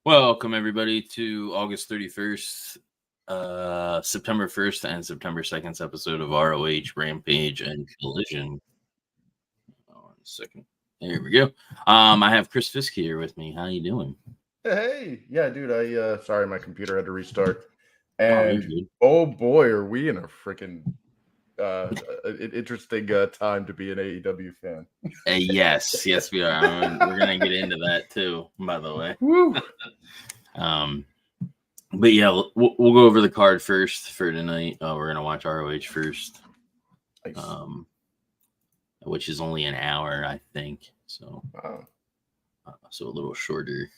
Welcome, everybody, to August 31st, September 1st, and September 2nd's episode of RoH Rampage and Collision. One second. Here we go. I have Chris Fisk here with me. How you doing? Hey, yeah, dude. Sorry, my computer had to restart. And oh boy, are we in a freaking interesting time to be an AEW fan. Yes, we are. We're gonna get into that too, by the way. Woo. But yeah, we'll go over the card first for tonight. We're gonna watch RoH first, Nice. Which is only an hour, I think. So, Wow. So a little shorter,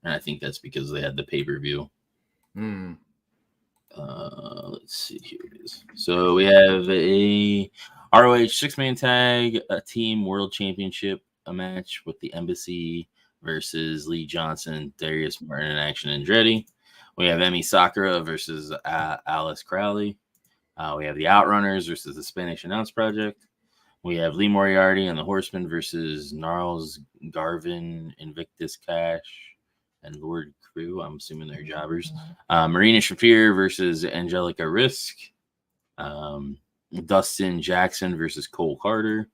and I think that's because they had the pay-per-view. Let's see, here it is. So we have a RoH 6-man tag, a team world championship, a match with the Embassy versus Lee Johnson, Darius, Martin, and Action Andretti. We have Emi Sakura versus Alice Crowley. We have the Outrunners versus the Spanish Announce Project. We have Lee Moriarty and the Horsemen versus Gnarls, Garvin, Invictus, Khash, and Lord Crewe. I'm assuming they're jobbers. Marina Shafir versus Angelica Risk. Dustin Jackson versus Cole Karter.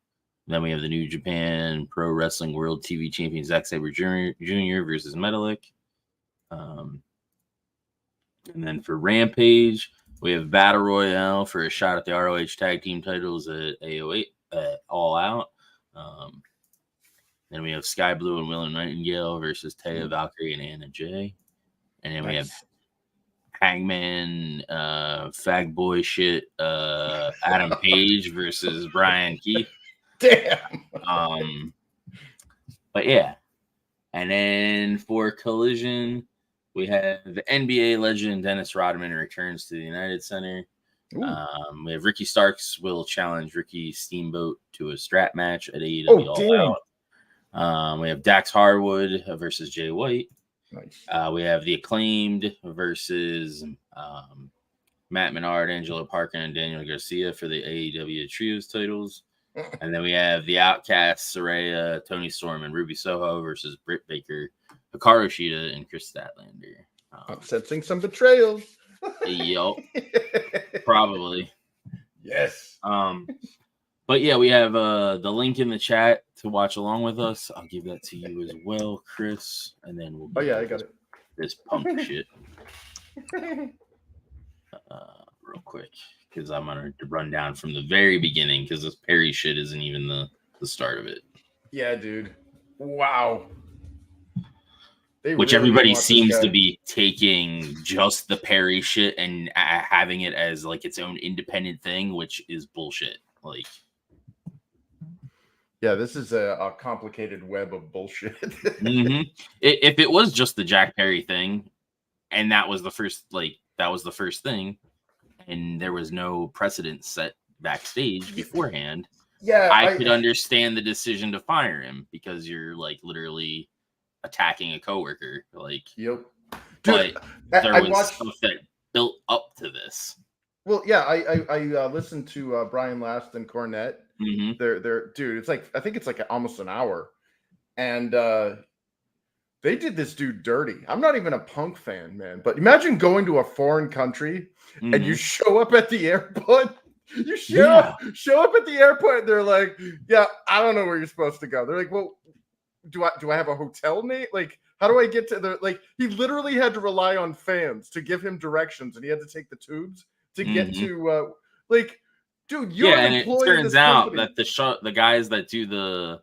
Then we have the New Japan Pro Wrestling World TV Champion Zack Sabre Jr. versus Metalik. And then for Rampage, we have Battle Royale for a shot at the RoH Tag Team titles at AO8 All Out. Then we have Sky Blue and Willow Nightingale versus Taya Valkyrie and Anna Jay. And then we have Hangman, Fag Boy shit, Adam Page versus Brian Keith. Damn. But yeah. And then for Collision, we have the NBA legend Dennis Rodman returns to the United Center. We have Ricky Starks will challenge Ricky Steamboat to a strap match at AEW All Out. We have Dax Harwood versus Jay White. Nice. We have the Acclaimed versus Matt Menard, Angelo Parker, and Daniel Garcia for the AEW Trios titles. And then we have the Outcasts, Saraya, Tony Storm, and Ruby Soho versus Britt Baker, Hikaru Shida, and Chris Statlander. I'm sensing some betrayal. Yup. Probably. Yes. But yeah, we have the link in the chat to watch along with us. I'll give that to you as well, Chris. And then we'll I got it. This punk shit. Real quick. Because I'm going to run down from the very beginning because this Perry shit isn't even the start of it. Yeah, dude. Wow. Which really everybody seems to be taking just the Perry shit and having it as like its own independent thing, which is bullshit. Like, yeah, this is a complicated web of bullshit. If it was just the Jack Perry thing, and that was the first thing, and there was no precedent set backstage beforehand, yeah, I could understand the decision to fire him because you're like literally attacking a coworker. Like, yep. Dude, but there was stuff that built up to this. Well, yeah, I listened to Brian Last and Cornette. They're dude, it's like I think it's like almost an hour, and they did this dude dirty. I'm not even a Punk fan, man, but imagine going to a foreign country and you show up at the airport. You show up at the airport, and they're like, "Yeah, I don't know where you're supposed to go." They're like, "Well, do I have a hotel name? Like, how do I get to the like?" He literally had to rely on fans to give him directions, and he had to take the tubes to get to like, dude, you're an employee. And it turns out that the guys that do the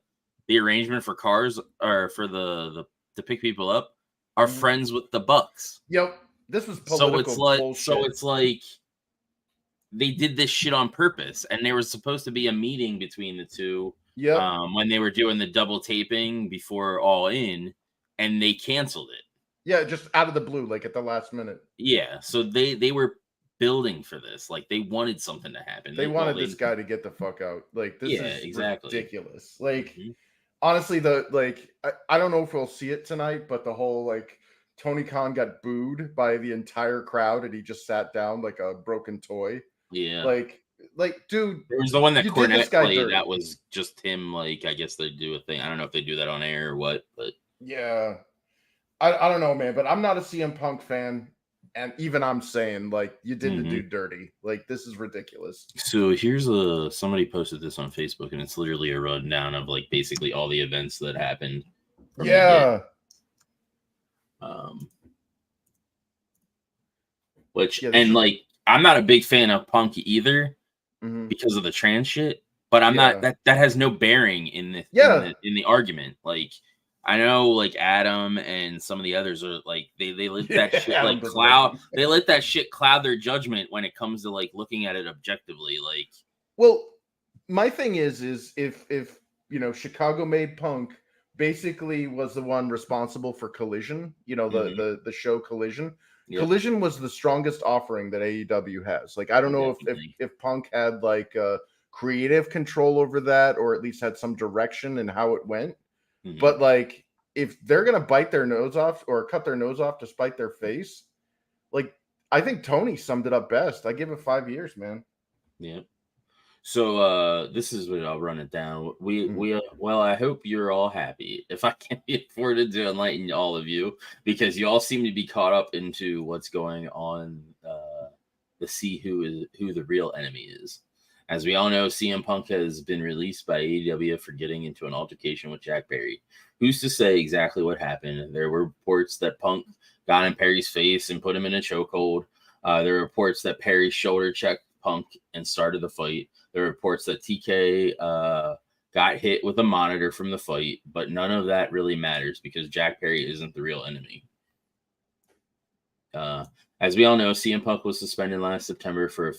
arrangement for cars or for the to pick people up are friends with the Bucks. Yep, this was political bullshit. So it's like they did this shit on purpose, and there was supposed to be a meeting between the two. Yeah, when they were doing the double taping before All In, and they canceled it. Yeah, just out of the blue, like at the last minute. Yeah, so they were building for this. Like they wanted something to happen. They wanted this guy to get the fuck out. Like this is ridiculous. Like honestly, I don't know if we'll see it tonight, but the whole like Tony Khan got booed by the entire crowd, and he just sat down like a broken toy. Yeah, like, dude, there was the one that Cornette played that was just him. Like, I guess they do a thing. I don't know if they do that on air or what, but yeah, I don't know, man, but I'm not a CM Punk fan. And even I'm saying, like, you did the dude dirty. Like, this is ridiculous. So here's somebody posted this on Facebook, and it's literally a rundown of like basically all the events that happened. Yeah. Like, I'm not a big fan of Punk either because of the trans shit, but I'm not that has no bearing in the argument. Like, I know, like, Adam and some of the others are like they let that shit like cloud. They let that shit cloud their judgment when it comes to like looking at it objectively. Like, well, my thing is if you know, Chicago made Punk basically was the one responsible for Collision. You know, the show Collision. Yep. Collision was the strongest offering that AEW has. Like, I don't know if Punk had like creative control over that, or at least had some direction in how it went. But like, if they're gonna bite their nose off or cut their nose off to spite their face, like, I think Tony summed it up best. I give it 5 years, man. Yeah. So this is what I'll run it down. Well, I hope you're all happy. If I can be afforded to enlighten all of you, because you all seem to be caught up into what's going on to see who the real enemy is. As we all know, CM Punk has been released by AEW for getting into an altercation with Jack Perry. Who's to say exactly what happened? There were reports that Punk got in Perry's face and put him in a chokehold. There were reports that Perry shoulder checked Punk and started the fight. There were reports that TK got hit with a monitor from the fight, but none of that really matters because Jack Perry isn't the real enemy. As we all know, CM Punk was suspended last September for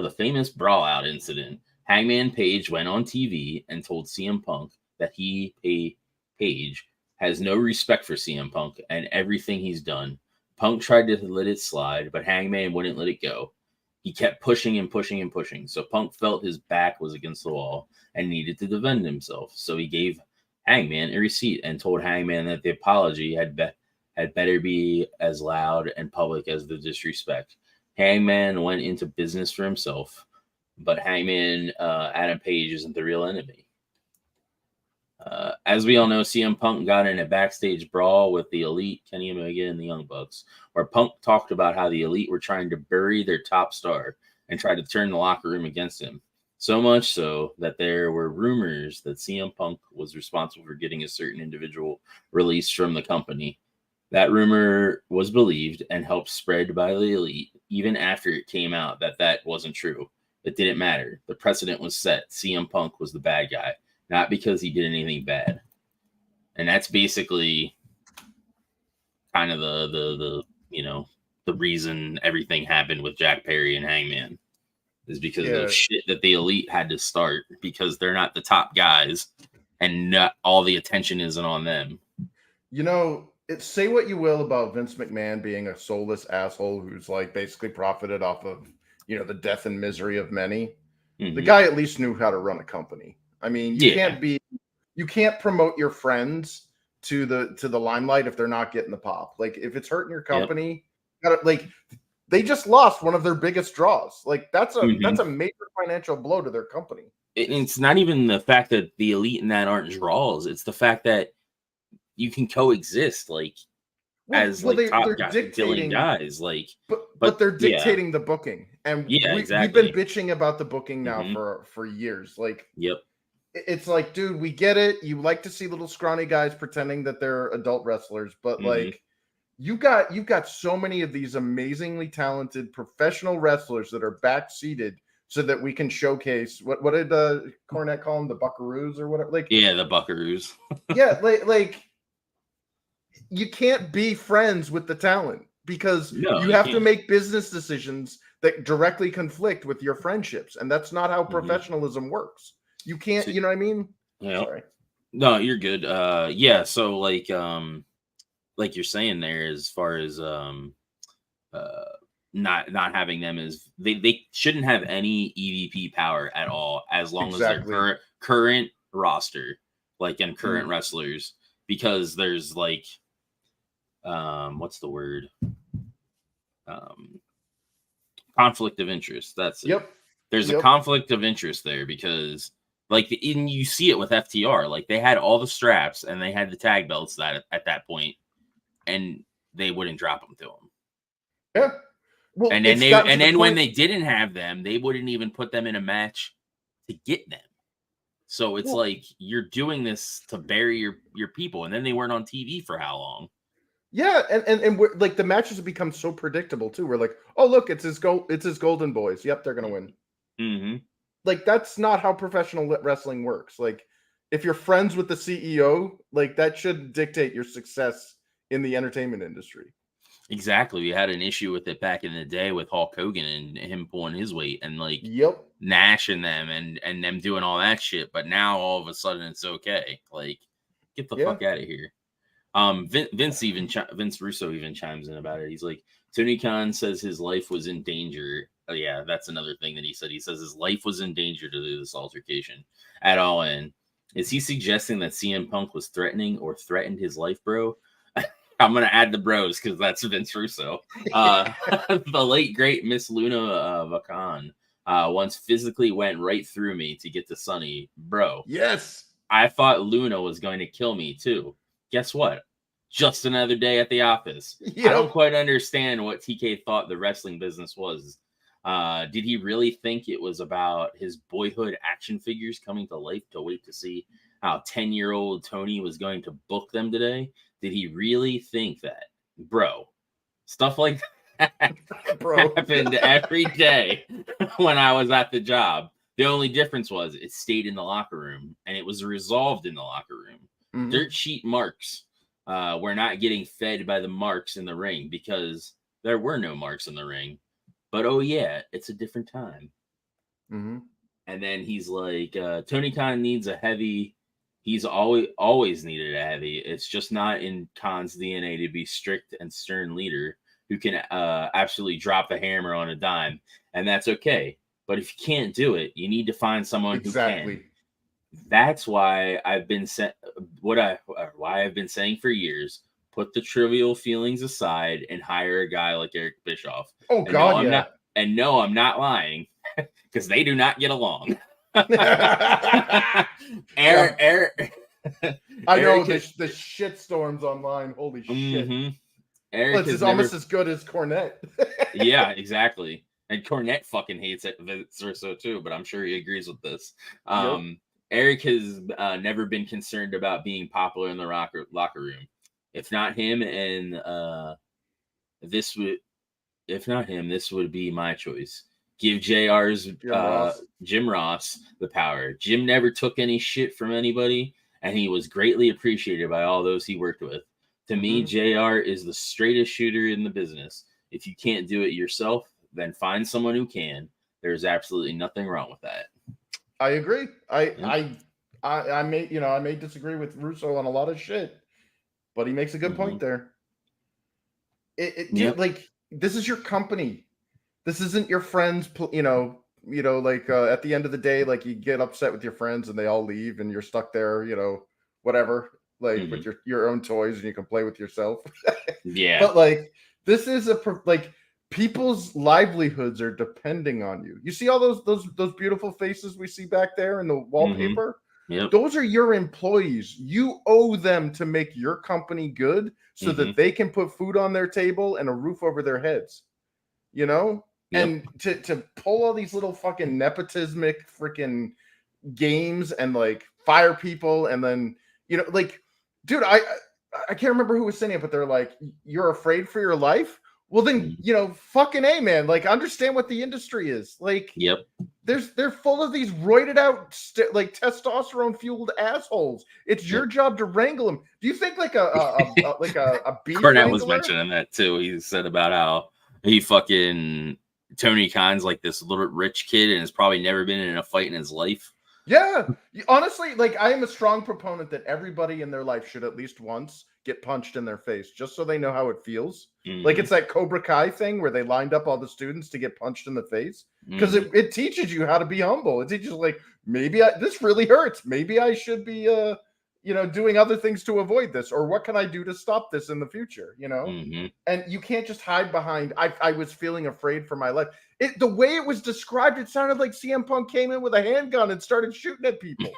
the famous brawl out incident. Hangman Page went on TV and told CM Punk that Page has no respect for CM Punk and everything he's done. Punk tried to let it slide, but Hangman wouldn't let it go. He kept pushing and pushing and pushing. So Punk felt his back was against the wall and needed to defend himself. So he gave Hangman a receipt and told Hangman that the apology had better be as loud and public as the disrespect. Hangman went into business for himself, but Hangman Adam Page isn't the real enemy. As we all know, CM Punk got in a backstage brawl with the Elite, Kenny Omega, and the Young Bucks, where Punk talked about how the Elite were trying to bury their top star and tried to turn the locker room against him. So much so that there were rumors that CM Punk was responsible for getting a certain individual released from the company. That rumor was believed and helped spread by the Elite, even after it came out that wasn't true. It didn't matter. The precedent was set. CM Punk was the bad guy, not because he did anything bad. And that's basically kind of the reason everything happened with Jack Perry and Hangman is because of shit that the Elite had to start because they're not the top guys and not all the attention isn't on them. You know, say what you will about Vince McMahon being a soulless asshole who's like basically profited off of, you know, the death and misery of many. The guy at least knew how to run a company. I mean, you can't promote your friends to the limelight if they're not getting the pop. Like, if it's hurting your company, they just lost one of their biggest draws. Like, that's a major financial blow to their company. It's not even the fact that the Elite and that aren't draws. It's the fact that you can coexist, like, top guys, dictating guys, like, but they're dictating the booking, and we've been bitching about the booking now for years. Like, it's like, dude, we get it. You like to see little scrawny guys pretending that they're adult wrestlers, but like, you've got so many of these amazingly talented professional wrestlers that are backseated so that we can showcase what did Cornette call them, the Buckaroos or whatever? Like, the Buckaroos. like you can't be friends with the talent because you have to make business decisions that directly conflict with your friendships, and that's not how professionalism works. You can't, you know what I mean? Yeah. Sorry. No, you're good. So like you're saying there, as far as not having them as they shouldn't have any EVP power at all as long as their current roster, like, and current wrestlers, because there's like what's the word? Conflict of interest. That's it. There's a conflict of interest there because, like, you see it with FTR. Like, they had all the straps and they had the tag belts at that point, and they wouldn't drop them to him. Yeah. Well, and then when they didn't have them, they wouldn't even put them in a match to get them. So it's like you're doing this to bury your people, and then they weren't on TV for how long? Yeah, and we're, like the matches have become so predictable too. We're like, oh look, it's his Golden Boys. Yep, they're gonna win. Mm-hmm. Like that's not how professional wrestling works. Like if you're friends with the CEO, like that should dictate your success in the entertainment industry. Exactly. We had an issue with it back in the day with Hulk Hogan and him pulling his weight and like Nash and them and them doing all that shit. But now all of a sudden it's okay. Like, get the fuck out of here. Vince Russo even chimes in about it. He's like, Tony Khan says his life was in danger. Oh yeah, that's another thing that he said. He says his life was in danger to do this altercation at All In. Is he suggesting that CM Punk was threatening or threatened his life, bro? I'm going to add the bros because that's Vince Russo. The late, great Miss Luna Vacan once physically went right through me to get to Sonny. Bro. Yes. I thought Luna was going to kill me too. Guess what? Just another day at the office. Yep. I don't quite understand what TK thought the wrestling business was. Did he really think it was about his boyhood action figures coming to life to wait to see how 10-year-old Tony was going to book them today? Did he really think that? Bro, stuff like that happened every day when I was at the job. The only difference was it stayed in the locker room and it was resolved in the locker room. Mm-hmm. Dirt sheet marks were not getting fed by the marks in the ring because there were no marks in the ring. But oh yeah, it's a different time. Mm-hmm. And then he's like, Tony Khan needs a heavy. He's always needed a heavy. It's just not in Khan's DNA to be strict and stern leader who can absolutely drop the hammer on a dime, and that's okay. But if you can't do it, you need to find someone who can. That's why I've been why I've been saying for years: put the trivial feelings aside and hire a guy like Eric Bischoff. Oh God, yeah. No, I'm not lying because they do not get along. Eric, I know the shit storms online. Holy shit! Mm-hmm. Eric is almost as good as Cornette. Yeah, exactly. And Cornette fucking hates it, so too. But I'm sure he agrees with this. Eric has never been concerned about being popular in the locker room. If not him, this would be my choice. Give JR's Jim Ross the power. Jim never took any shit from anybody, and he was greatly appreciated by all those he worked with. To me, JR is the straightest shooter in the business. If you can't do it yourself, then find someone who can. There's absolutely nothing wrong with that. I agree. I may disagree with Russo on a lot of shit, but he makes a good point there. Like this is your company. This isn't your friends, like at the end of the day, like you get upset with your friends and they all leave and you're stuck there, whatever, like with your own toys and you can play with yourself. Yeah. But like, this is people's livelihoods are depending on you. You see all those beautiful faces we see back there in the wallpaper? Yep. Those are your employees. You owe them to make your company good so that they can put food on their table and a roof over their heads. Yep. And to pull all these little fucking nepotismic freaking games and like fire people and then dude, I can't remember who was saying it, but they're like, you're afraid for your life? Well then, fucking A, man. Like, understand what the industry is. Like, they're full of these roided out testosterone fueled assholes. It's your job to wrangle them. Do you think like a beef Cornette was mentioning that too. He said about how he fucking Tony Khan's like this little rich kid and has probably never been in a fight in his life. Yeah. Honestly, like I am a strong proponent that everybody in their life should at least once get punched in their face just so they know how it feels. Like it's that Cobra Kai thing where they lined up all the students to get punched in the face because it teaches you how to be humble. It teaches like, maybe this really hurts. Maybe I should be, doing other things to avoid this, or what can I do to stop this in the future? And you can't just hide behind, I was feeling afraid for my life. The way it was described, it sounded like CM Punk came in with a handgun and started shooting at people.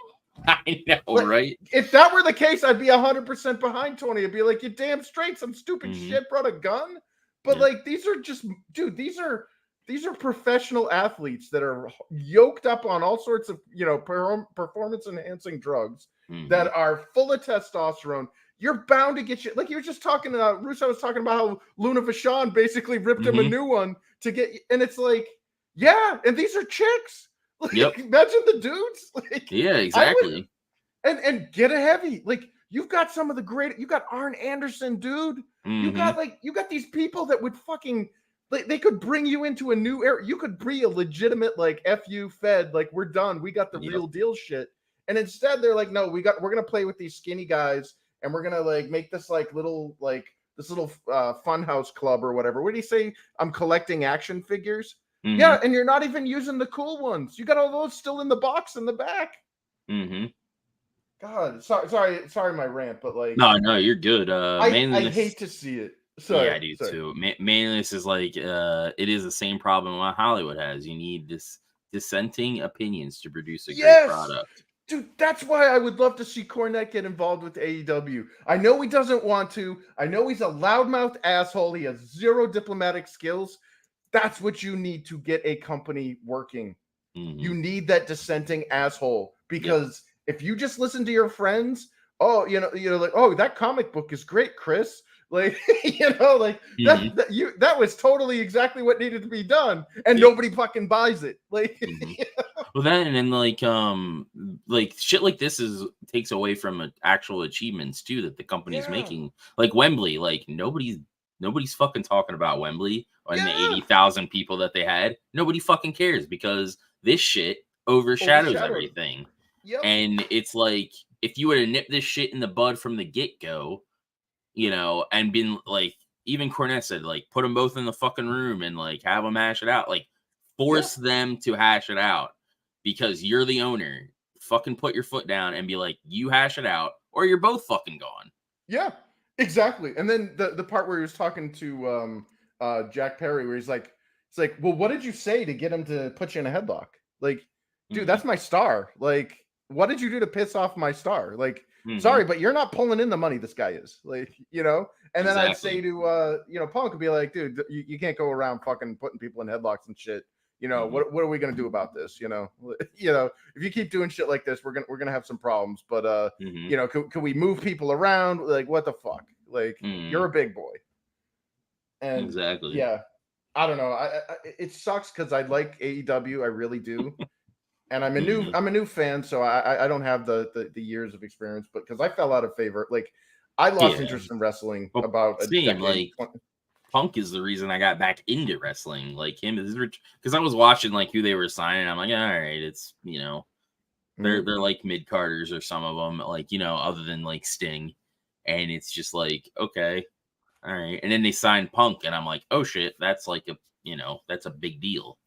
I know, right? If that were the case, I'd be 100% behind Tony. I'd be like, you damn straight, some stupid shit brought a gun. But like, these are just, dude, these are professional athletes that are yoked up on all sorts of, performance enhancing drugs that are full of testosterone. You're bound to get you, like you were just talking about, Russo was talking about how Luna Vachon basically ripped him a new one to get, and it's like, yeah, and these are chicks. Like, imagine the dudes. Like, yeah, exactly. And get a heavy. Like, you've got some of the great, you got Arn Anderson, dude. You got these people that would fucking, like, they could bring you into a new era. You could be a legitimate, like, FU Fed, like, we're done. We got the real deal shit. And instead they're like, no, we're gonna play with these skinny guys, and we're gonna like make this like little funhouse club or whatever. What do you say? I'm collecting action figures. Yeah, and you're not even using the cool ones. You got all those still in the box in the back. God, sorry, my rant, but like, no, you're good. I hate to see it. Sorry, yeah, I do too. Mainly, this is like, it is the same problem what Hollywood has. You need this dissenting opinions to produce a great product. Dude, that's why I would love to see Cornette get involved with AEW. I know he doesn't want to. I know he's a loudmouth asshole. He has zero diplomatic skills. That's what you need to get a company working. You need that dissenting asshole, because if you just listen to your friends, like, oh, that comic book is great, Chris. Like, that was totally exactly what needed to be done, and nobody fucking buys it. Like, well, then like shit like this takes away from actual achievements too that the company's making. Like Wembley, like nobody's fucking talking about Wembley and the 80,000 people that they had. Nobody fucking cares, because this shit overshadows everything. And it's like, if you would have nipped this shit in the bud from the get-go, and been like, even Cornette said, like, put them both in the fucking room and like have them hash it out. Like, force them to hash it out, because you're the owner. Fucking put your foot down and be like, you hash it out, or you're both fucking gone. Yeah, exactly. And then the part where he was talking to Jack Perry, where it's like, well, what did you say to get him to put you in a headlock? Like, dude, that's my star. Like, what did you do to piss off my star? Like, sorry, but you're not pulling in the money this guy is. Like, and then I'd say to Punk would be like, dude, you can't go around fucking putting people in headlocks and shit. What are we gonna do about this? If you keep doing shit like this, we're gonna have some problems. But can we move people around? Like, what the fuck? Like, you're a big boy. And exactly. Yeah, I don't know. It sucks because I like AEW, I really do. And I'm a new fan, so I don't have the years of experience, but because I fell out of favor, like I lost interest in wrestling about a decade. Like Punk is the reason I got back into wrestling. Like him, because I was watching like who they were signing. I'm like, all right, it's they're like mid carders or some of them, like other than like Sting, and it's just like, okay, all right. And then they signed Punk, and I'm like, oh shit, that's like that's a big deal,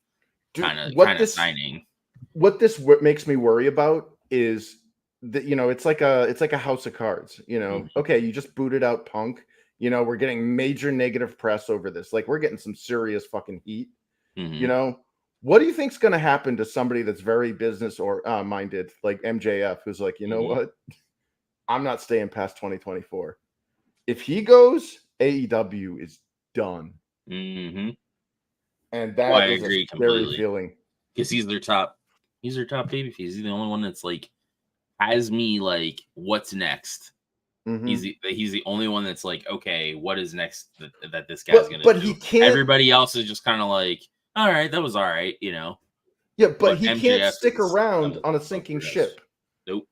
kind of signing. What makes me worry about is that it's like a house of cards. Okay, you just booted out Punk. We're getting major negative press over this. Like, we're getting some serious fucking heat. What do you think's going to happen to somebody that's very business or minded, like MJF, who's like, what? I'm not staying past 2024. If he goes, AEW is done. And that is a scary feeling, because he's their top babyface. He's the only one that's like has me like, what's next? He's the only one that's like, okay, what is next that this guy's gonna do? But he can't. Everybody else is just kind of like, all right, that was all right, Yeah, but he can't stick around on a sinking ship. Nope.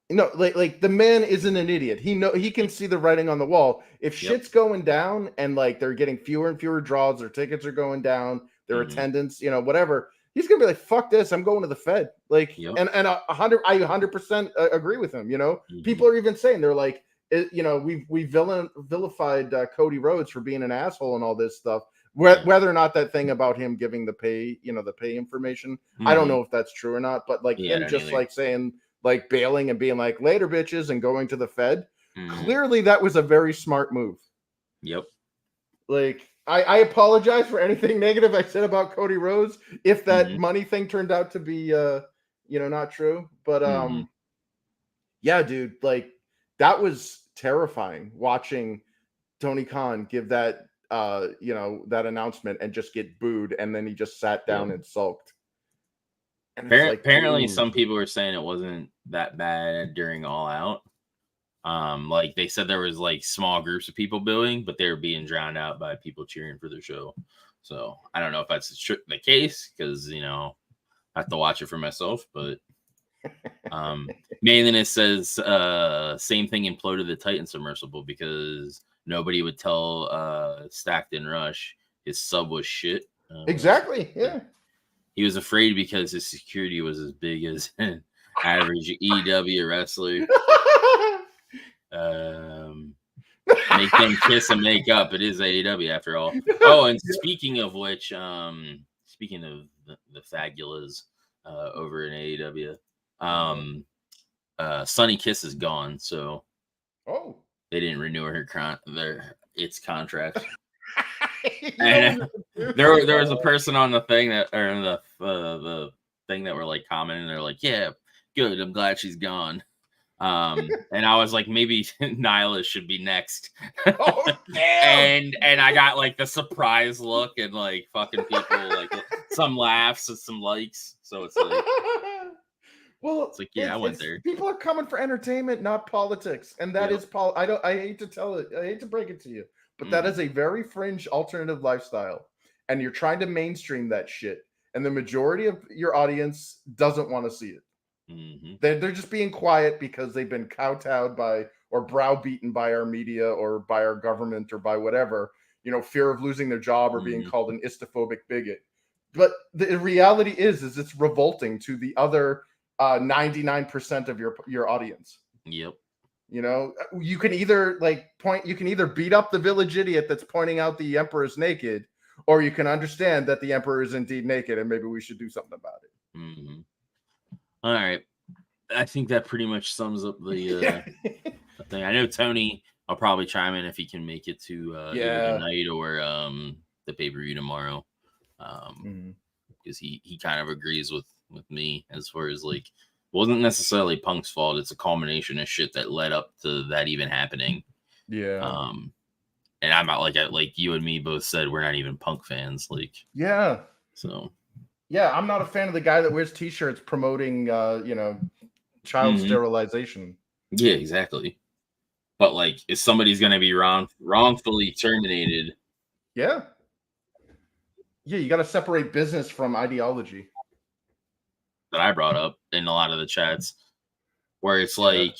Like the man isn't an idiot. He can see the writing on the wall. If shit's going down and like they're getting fewer and fewer draws, their tickets are going down, their attendance, whatever. He's gonna be like, "Fuck this! I'm going to the Fed." Like, and I 100% agree with him. People are even saying, they're like, we vilified Cody Rhodes for being an asshole and all this stuff. Whether or not that thing about him giving the pay information, I don't know if that's true or not. But like him just like saying, like, bailing and being like, "Later, bitches," and going to the Fed. Clearly, that was a very smart move. Yep. Like, I apologize for anything negative I said about Cody Rhodes if that money thing turned out to be not true. But Yeah, dude. Like that was terrifying watching Tony Khan give that that announcement and just get booed, and then he just sat down and sulked. And it's like, apparently some people were saying it wasn't that bad during All Out. Like they said there was like small groups of people booing, but they were being drowned out by people cheering for the show. So I don't know if that's the case, because I have to watch it for myself. But Mainliness says same thing imploded the Titan submersible because nobody would tell Stackton Rush his sub was shit. Exactly. Yeah. He was afraid because his security was as big as an average EW wrestler. Make them kiss and make up. It is AEW after all. Oh, and speaking of which, speaking of the Fabulas over in AEW, Sunny Kiss is gone, so they didn't renew its contract. And there was a person on the thing that, or the thing that were like commenting. They're like, "Yeah, good. I'm glad she's gone." And I was like, maybe Nyla should be next. And I got like the surprise look and like fucking people like some laughs and some likes. So it's like, well, it's like, yeah, I went there. People are coming for entertainment, not politics, and that is I hate to tell it. I hate to break it to you, but that is a very fringe alternative lifestyle, and you're trying to mainstream that shit, and the majority of your audience doesn't want to see it. They're just being quiet because they've been kowtowed by or browbeaten by our media or by our government or by whatever, fear of losing their job or being called an istophobic bigot. But the reality is it's revolting to the other 99% of your audience. Yep. You can either beat up the village idiot that's pointing out the emperor is naked, or you can understand that the emperor is indeed naked and maybe we should do something about it. All right. I think that pretty much sums up the thing. I know Tony, I'll probably chime in if he can make it to either tonight or the pay-per-view tomorrow. Because he kind of agrees with me as far as like, wasn't necessarily Punk's fault. It's a culmination of shit that led up to that even happening. Yeah. And I'm not like you and me both said, we're not even Punk fans. Like, yeah. So. Yeah, I'm not a fan of the guy that wears T-shirts promoting, child sterilization. Yeah, exactly. But like, if somebody's going to be wrongfully terminated, yeah, you got to separate business from ideology. That I brought up in a lot of the chats, where it's like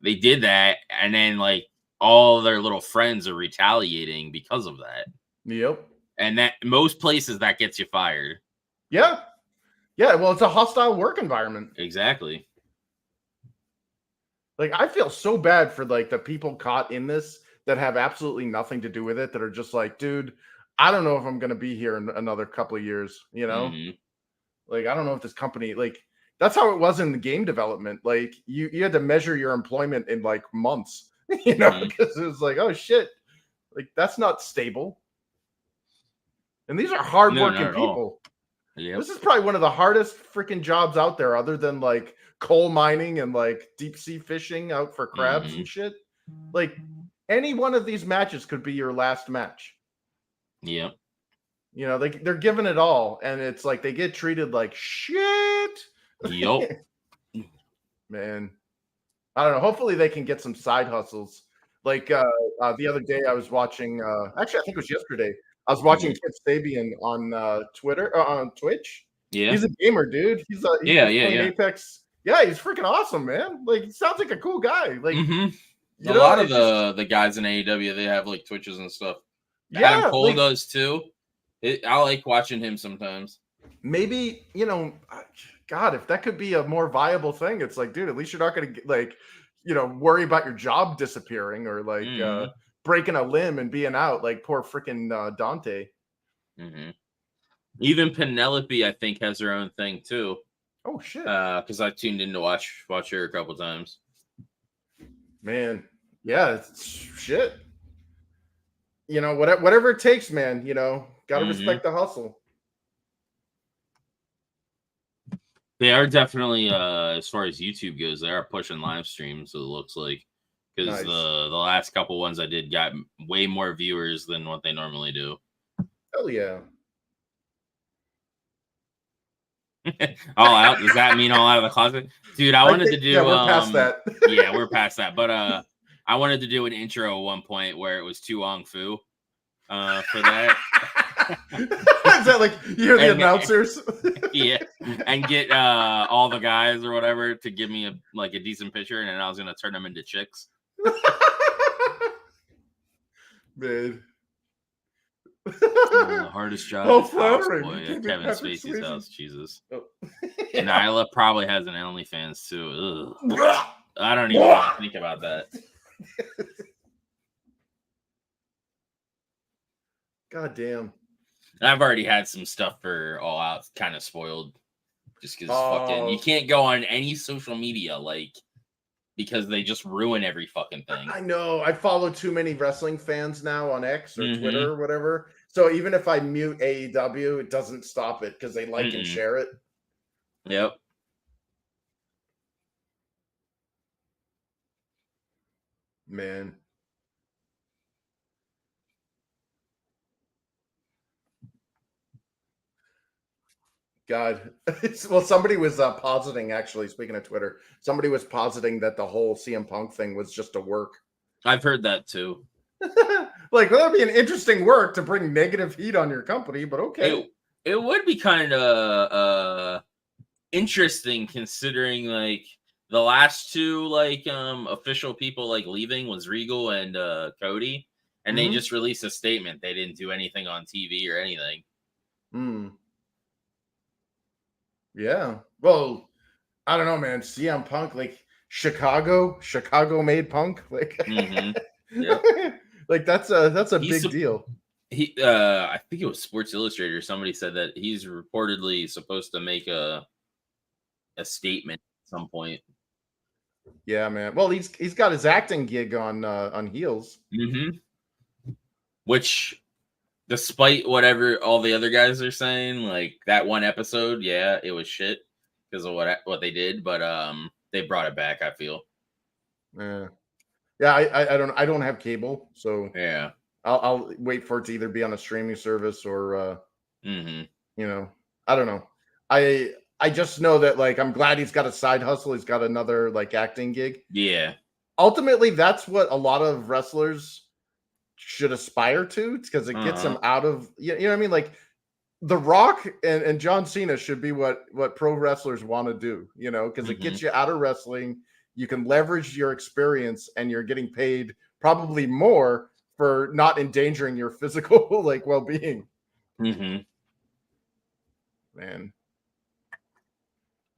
they did that, and then like all their little friends are retaliating because of that. Yep. And that most places that gets you fired. Yeah. Well, it's a hostile work environment. Exactly. Like, I feel so bad for like the people caught in this that have absolutely nothing to do with it, that are just like, dude, I don't know if I'm going to be here in another couple of years, Like, I don't know if this company, like, that's how it was in the game development. Like, you had to measure your employment in like months, because it was like, oh shit, like that's not stable. And these are hardworking people. Yep. This is probably one of the hardest freaking jobs out there, other than like coal mining and like deep sea fishing out for crabs and shit. Like, any one of these matches could be your last match. Yep. They're giving it all, and it's like they get treated like shit. Yep. Man, I don't know. Hopefully they can get some side hustles. Like the other day I was watching, actually I think it was yesterday, I was watching Kip Sabian on Twitter, on Twitch. Yeah. He's a gamer, dude. He's playing Apex. Yeah, he's freaking awesome, man. Like, he sounds like a cool guy. Like, a lot of the guys in AEW, they have like Twitches and stuff. Yeah, Adam Cole does too. I like watching him sometimes. Maybe, God, if that could be a more viable thing, it's like, dude, at least you're not going to like, worry about your job disappearing or like breaking a limb and being out like poor freaking Dante. Even Penelope, I think, has her own thing too. Oh shit! Because I tuned in to watch her a couple times. Man, yeah, it's shit. Whatever it takes, man. Got to respect the hustle. They are definitely, as far as YouTube goes, they are pushing live streams. So it looks like, because the last couple ones I did got way more viewers than what they normally do. Hell yeah! All out? Does that mean all out of the closet, dude? I wanted to do. Yeah, we're past that. Yeah, we're past that. But I wanted to do an intro at one point where it was Tu Ong Fu. For that. Is that like you hear the announcers? Yeah, and get all the guys or whatever to give me a decent picture, and then I was gonna turn them into chicks. Man, the hardest job. Oh, flattering! Boy, at Kevin Spacey's house. Jesus. Oh. Yeah. Nyla probably has an OnlyFans too. Ugh. I don't even want to think about that. God damn. I've already had some stuff for All Out kind of spoiled just because fucking you can't go on any social media because they just ruin every fucking thing. I know. I follow too many wrestling fans now on X or Twitter or whatever. So even if I mute AEW, it doesn't stop it because they like and share it. Yep. Man. God. Well, somebody was positing, actually, speaking of Twitter, somebody was positing that the whole CM Punk thing was just a work. I've heard that too. Well, that'd be an interesting work to bring negative heat on your company, but okay. It would be kind of interesting considering the last two official people leaving was Regal and Cody, and they just released a statement. They didn't do anything on TV or anything. Yeah. Well, I don't know, man. CM Punk, Chicago made Punk. Yep. That's a big deal. He I think it was Sports Illustrated. Somebody said that he's reportedly supposed to make a statement at some point. Yeah, man. Well, he's got his acting gig on Heels. Which, despite whatever all the other guys are saying, that one episode, yeah, it was shit because of what they did, but they brought it back, I feel. Yeah, I don't have cable, so yeah, I'll wait for it to either be on a streaming service or I don't know. I just know that I'm glad he's got a side hustle. He's got another acting gig. Yeah. Ultimately, that's what a lot of wrestlers should aspire to, because it gets them out of you know what I mean. The Rock and John Cena should be what pro wrestlers want to do, because it gets you out of wrestling. You can leverage your experience, and you're getting paid probably more for not endangering your physical well-being. Man, I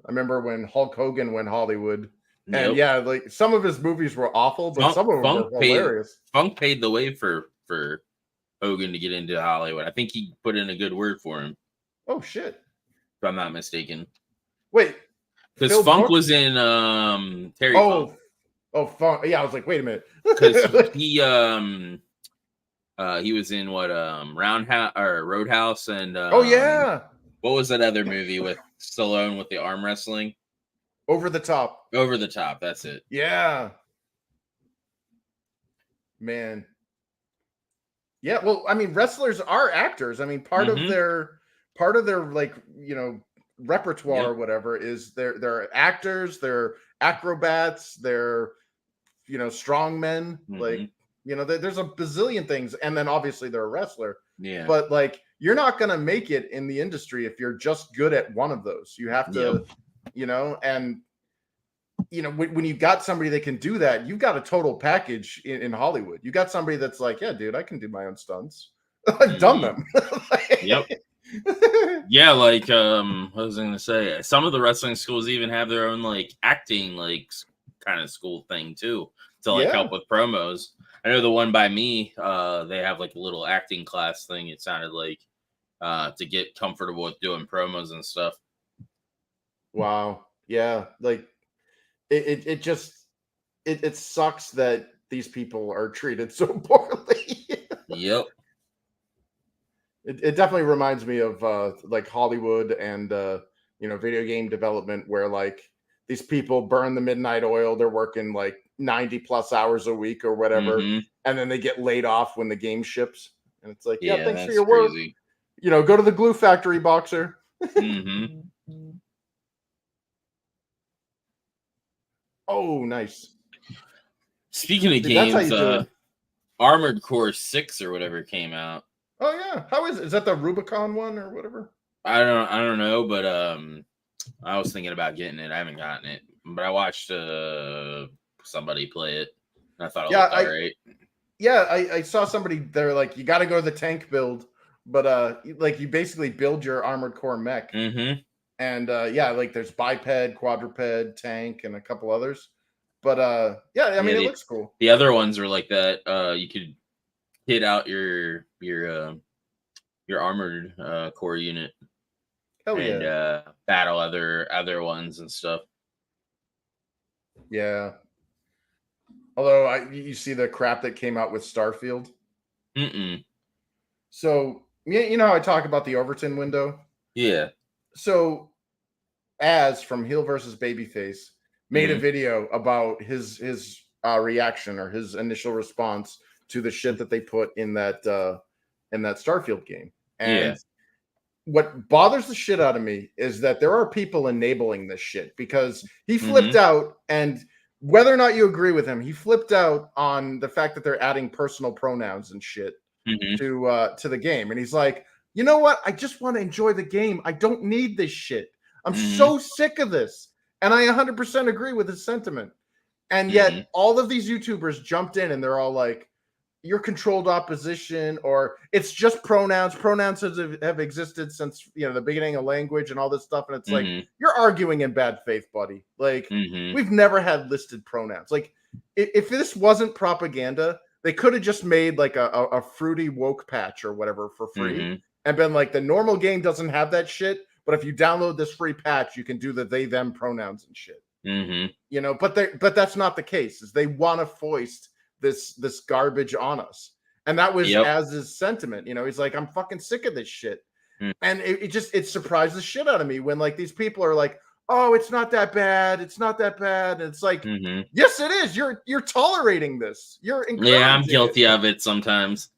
remember when Hulk Hogan went Hollywood, and some of his movies were awful, but some of them were hilarious. Funk paid the way for Hogan to get into Hollywood. I think he put in a good word for him. Oh shit! If I'm not mistaken. Wait. Because Funk was in Terry Funk. Oh, Funk. Yeah, I was like, wait a minute. Because he was in Roundhouse or Roadhouse and what was that other movie with Stallone with the arm wrestling? Over the Top. Over the Top, that's it. Yeah. Man. Yeah, well, I mean, wrestlers are actors. I mean, part of their repertoire or whatever is they're actors, they're acrobats, they're strongmen. There's a bazillion things, and then obviously they're a wrestler. Yeah, but you're not gonna make it in the industry if you're just good at one of those. You have to when you've got somebody that can do that, you've got a total package in Hollywood. You got somebody that's yeah, dude, I can do my own stunts. I've done them. Yep. Yeah, what was I gonna say? Some of the wrestling schools even have their own acting kind of school thing too to help with promos. I know the one by me, they have a little acting class thing. It sounded to get comfortable with doing promos and stuff. Wow. Yeah. It sucks that these people are treated so poorly. Yep. It definitely reminds me of Hollywood and video game development where like these people burn the midnight oil. They're working like 90 plus hours a week or whatever. And then they get laid off when the game ships. And it's like, yeah, thanks for your work. Go to the glue factory, boxer. Oh, nice. Speaking of games, Armored Core 6 or whatever came out. Oh yeah, how is it? Is that the Rubicon one or whatever? I don't know, but I was thinking about getting it. I haven't gotten it, but I watched somebody play it. And I thought it looked all right. Yeah, I saw somebody there like you got to go to the tank build, but like you basically build your Armored Core mech, and like there's biped, quadruped, tank, and a couple others. But I mean, it looks cool. The other ones are like that. You could hit out your armored core unit. Hell and yeah. Battle other ones and stuff. Yeah. Although you see the crap that came out with Starfield. So you know how I talk about the Overton window? Yeah. So Az from Heel versus Babyface made a video about his reaction or his initial response to the shit that they put in that Starfield game. And what bothers the shit out of me is that there are people enabling this shit because he flipped out, and whether or not you agree with him, he flipped out on the fact that they're adding personal pronouns and shit to the game. And he's like, you know what? I just want to enjoy the game. I don't need this shit. I'm so sick of this. And I 100% agree with his sentiment. And yet all of these YouTubers jumped in and they're all like, you're controlled opposition, or it's just pronouns. Pronouns have existed since the beginning of language and all this stuff. And it's like, you're arguing in bad faith, buddy. Like we've never had listed pronouns. Like if this wasn't propaganda, they could have just made like a fruity woke patch or whatever for free and been like, the normal game doesn't have that shit. But if you download this free patch, you can do the they them pronouns and shit. But that's not the case. Is they want to foist this garbage on us, and that was as his sentiment. He's like, I'm fucking sick of this shit, and it surprised the shit out of me when like these people are like, oh, it's not that bad, it's not that bad, and it's like, yes, it is. You're tolerating this. I'm guilty of it sometimes.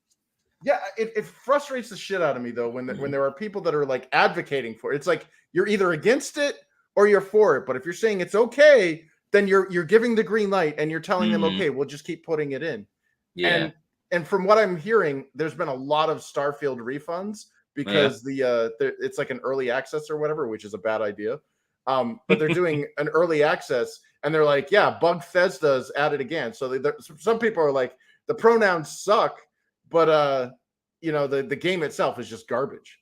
Yeah, it frustrates the shit out of me though when there are people that are like advocating for it. It's like you're either against it or you're for it. But if you're saying it's okay, then you're giving the green light and you're telling them, okay, we'll just keep putting it in. Yeah. And from what I'm hearing, there's been a lot of Starfield refunds because it's like an early access or whatever, which is a bad idea. But they're doing an early access and they're like, yeah, Bethesda's added again. So some people are like, the pronouns suck. But the game itself is just garbage.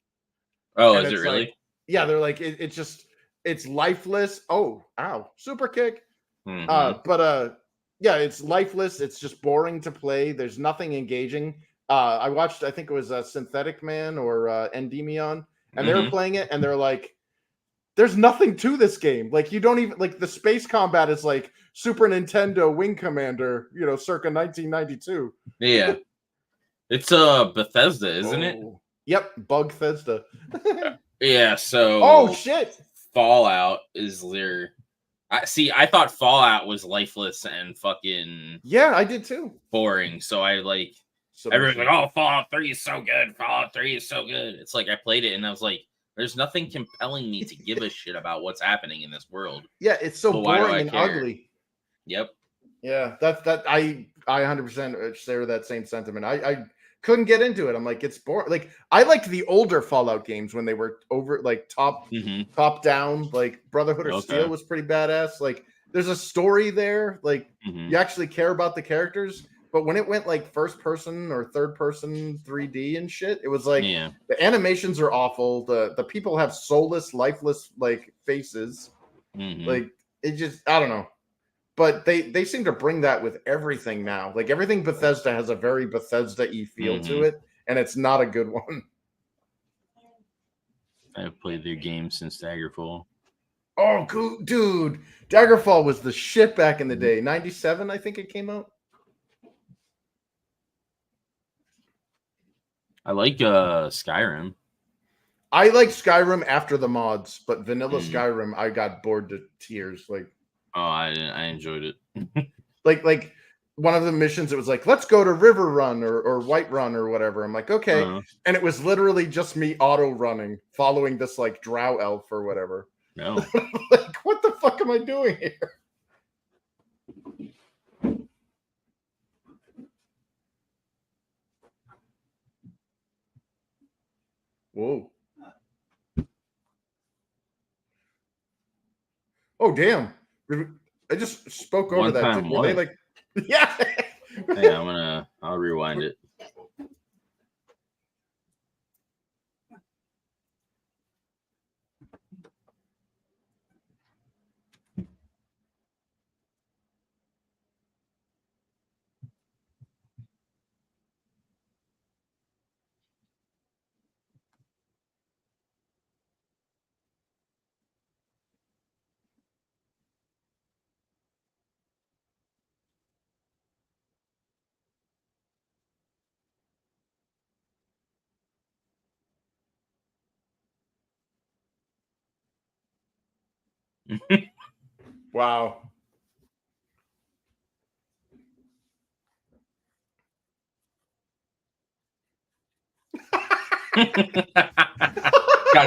Oh, is it really? Like, yeah, they're like it's lifeless. Oh, ow, super kick. It's lifeless. It's just boring to play. There's nothing engaging. I watched, I think it was Synthetic Man or Endymion, and they were playing it, and they're like, there's nothing to this game. Like you don't even like the space combat is like Super Nintendo Wing Commander, circa 1992. Yeah. It's Bethesda, isn't it? Yep, Bethesda. Yeah, so oh shit. Fallout is their I thought Fallout was lifeless and fucking I did too. Boring. So I like everyone's like, oh, Fallout 3 is so good. Fallout 3 is so good. It's like I played it and I was like, there's nothing compelling me to give a shit about what's happening in this world. Yeah, it's so boring and ugly. Yep. Yeah, that I 100% share that same sentiment. I couldn't get into it. I'm like, it's boring. Like I liked the older Fallout games when they were over like top down. Like Brotherhood of Steel was pretty badass. Like there's a story there. Like you actually care about the characters. But when it went like first person or third person 3D and shit, it was like the animations are awful. The people have soulless, lifeless like faces. Like it just, I don't know. But they seem to bring that with everything now. Like everything Bethesda has a very Bethesda-y feel to it, and it's not a good one. I've played their game since Daggerfall. Oh, dude. Daggerfall was the shit back in the day. 97, I think it came out. I like Skyrim. I like Skyrim after the mods, but vanilla Skyrim, I got bored to tears. Like, oh, I enjoyed it. like one of the missions, it was like, let's go to River Run or White Run or whatever. I'm like, okay, and it was literally just me auto running, following this like drow elf or whatever. No, like, what the fuck am I doing here? Whoa. Oh, damn. I just spoke over that. Were they like, yeah. Yeah, I'll rewind it. Wow. God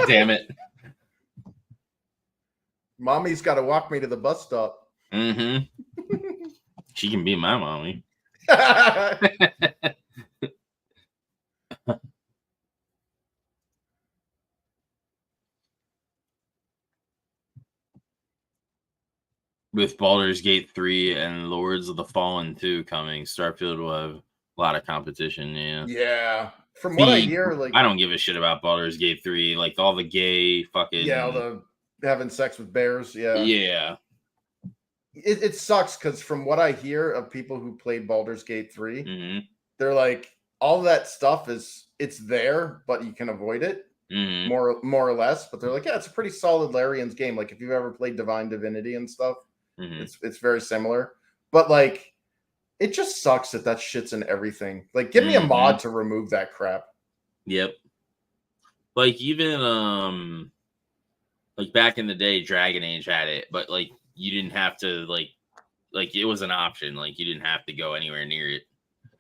damn it. Mommy's got to walk me to the bus stop. Mm-hmm. She can be my mommy. With Baldur's Gate 3 and Lords of the Fallen 2 coming, Starfield will have a lot of competition. Yeah. Yeah. From what I hear, like, I don't give a shit about Baldur's Gate 3. Like all the gay fucking, all the having sex with bears. Yeah. Yeah. It sucks because from what I hear of people who played Baldur's Gate 3, they're like, all that stuff it's there, but you can avoid it more or less. But they're like, yeah, it's a pretty solid Larian's game. Like if you've ever played Divine Divinity and stuff, it's very similar. But like, it just sucks that shit's in everything. Like, give me a mod to remove that crap. Yep. Like even like back in the day, Dragon Age had it, but like you didn't have to like it was an option. Like you didn't have to go anywhere near it.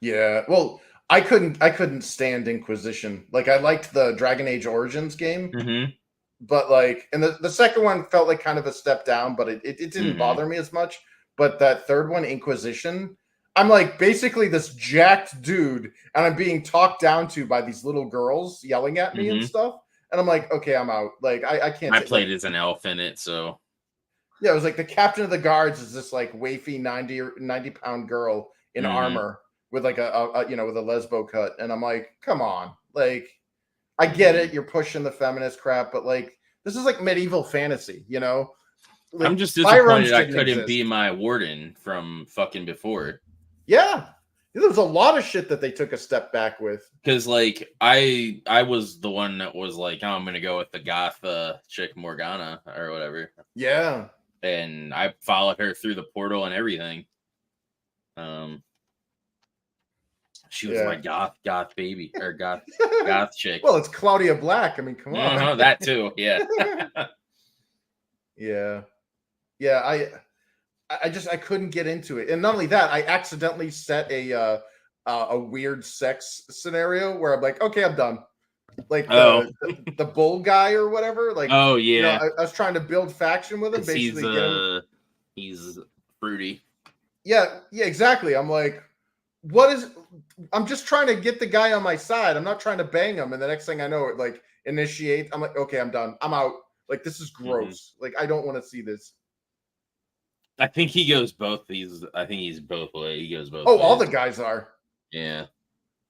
Yeah. Well, I couldn't stand Inquisition. Like I liked the Dragon Age Origins game, but like, and the second one felt like kind of a step down, but it didn't bother me as much. But that third one, Inquisition, I'm like basically this jacked dude, and I'm being talked down to by these little girls yelling at me and stuff. And I'm like, okay, I'm out. Like I can't. I played as an elf in it, so yeah, it was like the captain of the guards is this like wafy 90-pound girl in armor with like a with a lesbo cut, and I'm like, come on, like I get it, you're pushing the feminist crap, but like this is like medieval fantasy, you know. Like, I'm just disappointed I couldn't be my warden from fucking before. Yeah. There's a lot of shit that they took a step back with. Because, like, I was the one that was like, oh, I'm going to go with the goth chick Morgana or whatever. Yeah. And I followed her through the portal and everything. She was my goth baby or goth chick. Well, it's Claudia Black. I mean, come on. No, that too. Yeah. Yeah. Yeah. I couldn't get into it. And not only that, I accidentally set a weird sex scenario where I'm like, okay, I'm done. Like the bull guy or whatever. Like, oh yeah. You know, I was trying to build faction with him. Basically, he's fruity. Yeah, exactly. I'm like, I'm just trying to get the guy on my side. I'm not trying to bang him. And the next thing I know, it like initiate. I'm like, okay, I'm done. I'm out. Like, this is gross. Like, I don't want to see this. I think he goes both. I think he's both ways. He goes both. Oh, ways. All the guys are. Yeah.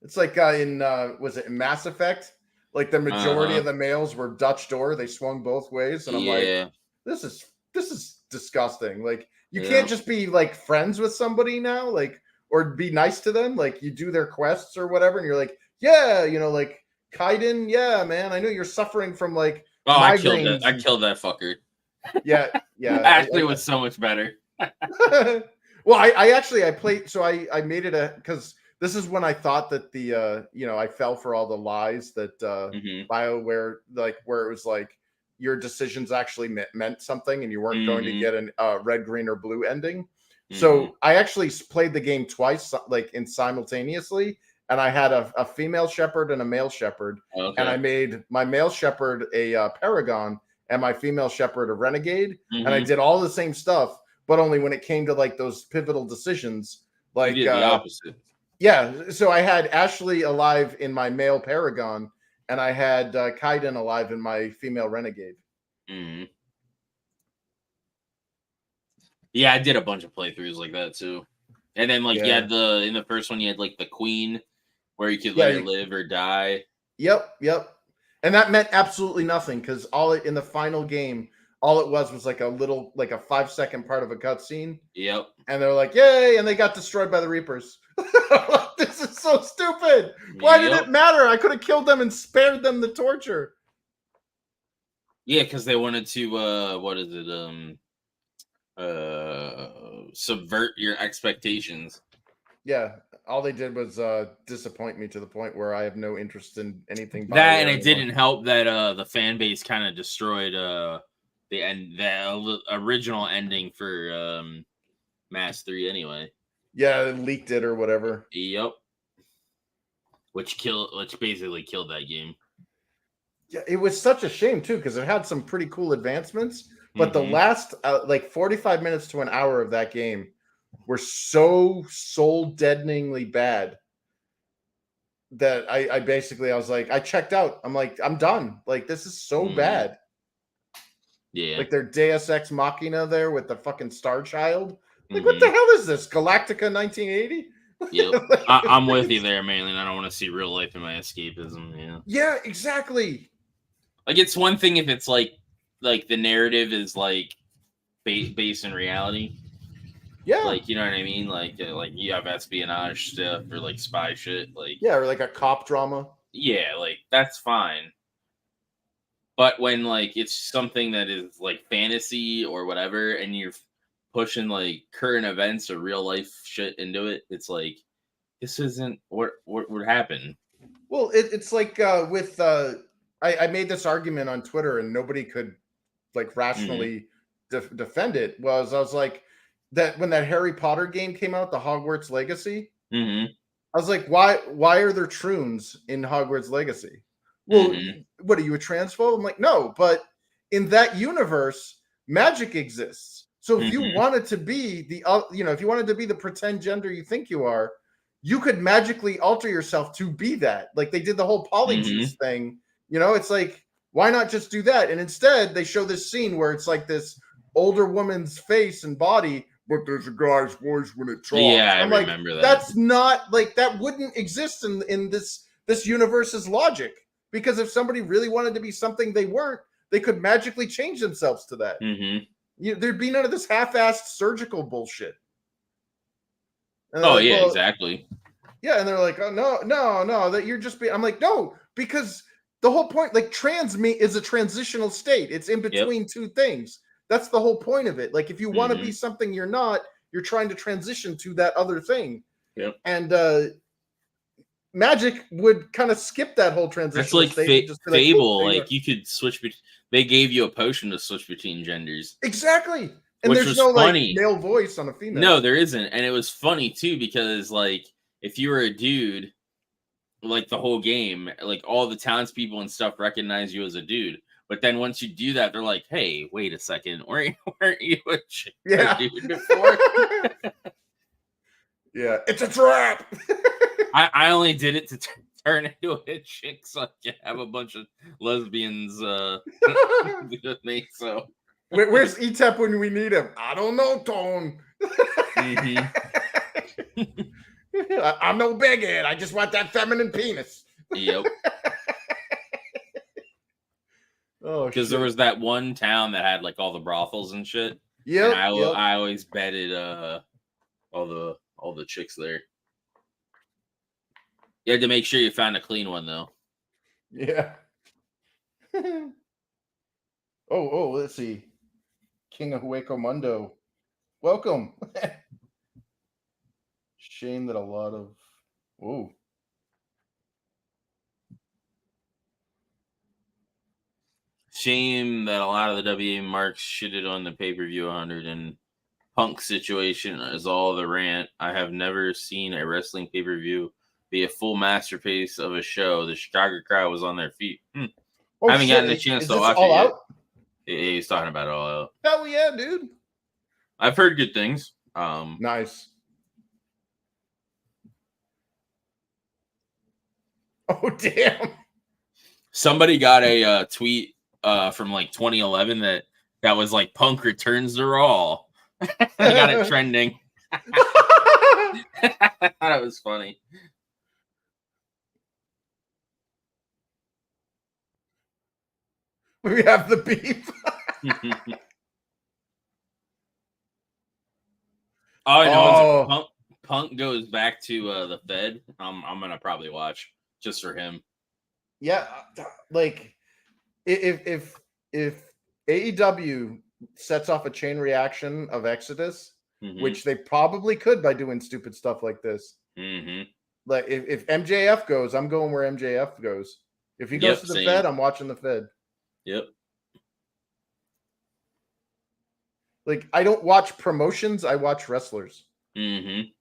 It's like in was it Mass Effect? Like the majority of the males were Dutch door. They swung both ways, and I'm like, this is disgusting. Like, you can't just be like friends with somebody now, like, or be nice to them. Like, you do their quests or whatever, and you're like, yeah, you know, like Kaiden, yeah, man, I know you're suffering from like. Oh, I killed that fucker. Yeah. Ashley was so much better. Well, I played, so I made it because this is when I thought that the I fell for all the lies that BioWare, like where it was like your decisions actually meant something and you weren't going to get a red, green, or blue ending. So I actually played the game twice, like in simultaneously, and I had a female shepherd and a male shepherd, and I made my male shepherd a Paragon and my female shepherd a Renegade, and I did all the same stuff, but only when it came to like those pivotal decisions, like you did the opposite. Yeah, so I had Ashley alive in my male Paragon, and I had Kaiden alive in my female Renegade. Yeah, I did a bunch of playthroughs like that too. And then like you had in the first one you had like the Queen where you could let her live or die. Yep. And that meant absolutely nothing because in the final game, all it was like a little, like a 5-second part of a cutscene. Yep. And they're like, yay, and they got destroyed by the Reapers. This is so stupid. Why did it matter? I could have killed them and spared them the torture. Yeah, because they wanted to subvert your expectations. Yeah, all they did was disappoint me to the point where I have no interest in anything. That and it didn't help that the fan base kind of destroyed the original ending for Mass 3 anyway. Yeah, it leaked it or whatever. Yep. Which basically killed that game. Yeah, it was such a shame too because it had some pretty cool advancements, but the last like 45 minutes to an hour of that game were so soul-deadeningly bad that I was like, I checked out. I'm like, I'm done. Like, this is so bad. Yeah. Like their Deus Ex Machina there with the fucking Star Child. Like, what the hell is this? Galactica 1980? Yep. I'm with you there, mainly. I don't want to see real life in my escapism. Yeah. Yeah, exactly. Like, it's one thing if it's like the narrative is like based in reality. Yeah. Like, you know what I mean? Like you have espionage stuff or like spy shit. Like, yeah, or like a cop drama. Yeah, like that's fine. But when like it's something that is like fantasy or whatever, and you're pushing like current events or real life shit into it, it's like this isn't what would happen. Well, it's like with I made this argument on Twitter and nobody could like rationally defend it. I was like that when that Harry Potter game came out, the Hogwarts Legacy. I was like, why are there troons in Hogwarts Legacy? Well, what are you, a transphobe? I'm like, no, but in that universe, magic exists. So if you wanted to be if you wanted to be the pretend gender you think you are, you could magically alter yourself to be that. Like they did the whole polyjuice thing. You know, it's like, why not just do that? And instead, they show this scene where it's like this older woman's face and body, but there's a guy's voice when it talks. Yeah, I remember that. That's not like that wouldn't exist in this universe's logic. Because if somebody really wanted to be something they weren't, they could magically change themselves to that. There'd be none of this half-assed surgical bullshit. Like, exactly. Yeah, and they're like, oh, no, that you're just I'm like, no, because the whole point, like trans me is a transitional state. It's in between two things. That's the whole point of it. Like if you want to be something you're not, you're trying to transition to that other thing. Yep. And magic would kind of skip that whole transition. That's like Fable. Like you could switch. They gave you a potion to switch between genders. Exactly. And there's no funny. Like male voice on a female. No, there isn't. And it was funny too because like if you were a dude, like the whole game, like all the townspeople and stuff recognize you as a dude. But then once you do that, they're like, "Hey, wait a second, weren't you a chick dude before?" Yeah, it's a trap. I only did it to turn into a chick so I can have a bunch of lesbians with me. So where's ETEP when we need him? I don't know, Tone. I'm no bigot. I just want that feminine penis. Yep. Oh, because there was that one town that had like all the brothels and shit. Yeah. I always betted all the chicks there. You had to make sure you found a clean one though. Yeah. oh, let's see. King of Hueco Mundo. Welcome. Shame that a lot of Ooh. Shame that a lot of the WA marks shitted on the pay-per-view 100 and Punk situation is all the rant. I have never seen a wrestling pay-per-view be a full masterpiece of a show. The Chicago crowd was on their feet. Oh, I haven't gotten a chance to watch it yet. He's talking about it all out. Hell yeah, dude. I've heard good things. Nice. Oh, damn. Somebody got a tweet from like 2011 that was like Punk returns to Raw. I got it trending. I thought it was funny. We have the beef. Punk goes back to the Fed. I'm gonna probably watch just for him. Yeah, like if AEW sets off a chain reaction of Exodus, which they probably could by doing stupid stuff like this. Like if MJF goes, I'm going where MJF goes. If he goes to the Fed, I'm watching the Fed. Yep. Like I don't watch promotions, I watch wrestlers. It'd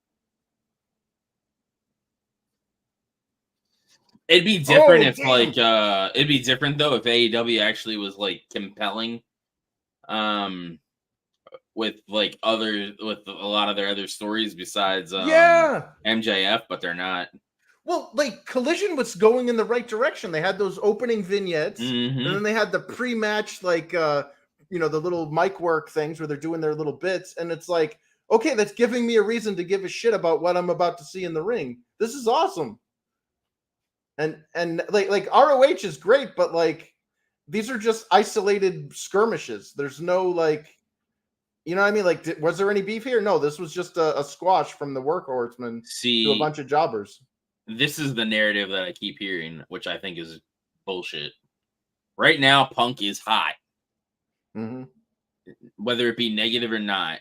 be different it'd be different though if AEW actually was like compelling, with a lot of their other stories besides MJF, but they're not. Well, like Collision was going in the right direction. They had those opening vignettes, and then they had the pre-match, the little mic work things where they're doing their little bits, and it's like, okay, that's giving me a reason to give a shit about what I'm about to see in the ring. This is awesome. And like ROH is great, but like these are just isolated skirmishes. There's no you know what I mean? Like, was there any beef here? No, this was just a squash from the WorkHorsemen to a bunch of jobbers. This is the narrative that I keep hearing, which I think is bullshit. Right now, Punk is hot. Whether it be negative or not,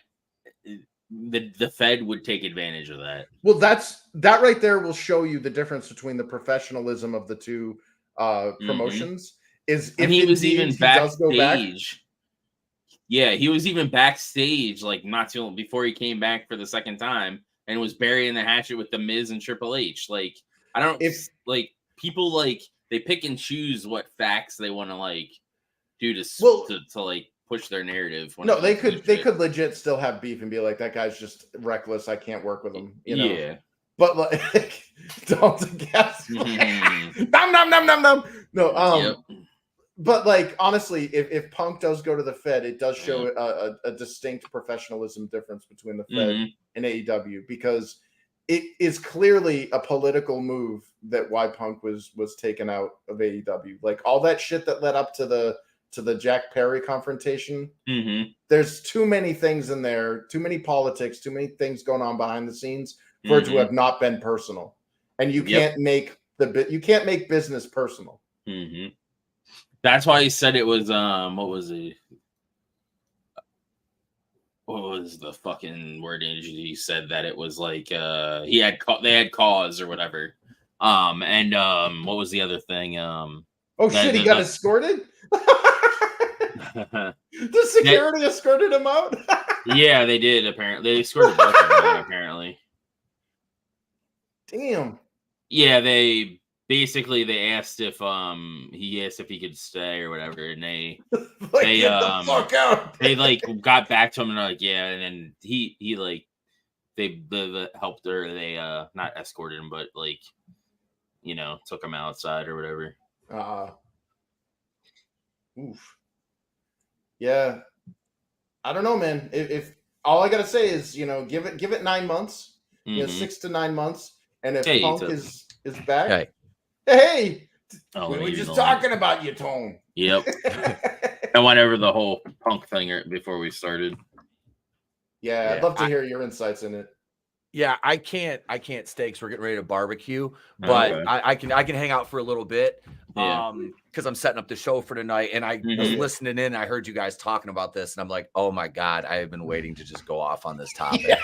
the Fed would take advantage of that. Well, that right there will show you the difference between the professionalism of the two promotions. Is if he was even backstage. Yeah, he was even backstage not too long before he came back for the second time and was burying the hatchet with the Miz and Triple H. Like, I don't people they pick and choose what facts they want to do to push their narrative. No, they could legit still have beef and be like, that guy's just reckless. I can't work with him. You know? Yeah. But don't guess. Nom. No. But honestly, if Punk does go to the Fed, it does show a distinct professionalism difference between the Fed and AEW, because it is clearly a political move that why Punk was taken out of AEW. Like all that shit that led up to the Jack Perry confrontation. There's too many things in there, too many politics, too many things going on behind the scenes for it to have not been personal. And you can't make business personal. That's why he said it was what was it? What was the fucking wordage? He said that it was they had cause or whatever. And what was the other thing? He got escorted? The security escorted him out? Yeah, they did, apparently. They escorted both of them, apparently. Damn. Yeah, they asked if he could stay or whatever, and they get the fuck out. They got back to him and they're like, yeah, and then he they helped her. They not escorted him, but took him outside or whatever. Oof. Yeah, I don't know, man. If all I gotta say is, give it 9 months, 6 to 9 months, and if Punk is back, hey, we were just talking about you, Tone. Yep. I went over the whole Punk thing before we started. Yeah, I'd love to hear your insights in it. Yeah, I can't stay because we're getting ready to barbecue, but okay. I can hang out for a little bit. Because I'm setting up the show for tonight, and I was listening in. I heard you guys talking about this, and I'm like, oh my god, I have been waiting to just go off on this topic.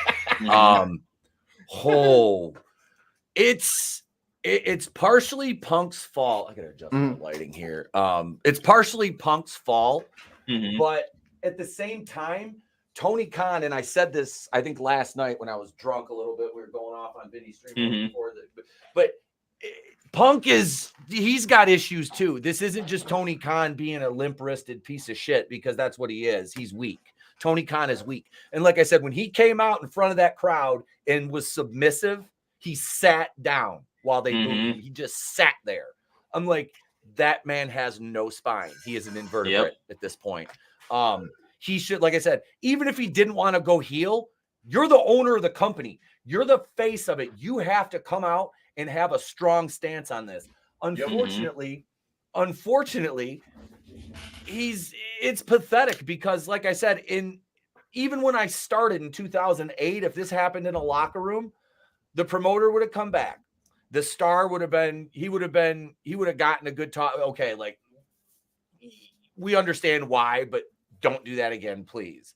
It's partially Punk's fault. I gotta adjust my lighting here. It's partially Punk's fault, but at the same time, Tony Khan, and I said this, I think last night when I was drunk a little bit, we were going off on Vinny's stream before but Punk he's got issues too. This isn't just Tony Khan being a limp-wristed piece of shit, because that's what he is. He's weak. Tony Khan is weak. And like I said, when he came out in front of that crowd and was submissive, he sat down while they moved. He just sat there. I'm like, that man has no spine. He is an invertebrate at this point. He should, like I said, even if he didn't want to go heel, you're the owner of the company. You're the face of it. You have to come out and have a strong stance on this. Unfortunately, it's pathetic, because like I said, even when I started in 2008, if this happened in a locker room, the promoter would have come back. The star would have gotten a good talk. Okay, like, we understand why, but don't do that again, please.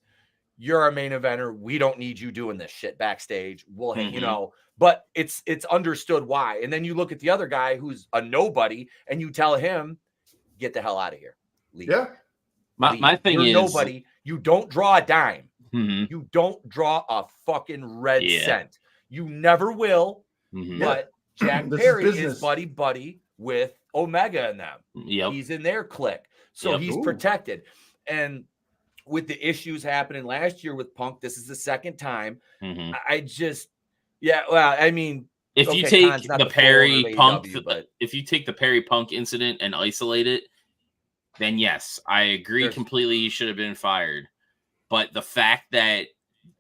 You're our main eventer. We don't need you doing this shit backstage. We'll, but it's understood why. And then you look at the other guy who's a nobody, and you tell him, get the hell out of here. Leave. Yeah. My thing You're is nobody. You don't draw a dime. You don't draw a fucking red cent. You never will. But Jack Perry is buddy with Omega and them. He's in their clique. So he's protected. And with the issues happening last year with Punk, this is the second time. I just, well, I mean, if you take the Perry Punk, if you take the Perry Punk incident and isolate it, then yes, I agree completely. He should have been fired. But the fact that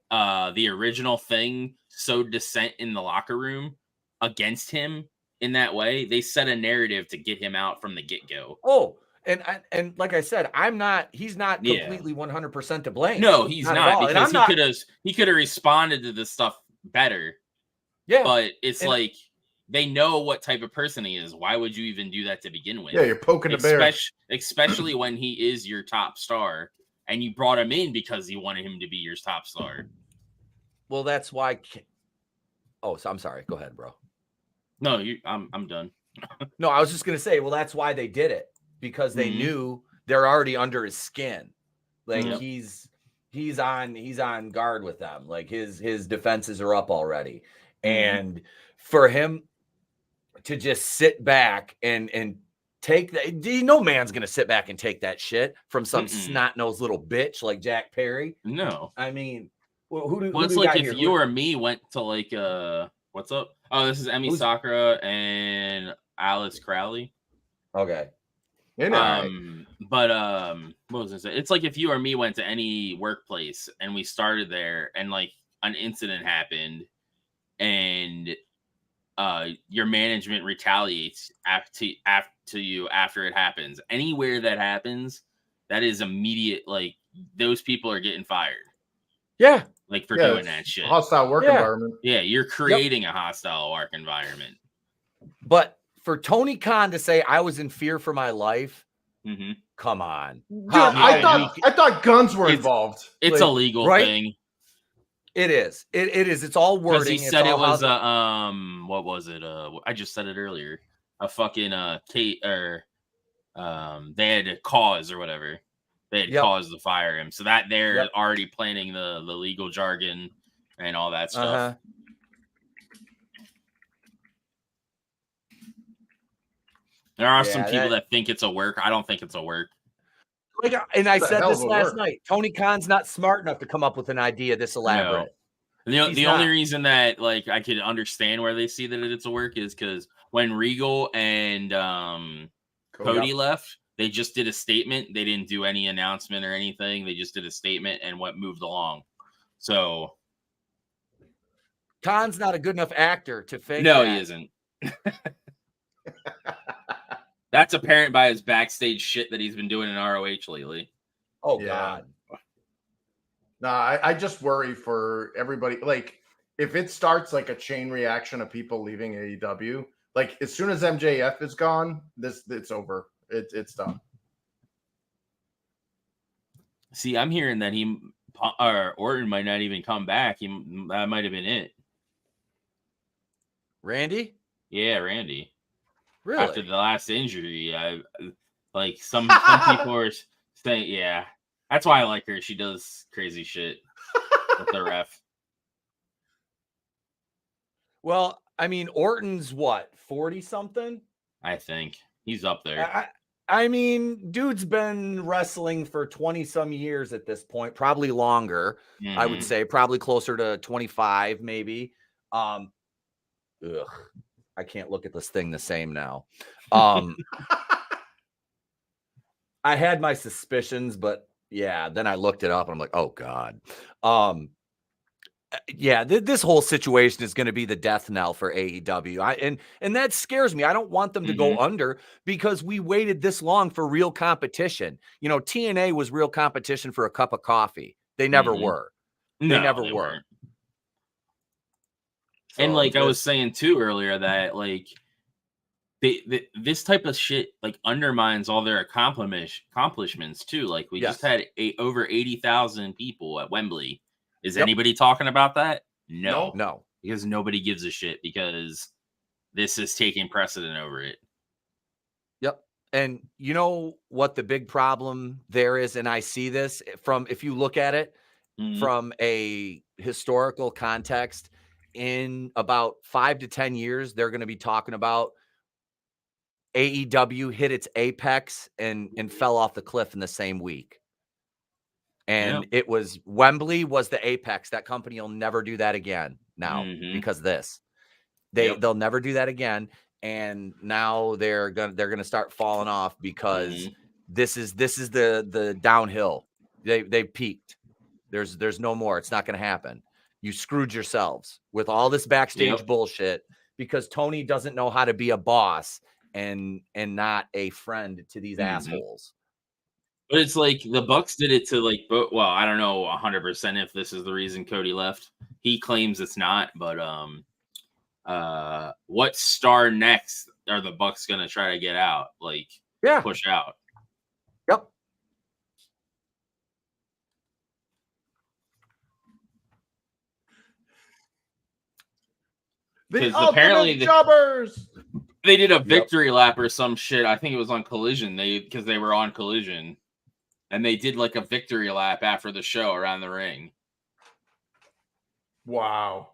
the original thing sowed dissent in the locker room against him in that way, they set a narrative to get him out from the get-go. And like I said, he's not completely 100% to blame. No, he's not, because he could have responded to this stuff better. Yeah. But it's like, they know what type of person he is. Why would you even do that to begin with? Yeah, you're poking the bear. Especially when he is your top star, and you brought him in because you wanted him to be your top star. Well, that's why. So I'm sorry. Go ahead, bro. No, I'm done. No, I was just gonna say, well, that's why they did it, because they knew they're already under his skin. Like he's on guard with them. Like his defenses are up already, and for him to just sit back and take that, no man's gonna sit back and take that shit from some snot-nosed little bitch like Jack Perry. No, I mean, it's like if you or me went to like what's up? Oh, this is Emmy Sakura and Alice Crowley. Okay. But what was I say? It's like if you or me went to any workplace and we started there, and like an incident happened, and your management retaliates after you after it happens. Anywhere that happens, that is immediate. Like, those people are getting fired. Yeah. Like, for doing that shit. Hostile work environment. Yeah, you're creating a hostile work environment. But for Tony Khan to say, I was in fear for my life, come on. Dude, I thought guns were involved. It's a legal thing. It is. It is. It's all wording. He said it was what was it? I just said it earlier. A fucking Kate, or they had a cause or whatever. They had cause to fire him. So that they're already planning the legal jargon and all that stuff. There are some people that think it's a work. I don't think it's a work. Like, and I said this last night. Tony Khan's not smart enough to come up with an idea this elaborate. No. The only reason that, like, I could understand where they see that it's a work is because when Regal and Cody left, they just did a statement. They didn't do any announcement or anything. They just did a statement and moved along. So Khan's not a good enough actor to fake. No, he isn't. That's apparent by his backstage shit that he's been doing in ROH lately. Oh, God. Nah, I just worry for everybody. Like, if it starts like a chain reaction of people leaving AEW, like, as soon as MJF is gone, it's over. It's done. See, I'm hearing that Orton might not even come back. That might have been it. Randy? Yeah, Randy. Really? After the last injury, like some people are saying, yeah, that's why I like her. She does crazy shit with the ref. Well, I mean, Orton's what, 40 something? I think he's up there. I mean, dude's been wrestling for 20 some years at this point, probably longer. I would say probably closer to 25, maybe. I can't look at this thing the same now. I had my suspicions, but yeah, then I looked it up and I'm like, oh God. Yeah, this whole situation is going to be the death knell for AEW. And that scares me. I don't want them to go under because we waited this long for real competition. You know, TNA was real competition for a cup of coffee. They never were. They never were. Weren't. And like I was saying too earlier that like this type of shit like undermines all their accomplishments too. Like we just had over 80,000 people at Wembley. Is anybody talking about that? No, because nobody gives a shit because this is taking precedent over it. Yep. And you know what the big problem there is, and I see this from, if you look at it from a historical context, in about 5 to 10 years, they're going to be talking about AEW hit its apex and fell off the cliff in the same week. And it was Wembley was the apex. That company will never do that again now because of this. They'll never do that again. And now they're gonna start falling off because this is the downhill. They peaked. There's no more. It's not gonna happen. You screwed yourselves with all this backstage bullshit because Tony doesn't know how to be a boss and not a friend to these assholes. But it's like the Bucks did it to like, well, I don't know 100% if this is the reason Cody left. He claims it's not, but what star next are the Bucks gonna try to get out? Like, push out. Yep. The apparently jobbers. They did a victory lap or some shit. I think it was on Collision. Because they were on Collision. And they did like a victory lap after the show around the ring. Wow.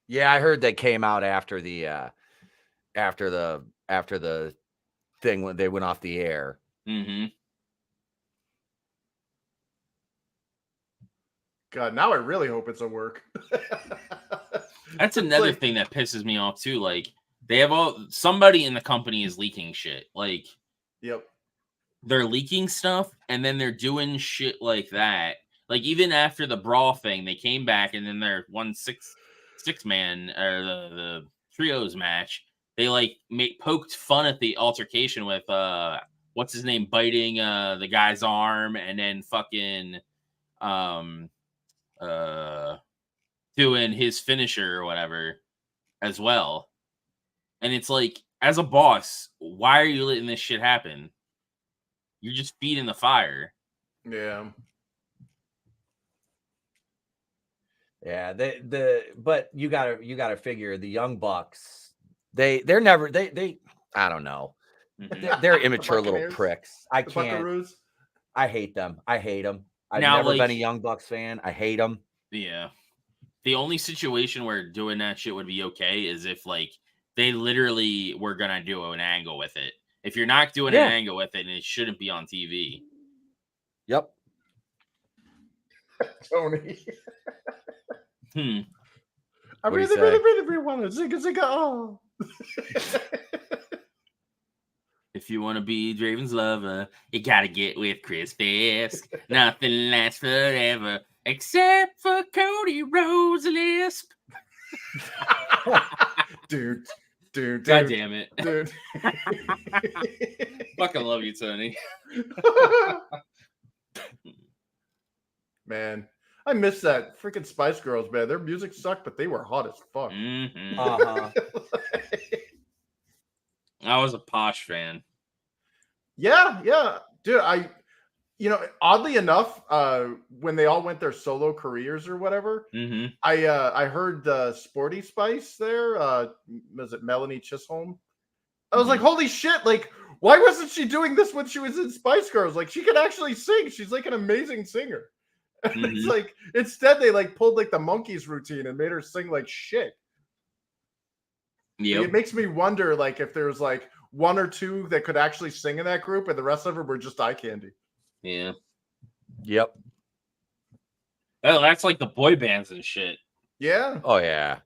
Yeah, I heard they came out after the thing when they went off the air. God, now I really hope it's a work. That's another thing that pisses me off too. Like they have somebody in the company is leaking shit. Like, they're leaking stuff and then they're doing shit like that. Like even after the brawl thing, they came back and then their 6-man or the trios match, they like poked fun at the altercation with what's his name biting the guy's arm and then fucking doing his finisher or whatever as well. And it's like, as a boss, why are you letting this shit happen? You're just feeding the fire. Yeah. But you gotta figure the Young Bucks, they're never I don't know. They're immature little pricks. I can't. Buckaroos. I hate them. I've never been a Young Bucks fan. I hate them. Yeah. The only situation where doing that shit would be okay is if like they literally were gonna do an angle with it. If you're not doing an angle with it, it shouldn't be on TV. Yep. Tony. I really want to zigga. Oh. If you want to be Draven's lover, you gotta get with Chris Fisk. Nothing lasts forever except for Cody Rhodes' lisp. Dude. God damn it. Dude. Fucking love you, Tony. Man, I miss that freaking Spice Girls, man. Their music sucked, but they were hot as fuck. I was a Posh fan. Yeah. Dude, You know, oddly enough, when they all went their solo careers or whatever, I heard Sporty Spice there. Was it Melanie Chisholm? I was like, holy shit! Like, why wasn't she doing this when she was in Spice Girls? Like, she could actually sing. She's like an amazing singer. It's like instead they like pulled like the Monkeys routine and made her sing like shit. Yeah, it makes me wonder like if there's like one or two that could actually sing in that group, and the rest of them were just eye candy. Yeah. Yep. Oh, that's like the boy bands and shit. Yeah. Oh yeah.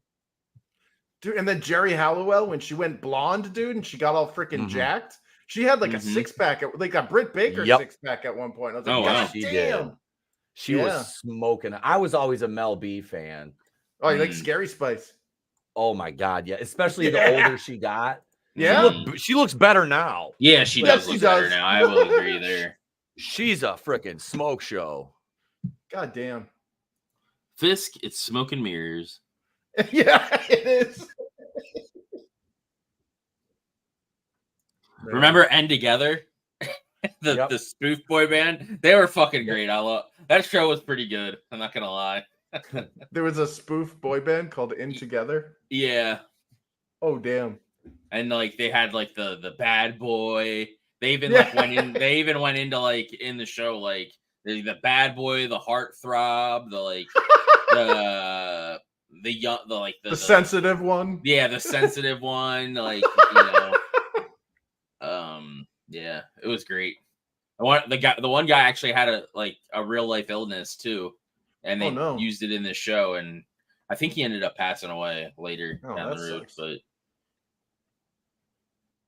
Dude, and then Jerry Halliwell, when she went blonde, dude, and she got all freaking jacked, she had like a six-pack, like a Britt Baker six-pack at one point. I was like, God damn. She was smoking. I was always a Mel B fan. Oh, you like Scary Spice? Oh my God, yeah. Especially the older she got. Yeah. She looks better now. Yeah, she does look better now. I will agree there. She's a freaking smoke show. God damn. Fisk, it's smoke and mirrors. Yeah, it is. Remember End Together? the spoof boy band? They were fucking great. I love that show was pretty good. I'm not gonna lie. There was a spoof boy band called In Together. Yeah. Oh damn. And like they had like the bad boy. They even like went in. They even went into like in the show like the bad boy, the heartthrob, the like the young, the sensitive one. Yeah, the sensitive one. Like yeah, it was great. The one guy actually had a real life illness too, and they used it in this show, and I think he ended up passing away later down the road. Sucks. But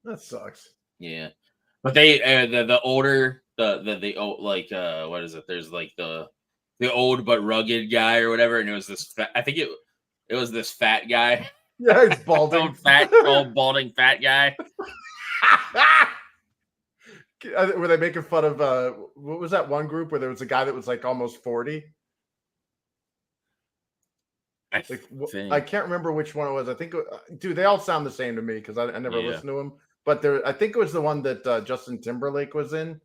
that sucks. Yeah, but they the older what is it? There's like the old but rugged guy or whatever, and it was this I think it was this fat guy. Yeah, he's balding. old balding fat guy. Were they making fun of what was that one group where there was a guy that was like almost 40? I can't remember which one it was. I think, dude, they all sound the same to me because I never listened to them. But I think it was the one that Justin Timberlake was in.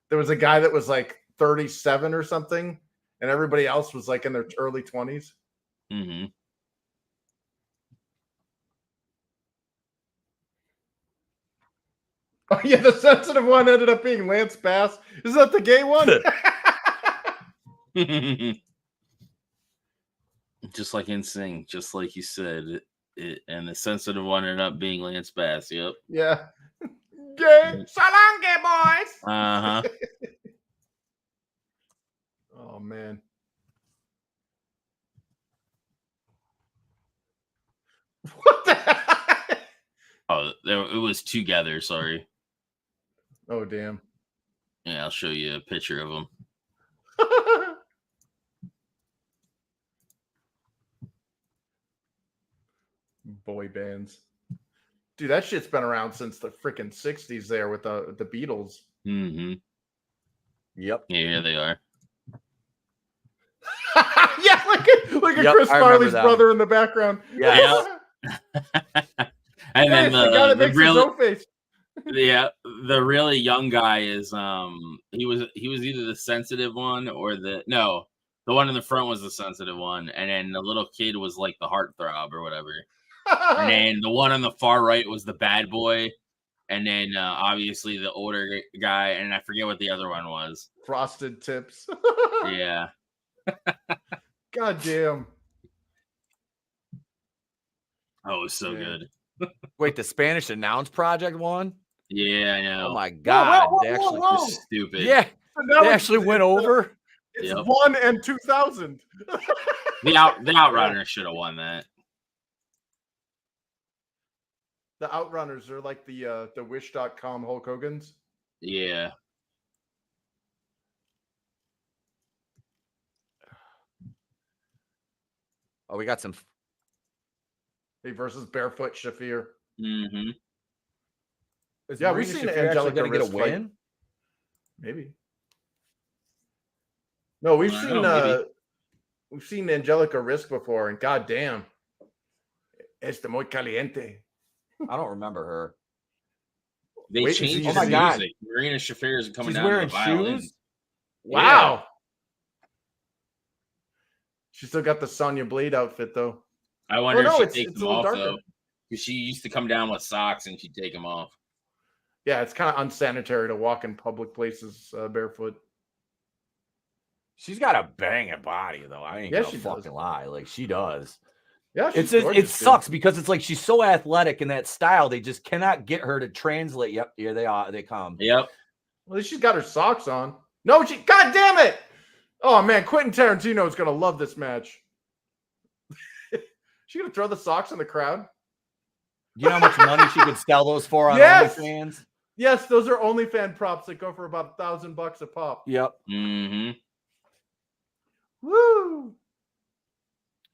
There was a guy that was like 37 or something, and everybody else was like in their early 20s. Mm-hmm. Oh yeah, the sensitive one ended up being Lance Bass. Is that the gay one? Just like in Sing, just like you said, and the sensitive one ended up being Lance Bass. Yep. Yeah. Gay. Salon gay boys. Uh-huh. Oh man. What the heck? Oh, it was together. Sorry. Oh damn. Yeah, I'll show you a picture of them. Boy bands. Dude, that shit's been around since the freaking 60s there with the Beatles. Mm-hmm. Yep. Yeah, they are. Yeah, look at Chris Farley's brother in the background. Yeah. And then the guy that makes his own face. Yeah, the really young guy is he was either the sensitive one or the one in the front was the sensitive one, and then the little kid was like the heartthrob or whatever. And then the one on the far right was the bad boy, and then obviously the older guy, and I forget what the other one was. Frosted Tips. Yeah. God damn. Oh, it was so good. Wait, the Spanish Announce Project one? Yeah, I know. Oh my God. Whoa, they actually was stupid. Yeah. They actually went over. It's 1 and 2000. The Outrunners should have won that. The Outrunners are like the Wish.com Hulk Hogan's. Yeah. Oh, we got some. Hey, versus Barefoot Shafir. Mm-hmm. Yeah, we've seen Angelica going to get a win. Maybe. No, we've seen Angelica risk before, and goddamn, está muy caliente. I don't remember her. They changed the music. Marina Shafir is coming down with the violins. Wow. Yeah. She still got the Sonya Blade outfit, though. I wonder if she'd take them off, though. Because she used to come down with socks and she'd take them off. Yeah, it's kind of unsanitary to walk in public places barefoot. She's got a banging body, though. I ain't gonna fucking lie. Like, she does. Yeah, it sucks because it's like she's so athletic in that style. They just cannot get her to translate. Yep, here they are. They come. Yep. Well, she's got her socks on. No, God damn it! Oh man, Quentin Tarantino is gonna love this match. She gonna throw the socks in the crowd? You know how much money she could sell those for on OnlyFans? Yes, those are OnlyFans props that go for about $1,000 a pop. Yep. Mm-hmm. Woo!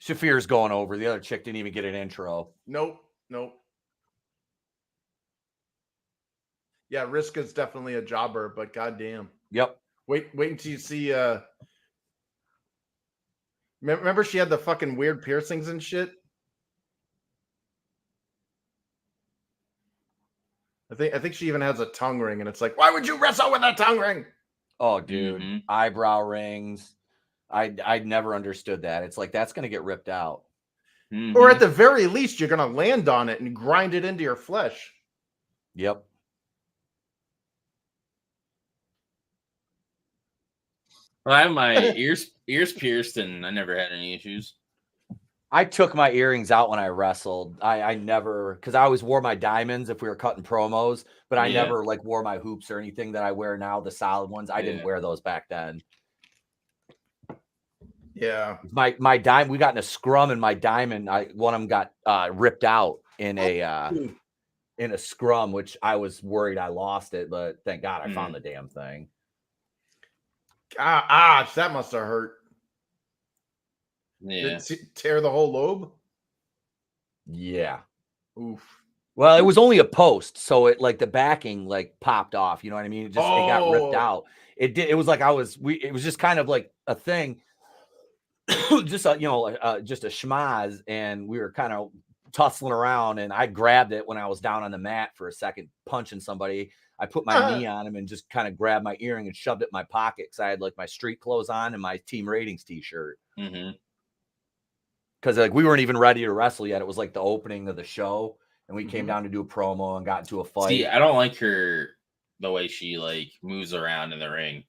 Shafir's going over. The other chick didn't even get an intro. Nope. Yeah, Riska's definitely a jobber, but goddamn. Yep. Wait until you see. Remember she had the fucking weird piercings and shit. I think she even has a tongue ring, and it's like, why would you wrestle with a tongue ring? Oh, dude, eyebrow rings. I never understood that. It's like that's gonna get ripped out. Or at the very least, you're gonna land on it and grind it into your flesh. Yep. Well, I have my ears pierced, and I never had any issues. I took my earrings out when I wrestled. I never, because I always wore my diamonds if we were cutting promos, but I never like wore my hoops or anything that I wear now, the solid ones. I didn't wear those back then. Yeah. My diamond, we got in a scrum, and my diamond, one of them got ripped out in a scrum, which I was worried I lost it, but thank God I found the damn thing. That must have hurt. Yeah. Did it tear the whole lobe? Yeah. Oof. Well, it was only a post, so it like the backing like popped off. You know what I mean? It got ripped out. It did. It was like it was just kind of like a thing, just a schmaz, and we were kind of tussling around, and I grabbed it when I was down on the mat for a second, punching somebody. I put my knee on him and just kind of grabbed my earring and shoved it in my pocket because I had like my street clothes on and my Team Ratings t-shirt. Because like we weren't even ready to wrestle yet. It was like the opening of the show, and we came down to do a promo and got into a fight. See, I don't like the way she like moves around in the ring.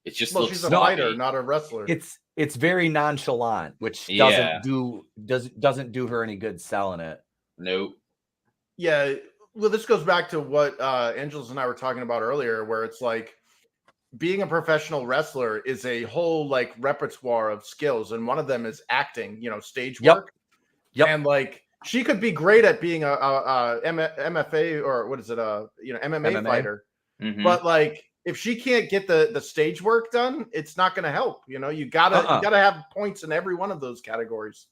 It just looks she's a fighter, not a wrestler. It's very nonchalant, which doesn't do her any good selling it. Nope. Yeah. Well, this goes back to what Angels and I were talking about earlier, where it's like being a professional wrestler is a whole like repertoire of skills, and one of them is acting. Stage work. Yep. And like she could be great at being a MFA or what is it? MMA fighter. But like if she can't get the stage work done, it's not going to help. You gotta have points in every one of those categories.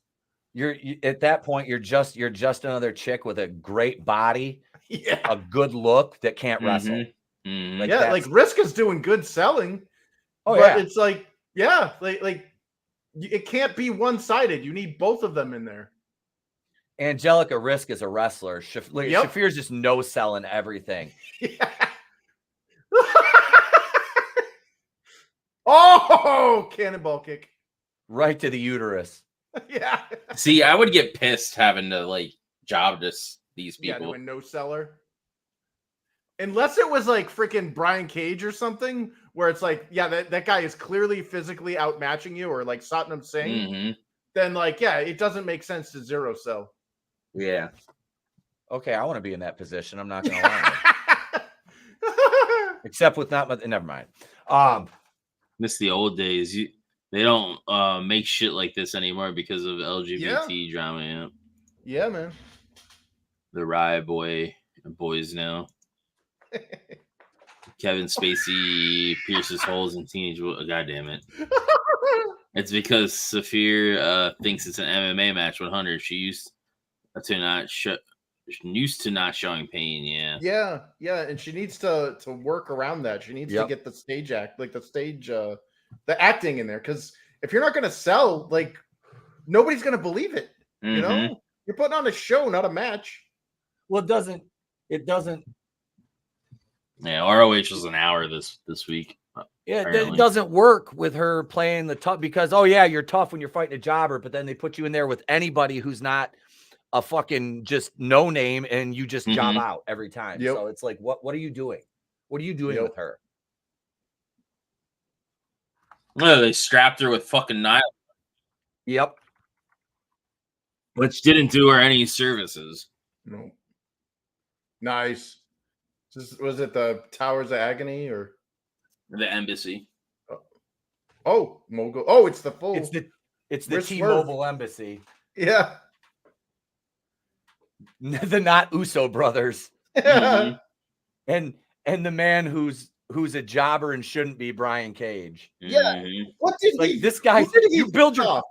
You're at that point, you're just another chick with a great body, a good look that can't wrestle. Like Riska's doing good selling. But it's like, it can't be one-sided. You need both of them in there. Angelica Risk is a wrestler. Shafir's just no selling everything. Yeah. Oh, cannonball kick. Right to the uterus. Yeah. See, I would get pissed having to like job these people. Yeah, doing no seller. Unless it was like freaking Brian Cage or something, where it's like, that guy is clearly physically outmatching you, or like Satnam Singh, then like, it doesn't make sense to zero sell. Yeah. Okay, I want to be in that position. I'm not gonna lie. Except with never mind. Miss the old days. They don't make shit like this anymore because of LGBT drama. Yeah, man. The Riot boys now. Kevin Spacey pierces holes in teenage. God damn it! It's because Shafir thinks it's an MMA match. 100. She used to not showing pain. Yeah, and she needs to work around that. She needs to get the stage act, like the acting in there, because if you're not going to sell, like nobody's going to believe it. You're putting on a show, not a match. Well, it doesn't. Yeah, ROH was an hour this week. Yeah, apparently. It doesn't work with her playing the tough because, oh, yeah, you're tough when you're fighting a jobber, but then they put you in there with anybody who's not a fucking just no name and you just job out every time. Yep. So it's like, what are you doing? What are you doing with her? No, they strapped her with fucking Nile. Yep. Which didn't do her any services. No. Nice. Was it the Towers of Agony or the Embassy? Oh, Mogul. Oh, it's the full. It's the T-Mobile Embassy. Yeah. The not Uso brothers. And the man who's a jobber and shouldn't be Brian Cage. Yeah. What did this guy? You build your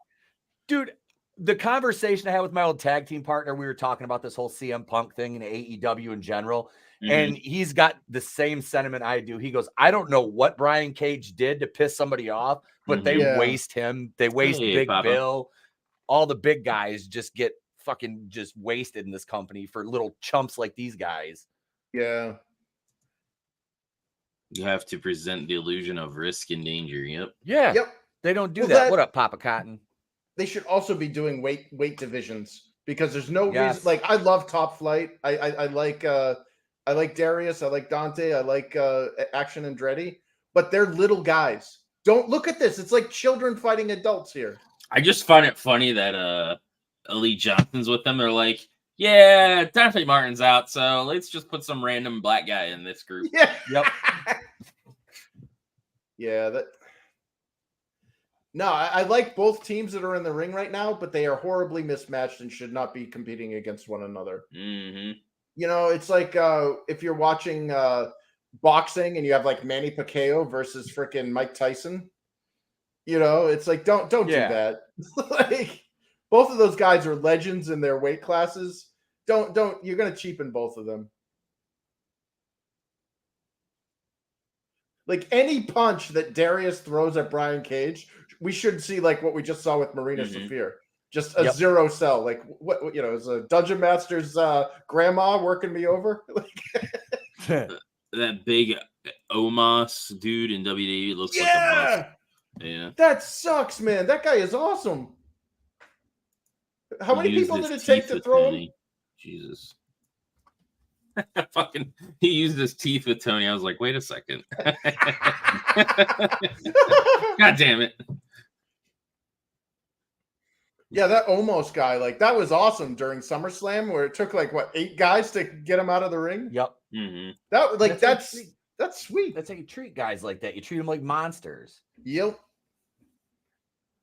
dude. The conversation I had with my old tag team partner, we were talking about this whole CM Punk thing and AEW in general. And he's got the same sentiment I do. He goes, I don't know what Brian Cage did to piss somebody off, but they waste him. They waste Big Papa. Bill. All the big guys just get fucking just wasted in this company for little chumps like these guys. Yeah. You have to present the illusion of risk and danger. Yep. Yeah. Yep. They don't do that. What up, Papa Cotton? They should also be doing weight divisions because there's no reason. Like, I love Top Flight. I like Darius. I like Dante. I like Action Andretti. But they're little guys. Don't look at this. It's like children fighting adults here. I just find it funny that Elite Johnson's with them. They're like, yeah, Dante Martin's out, so let's just put some random black guy in this group. Yeah. Yep. Yeah. No, I like both teams that are in the ring right now, but they are horribly mismatched and should not be competing against one another. You know, it's like if you're watching boxing and you have like Manny Pacquiao versus freaking Mike Tyson. You know, it's like don't do that. Like both of those guys are legends in their weight classes. Don't you're gonna cheapen both of them. Like any punch that Darius throws at Brian Cage, we should see like what we just saw with Marina Shafir. Just a zero cell. Like what you know, is a Dungeon Master's grandma working me over? That big Omos dude in WWE looks like a bust. Yeah. That sucks, man. That guy is awesome. How many people did it take to throw him? Jesus. Fucking, he used his teeth with Tony. I was like, wait a second. God damn it. Yeah, that Omos guy, like that was awesome during SummerSlam, where it took like what 8 guys to get him out of the ring. Yep. That like that's sweet. That's how you treat guys like that. You treat them like monsters. Yep.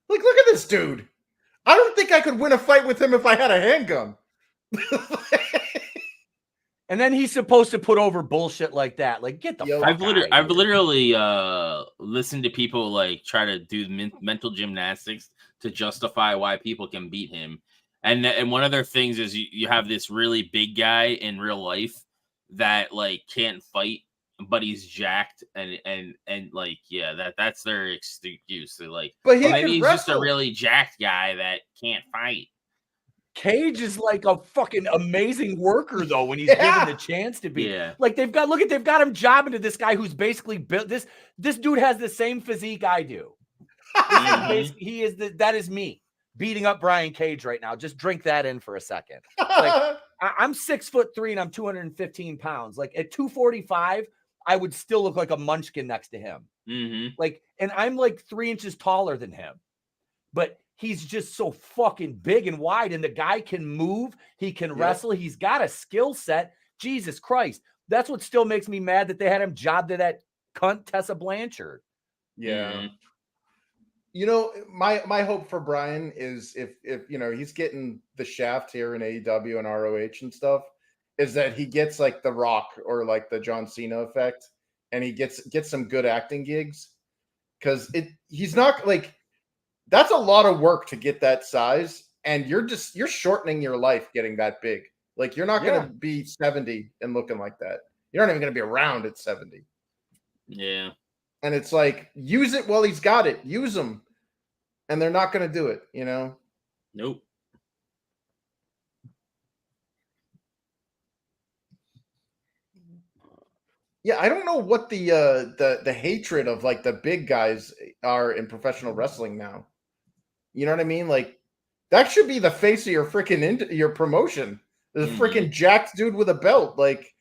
Like, look at this dude. I don't think I could win a fight with him if I had a handgun. And then he's supposed to put over bullshit like that. Like, get the fuck I've literally listened to people like try to do mental gymnastics to justify why people can beat him. And one of their things is you have this really big guy in real life that like can't fight, but he's jacked and like that's their excuse. They're like, but maybe he's just a really jacked guy that can't fight. Cage is like a fucking amazing worker though when he's given the chance to be. Like they've got him jobbing to this guy who's basically built this dude has the same physique I do. That is me beating up Brian Cage right now. Just drink that in for a second. Like I'm 6'3" and I'm 215 pounds. Like at 245, I would still look like a munchkin next to him. Like, and I'm like 3 inches taller than him, but he's just so fucking big and wide. And the guy can move. He can wrestle. He's got a skill set. Jesus Christ. That's what still makes me mad that they had him jobbed to that cunt Tessa Blanchard. Yeah. You know, my hope for Brian is if you know he's getting the shaft here in AEW and ROH and stuff, is that he gets like the Rock or like the John Cena effect, and he gets some good acting gigs, because he's not like that's a lot of work to get that size, and you're shortening your life getting that big. Like you're not gonna be 70 and looking like that. You're not even gonna be around at 70. Yeah. And it's like, use it while he's got it. Use him. And they're not going to do it, you know? Nope. Yeah, I don't know what the hatred of like the big guys are in professional wrestling now. You know what I mean? Like that should be the face of your freaking your promotion. This freaking jacked dude with a belt, like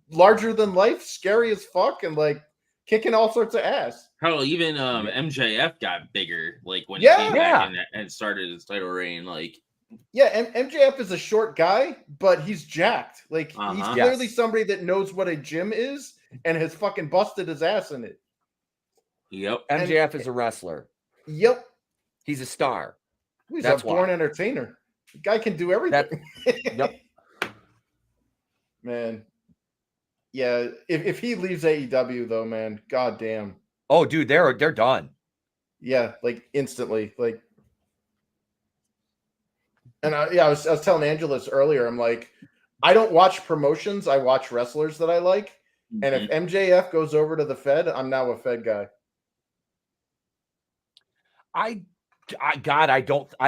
larger than life, scary as fuck, and like kicking all sorts of ass. Hell, even MJF got bigger, like when he came back and started his title reign. Like, MJF is a short guy, but he's jacked. Like he's clearly somebody that knows what a gym is and has fucking busted his ass in it. Yep, MJF is a wrestler. Yep, he's a star. He's a born entertainer. The guy can do everything. Yep. Man. Yeah, if he leaves AEW though, man, goddamn. Oh, dude, they're done. Yeah, like instantly. Like, and I was telling Angela earlier. I'm like, I don't watch promotions. I watch wrestlers that I like. And if MJF goes over to the Fed, I'm now a Fed guy. I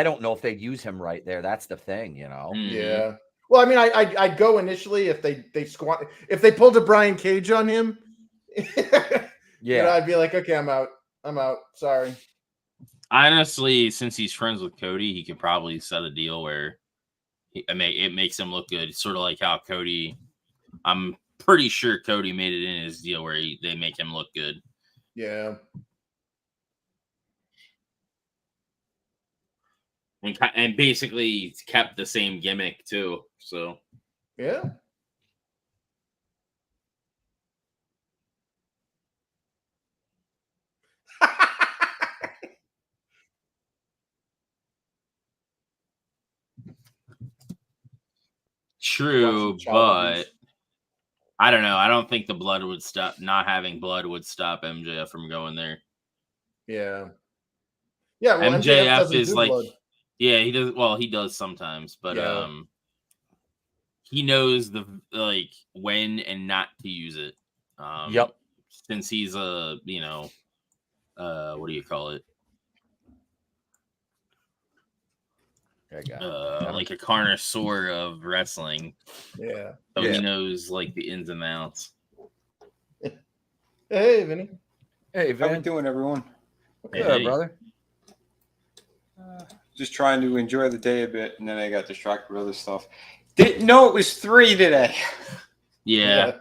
don't know if they'd use him right there. That's the thing, you know. Yeah. Well, I mean, I'd go initially if they pulled a Brian Cage on him. Yeah, I'd be like, okay, I'm out. Sorry. Honestly, since he's friends with Cody, he could probably set a deal where it makes him look good. It's sort of like how Cody. I'm pretty sure Cody made it in his deal where they make him look good. Yeah. And basically kept the same gimmick too. So yeah. True, but I don't know. I don't think the blood would stop. Not having blood would stop MJF from going there. Yeah. Yeah. Well, MJF is like, blood. Yeah, he does. Well, he does sometimes, but he knows when and not to use it. Yep. Since he's a, what do you call it? Like a connoisseur of wrestling. Yeah. So he knows like the ins and outs. Hey, Vinny. Hey, Vin. How we doing, everyone? Good, brother. Just trying to enjoy the day a bit, and then I got distracted with other stuff. Didn't know it was 3 today. Yeah.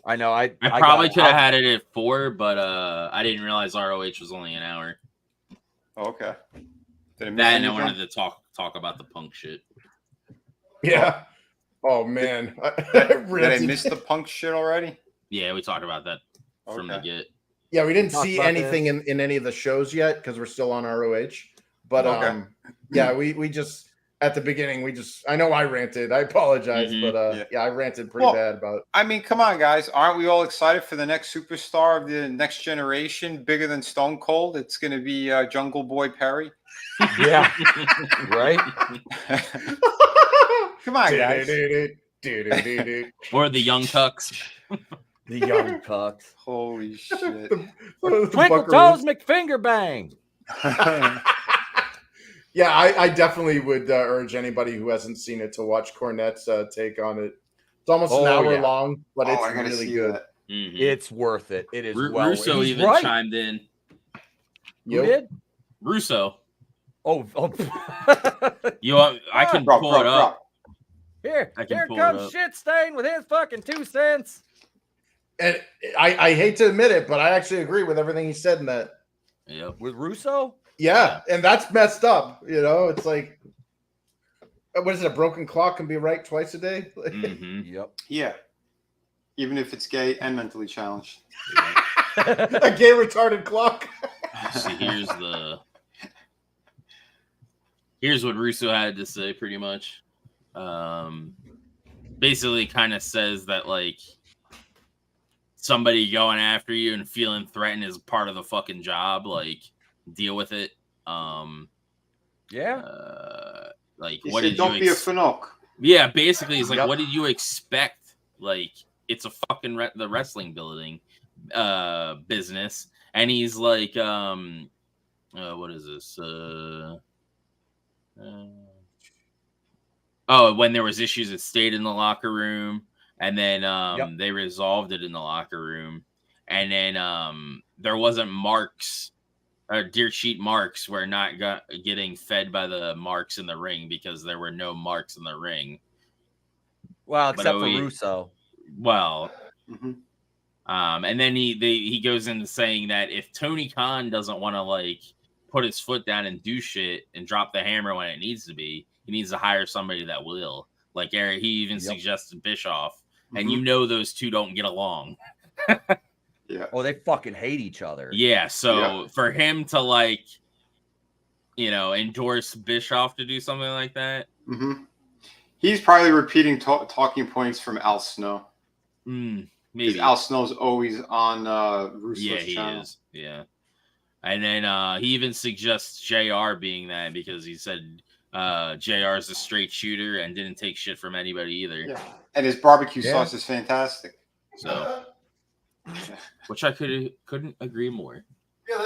I know. I probably could have had it at 4, but I didn't realize ROH was only an hour. Oh, okay. And I wanted to talk about the Punk shit. Yeah. Oh man. Did I miss the Punk shit already? Yeah, we talked about that from the get. Yeah, we didn't see anything in any of the shows yet because we're still on ROH. But yeah, we just at the beginning I know I ranted. I apologize, but I ranted pretty bad about. I mean, come on, guys, aren't we all excited for the next superstar of the next generation, bigger than Stone Cold? It's going to be Jungle Boy Perry. Yeah, right. Come on, guys. Or the Young Cucks. The Young Cucks. Holy shit. Twinkle Toes McFinger Bang. Yeah, I definitely would urge anybody who hasn't seen it to watch Cornette's take on it. It's almost an hour long, but it's really good. It's worth it. It is. Russo even chimed in. You did? Russo. Oh. I can pull it up. Here comes Shit Stain with his fucking 2 cents. And I hate to admit it, but I actually agree with everything he said in that. Yep. With Russo? Yeah, and that's messed up. It's like, what is it? A broken clock can be right twice a day? Yep. Yeah. Even if it's gay and mentally challenged. A gay retarded clock. See, here's what Russo had to say pretty much. Basically kind of says that like somebody going after you and feeling threatened is part of the fucking job. Like, deal with it. Like, what did don't be a fanook. Yeah, basically, it's like, what did you expect? Like, it's a fucking the wrestling business, and he's like, what is this? When there was issues, it stayed in the locker room. and then they resolved it in the locker room, and then there wasn't marks. Dirt sheet marks were not getting fed by the marks in the ring because there were no marks in the ring. Well, except for Russo. Well, and then he goes into saying that if Tony Khan doesn't want to like put his foot down and do shit and drop the hammer when it needs to be, he needs to hire somebody that will. Like Eric, he even suggested Bischoff, and you know those two don't get along. Yeah. Oh, they fucking hate each other. Yeah. So for him to like, endorse Bischoff to do something like that, he's probably repeating talking points from Al Snow. Maybe Al Snow's always on Russo's channel. He is. Yeah. And then he even suggests JR being that because he said JR is a straight shooter and didn't take shit from anybody either. Yeah. And his barbecue sauce is fantastic. So. Which I couldn't agree more. Yeah,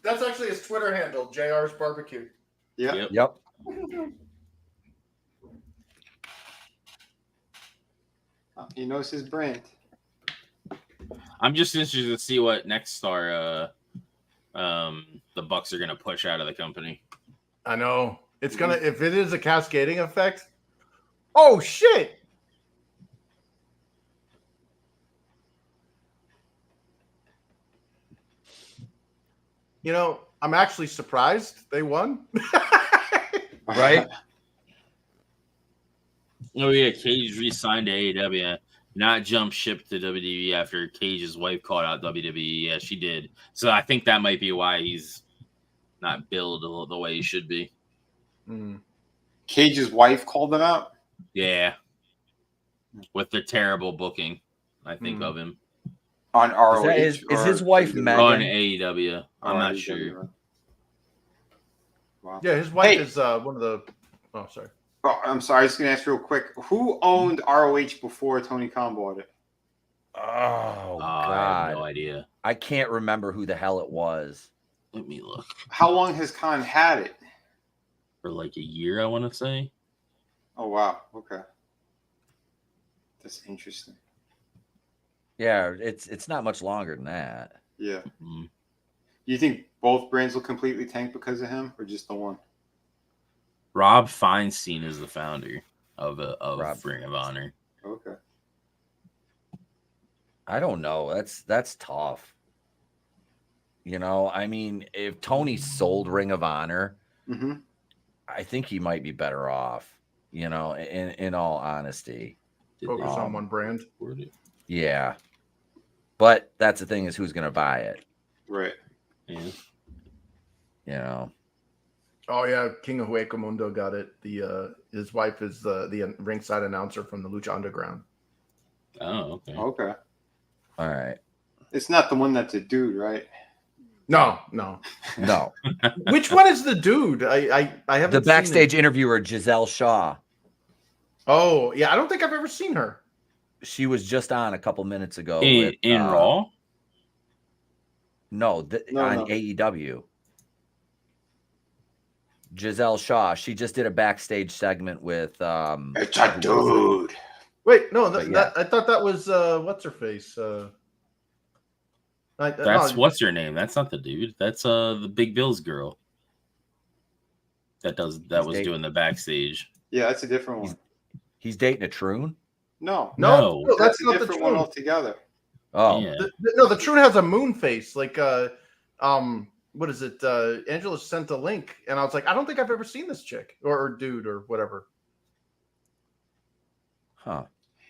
that's actually his Twitter handle, JR's Barbecue. Yeah. Yep. He knows his brand. I'm just interested to see what next star the Bucks are gonna push out of the company. I know. It's gonna if it is a cascading effect. Oh shit. I'm actually surprised they won. Right? Oh yeah, Cage re-signed to AEW, not jump ship to WWE after Cage's wife called out WWE. Yeah, she did. So I think that might be why he's not billed the way he should be. Cage's wife called him out? Yeah. With the terrible booking, I think, of him. On ROH? Is his wife Megan? On AEW. I'm not sure. Wow. Yeah, his wife is one of the... Oh, sorry. Oh, I'm sorry. I was going to ask real quick. Who owned ROH before Tony Khan bought it? Oh, God. I have no idea. I can't remember who the hell it was. Let me look. How long has Khan had it? For like a year, I want to say. Oh, wow. Okay. That's interesting. Yeah, it's not much longer than that. Yeah. You think both brands will completely tank because of him, or just the one? Rob Feinstein is the founder of Ring of Honor. Okay. I don't know. That's tough. I mean, if Tony sold Ring of Honor, I think he might be better off. In all honesty, focus on one brand. Yeah, but that's the thing is who's going to buy it, right? Yeah. Oh yeah, King of Hueco Mundo got it. His wife is the ringside announcer from the Lucha Underground. Oh, okay. Okay. All right. It's not the one that's a dude, right? No. Which one is the dude? I haven't. The backstage interviewer, Giselle Shaw. Oh yeah, I don't think I've ever seen her. She was just on a couple minutes ago in Raw. No, on AEW. Giselle Shaw. She just did a backstage segment with. It's a dude. Wait, no, I thought that was what's her face. What's her name? That's not the dude. That's the Big Bill's girl. That was doing the backstage. Yeah, that's a different one. He's dating a Troon? No, that's a not different the one altogether. Oh, yeah. The Troon has a moon face, like what is it? Angela sent a link, and I was like, I don't think I've ever seen this chick or dude or whatever. Huh.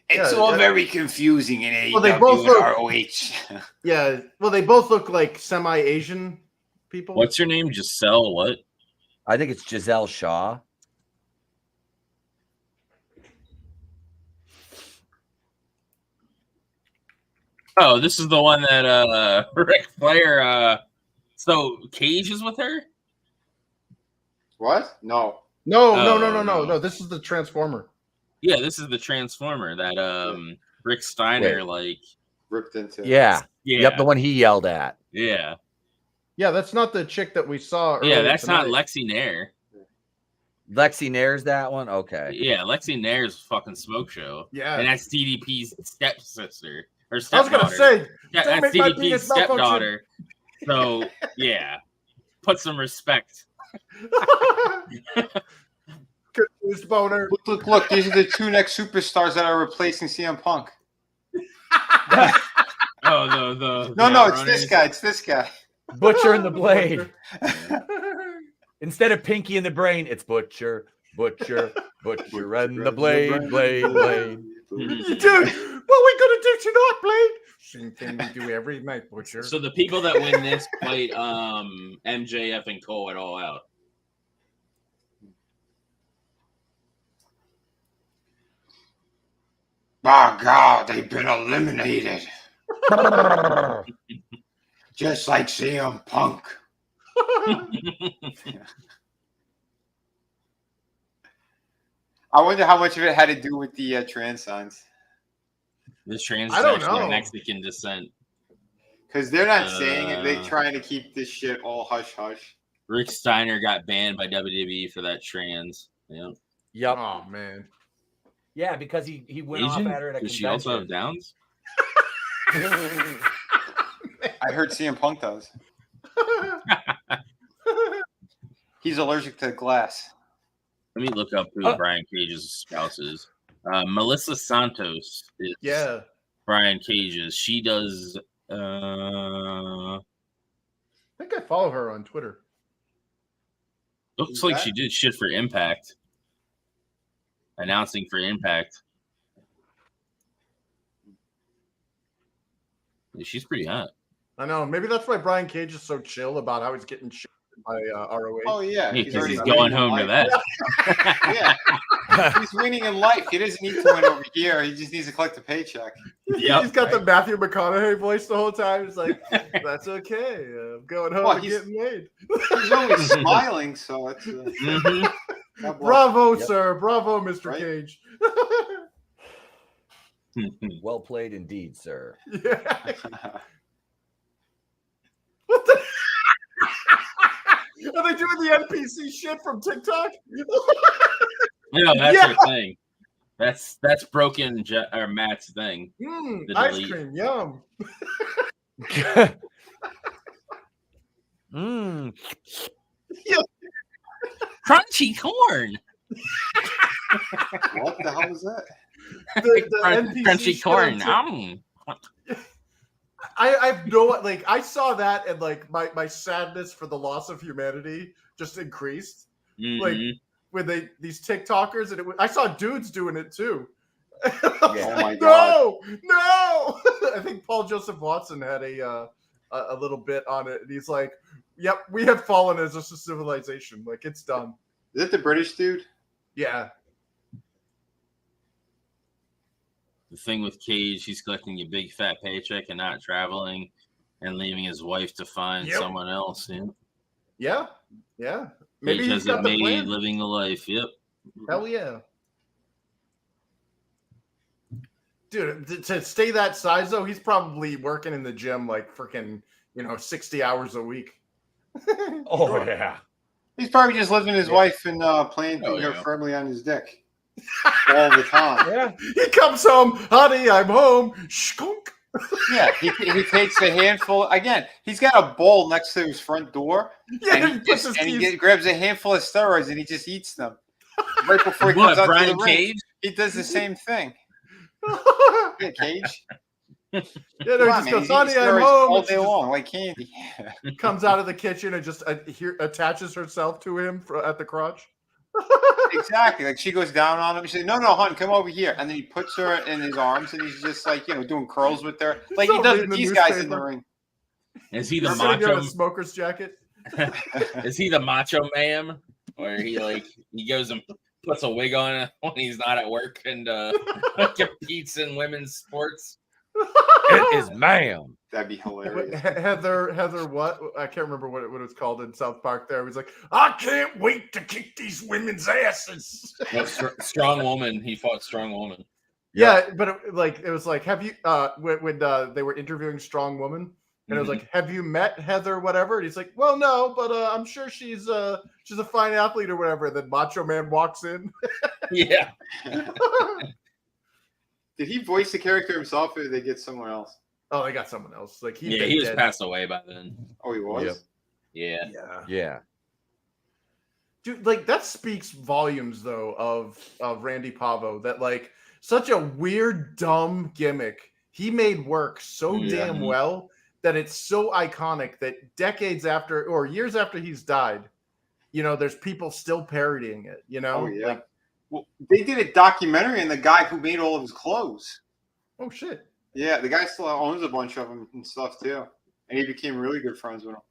It's all very confusing in AEW they both and ROH. Yeah, well, they both look like semi-Asian people. What's your name? Giselle what? I think it's Giselle Shaw. Oh, this is the one that Ric Flair. So Cage is with her? What? No. No. This is the Transformer. Yeah, this is the Transformer that Rick Steiner ripped into. Yeah. Yep, the one he yelled at. Yeah. Yeah, that's not the chick that we saw. Yeah, that's not Lexi Nair. Lexi Nair's that one? Okay. Yeah, Lexi Nair's fucking smoke show. Yeah. And that's DDP's stepsister. Or I was stepdaughter. gonna say, Yeah, don't that's make my DDP's penis malfunction. stepdaughter. So yeah. Put some respect. Confused boner. Look, these are the two next superstars that are replacing CM Punk. No, it's this guy. It's this guy. Butcher and the Blade. Instead of Pinky and the Brain, it's Butcher and the Blade. Dude, what we gonna do tonight, Blade? Same thing we do every night, Butcher. So the people that win this fight MJF and Cole at All Out. My God, they've been eliminated. Just like CM Punk. I wonder how much of it had to do with the trans signs. The trans I don't actually know. Mexican descent. Because they're not saying it. They're trying to keep this shit all hush-hush. Rick Steiner got banned by WWE for that trans. Yep. Oh, man. Yeah, because he went Asian? off at her at a Does convention. she also have Downs? I heard CM Punk does. He's allergic to glass. Let me look up who Brian Cage's spouse is. Melissa Santos is Brian Cage's. She does. I think I follow her on Twitter. Looks like she did shit for Impact. Announcing for Impact. Yeah, she's pretty hot. I know. Maybe that's why Brian Cage is so chill about how he's getting shit by ROH. Oh, yeah. Because he's going home to that. Yeah. He's winning in life. He doesn't need to win over here. He just needs to collect a paycheck. He's got the Matthew McConaughey voice the whole time. He's like, that's okay. I'm going home and getting paid. He's always smiling, so it's... Bravo, sir. Bravo, Mr. Cage. Well played indeed, sir. Yeah. What the... Are they doing the NPC shit from TikTok? No, that's her thing. That's broken or Matt's thing. Ice cream, yum. Crunchy corn. What the hell was that? The NPC crunchy corn. I have no, like, I saw that and like my sadness for the loss of humanity just increased. Like with these TikTokers, and I saw dudes doing it too. Oh my God. No. I think Paul Joseph Watson had a little bit on it, and he's like, "Yep, we have fallen as a civilization. Like, it's done." Is it the British dude? Yeah. The thing with Cage, he's collecting a big fat paycheck and not traveling and leaving his wife to find someone else. Yeah. Maybe Cage he's got the plan. Living the life. Yep. Hell yeah. Dude, to stay that size, though, he's probably working in the gym like freaking, 60 hours a week. Oh, yeah. He's probably just living his wife and playing her firmly on his dick all the time. Yeah. He comes home, honey, I'm home. Skunk. Yeah, he takes a handful. Again, he's got a bowl next to his front door. Yeah, and he grabs a handful of steroids and he just eats them. Right before he comes out Brian to the Cage? ring. He does the same thing. Yeah, Cage. Yeah, no, he just goes, honey, I'm home. All day long, like candy. Comes out of the kitchen and just attaches herself to him at the crotch. Exactly. Like she goes down on him. She says, no, hon, come over here. And then he puts her in his arms and he's just like, doing curls with her. Like he does with these guys in the ring. Is he the You're macho? a smoker's jacket? Is he the macho man? Where he goes and puts a wig on when he's not at work and competes in women's sports? It is ma'am. That'd be hilarious. Heather, what? I can't remember what it was called in South Park. There, he was like, "I can't wait to kick these women's asses." Strong woman. He fought strong woman. Yeah, but it was like, have you when they were interviewing Strong Woman, And it was like, have you met Heather, whatever? And he's like, well, no, but I'm sure she's a fine athlete or whatever. And then Macho Man walks in. Yeah. Did he voice the character himself, or did they get someone else? Oh, they got someone else. Like he was passed away by then. Oh, he was? Yeah. Yeah. Dude, like that speaks volumes though of Randy Pavo, that like such a weird, dumb gimmick he made work so damn well that it's so iconic that decades after or years after he's died, there's people still parodying it, Oh, yeah. Like, well, they did a documentary on the guy who made all of his clothes. Oh, shit. Yeah, the guy still owns a bunch of them and stuff, too. And he became really good friends with him.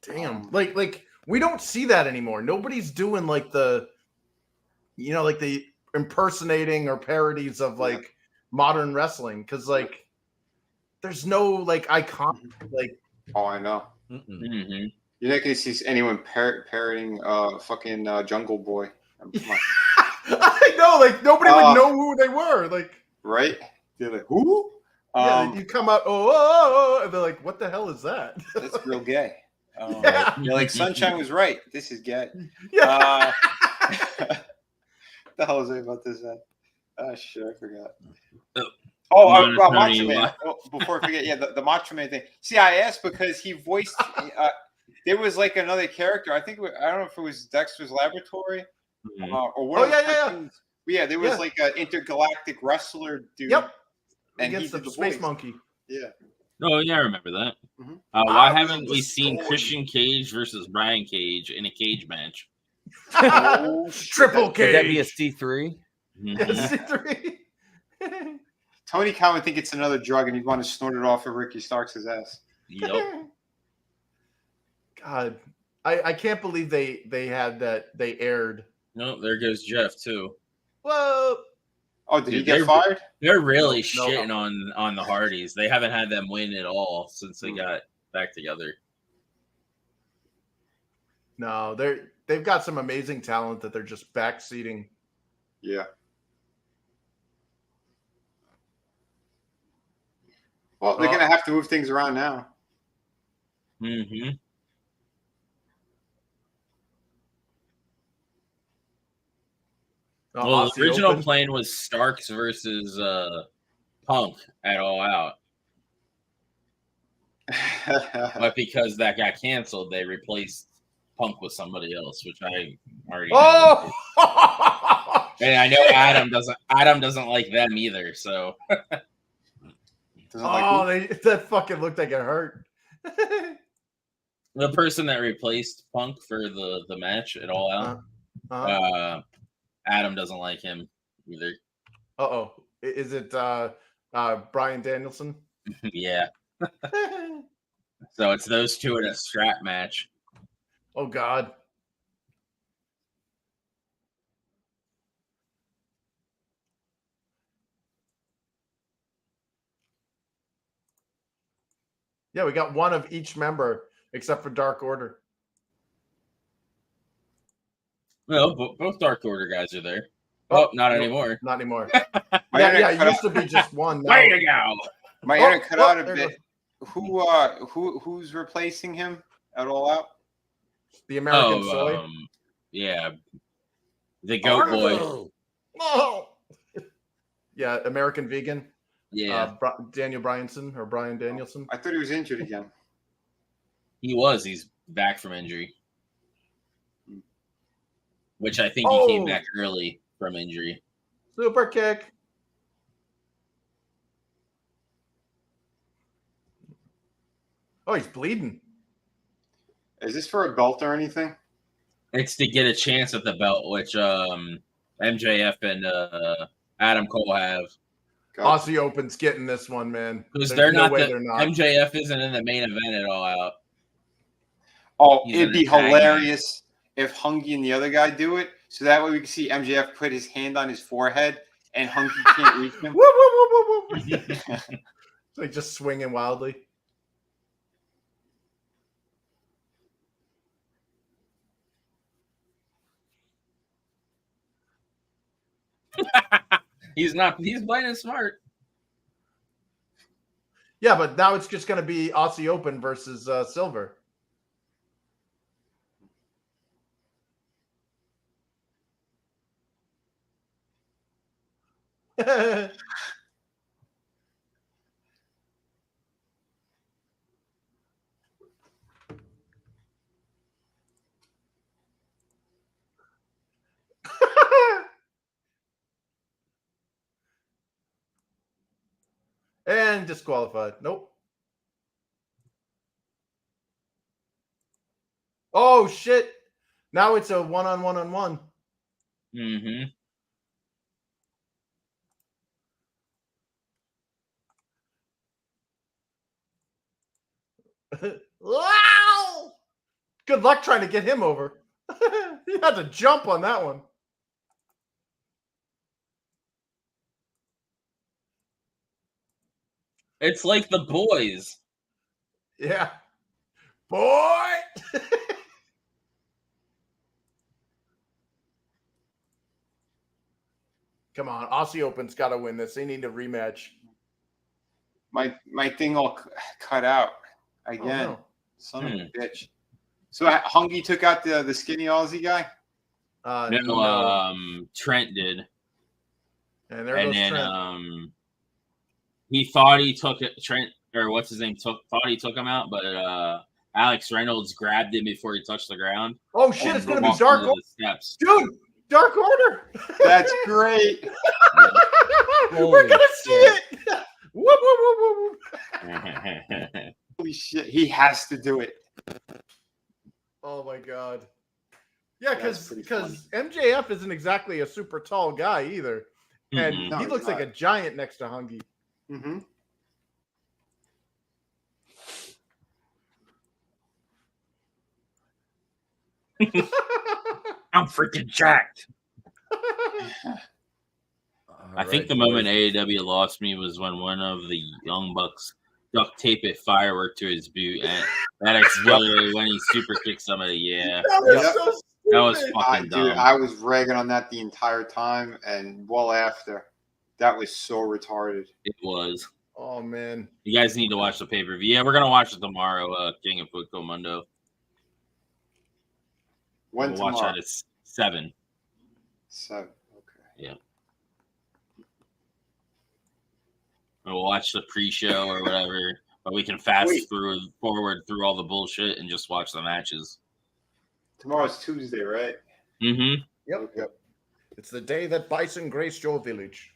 Damn. Like we don't see that anymore. Nobody's doing like the impersonating or parodies of like modern wrestling, because like there's no like icon like. Oh, I know. Mm-hmm. You're not gonna see anyone parodying fucking Jungle Boy. I know, like nobody would know who they were, like. Right? They're like, who? Yeah, you come out, oh, and they're like, what the hell is that? That's real gay. You're like, Sunshine was right. This is gay. Yeah. What the hell was I about to say? Oh, shit, I forgot. Macho Man. Before I forget, the Macho Man thing. See, I asked because he voiced. There was like another character. I don't know if it was Dexter's Laboratory or one. Yeah, there was like an intergalactic wrestler dude. Yep. And against the Space Monkey. Yeah. Oh, yeah, I remember that. Mm-hmm. Why haven't we seen Christian Cage versus Brian Cage in a cage match? Triple Cage. Could that be a C3? C3. Tony Khan would think it's another drug, and he'd want to snort it off of Ricky Starks' ass. Yep. God, I can't believe they had that. They aired. No, there goes Jeff too. Whoa. Oh, did he get fired? They're really shitting on the Hardys. They haven't had them win at all since they got back together. No, they've got some amazing talent that they're just backseating. Yeah. Well, they're gonna have to move things around now. Mm-hmm. Well, the original plan was Starks versus Punk at All Out. But because that got canceled, they replaced Punk with somebody else, which I already know. And I know Adam doesn't like them either, so that fucking looked like it hurt. The person that replaced Punk for the match at All Out, Adam doesn't like him either. Is it Bryan Danielson? Yeah. So it's those two in a strap match. Oh God. Yeah, we got one of each member except for Dark Order. Well, both Dark Order guys are there. Oh, not anymore. Not anymore. It used to be just one. Way to go. My internet cut out a bit. Who's replacing him at All Out? The American Soy. Yeah. The Goat Boy. Oh. Yeah, American Vegan. Yeah. Daniel Bryanson or Bryan Danielson. I thought he was injured again. He was. He's back from injury. Which I think he came back early from injury. Super kick. Oh, he's bleeding. Is this for a belt or anything? It's to get a chance at the belt, which MJF and Adam Cole have. Aussie Open's getting this one, man. Because they're not. MJF isn't in the main event at All Out. Oh, it'd be hilarious if Hungy and the other guy do it, so that way we can see MJF put his hand on his forehead and Hungy can't reach him. Woo, woo, woo, woo, woo. Like just swinging wildly. He's playing it smart. Yeah, but now it's just going to be Aussie Open versus Silver. And disqualified. Nope. Oh, shit. Now it's a one-on-one-on-one. Mm-hmm. Wow! Good luck trying to get him over. He had to jump on that one. It's like the boys. Yeah. Boy! Come on, Aussie Open's got to win this. They need a rematch. My thing all cut out again. Oh, no. Son of a bitch. So Hungy took out the skinny Aussie guy? No, Trent did. And there goes then Trent. he thought he took it. Trent, or what's his name, thought he took him out, but Alex Reynolds grabbed him before he touched the ground. Oh shit! It's gonna be Dark Order, steps. Dude. Dark Order. That's great. We're gonna see it. Whoop, whoop, whoop, whoop. Holy shit! He has to do it. Oh my god. Yeah, because MJF isn't exactly a super tall guy either, and he looks like a giant next to Hungy. Mm-hmm. I'm freaking jacked. I think the moment AEW lost me was when one of the Young Bucks duct taped a firework to his boot, and that exploded when he super kicked somebody. Yeah, That was fucking dumb. Dude, I was ragging on that the entire time, and well after. That was so retarded. It was. Oh man, you guys need to watch the pay per view. Yeah, we're gonna watch it tomorrow. King of Football Mundo. When we'll watch that at 7. 7. Okay. Yeah. We'll watch the pre-show or whatever, but we can fast forward through all the bullshit and just watch the matches. Tomorrow's Tuesday, right? Mm-hmm. Yep. It's the day that Bison graced your village.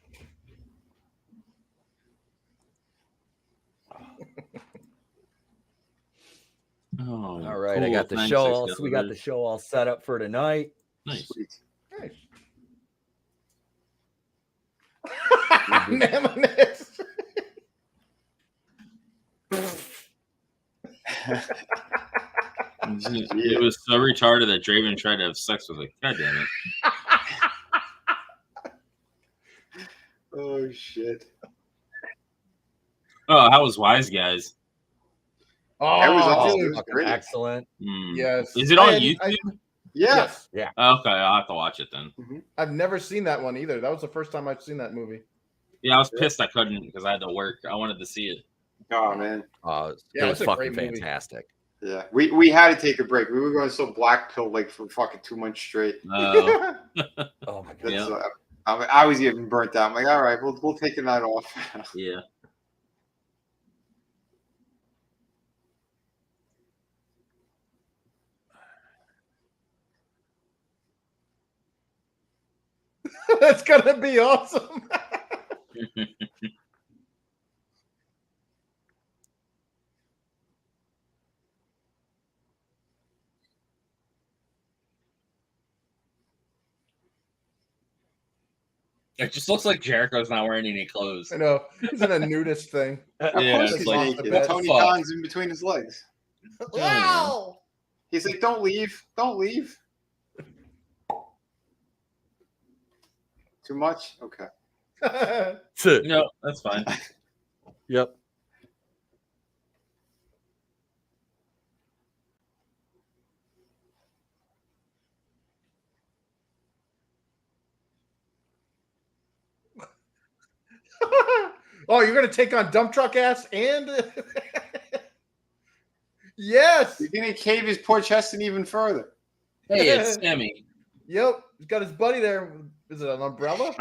Oh, all right, cool. I got the show. We got the show all set up for tonight. Nice. It was so retarded that Draven tried to have sex with it. God damn it. Oh shit. Oh, how was Wise Guys? Oh, that was awesome. Excellent. Yes. Is it on YouTube? Yes. Yeah. Okay, I'll have to watch it then. Mm-hmm. I've never seen that one either. That was the first time I've seen that movie. Yeah, I was pissed I couldn't because I had to work. I wanted to see it. Oh man. It was fucking fantastic. Yeah. We had to take a break. We were going so black pill like for fucking 2 months straight. Oh my god. I was even burnt out. I'm like, all right, we'll take a night off. Yeah. That's gonna be awesome. It just looks like Jericho's not wearing any clothes. I know. He's in a nudist thing. Yeah, it's like Tony Khan's in between his legs. Wow. He's like, don't leave. Don't leave. Too much? Okay. No, that's fine. Yep. Oh, you're gonna take on dump truck ass and yes, you're gonna cave his poor chest in even further. Hey, it's Sammy. Yep, he's got his buddy there. Is it an umbrella?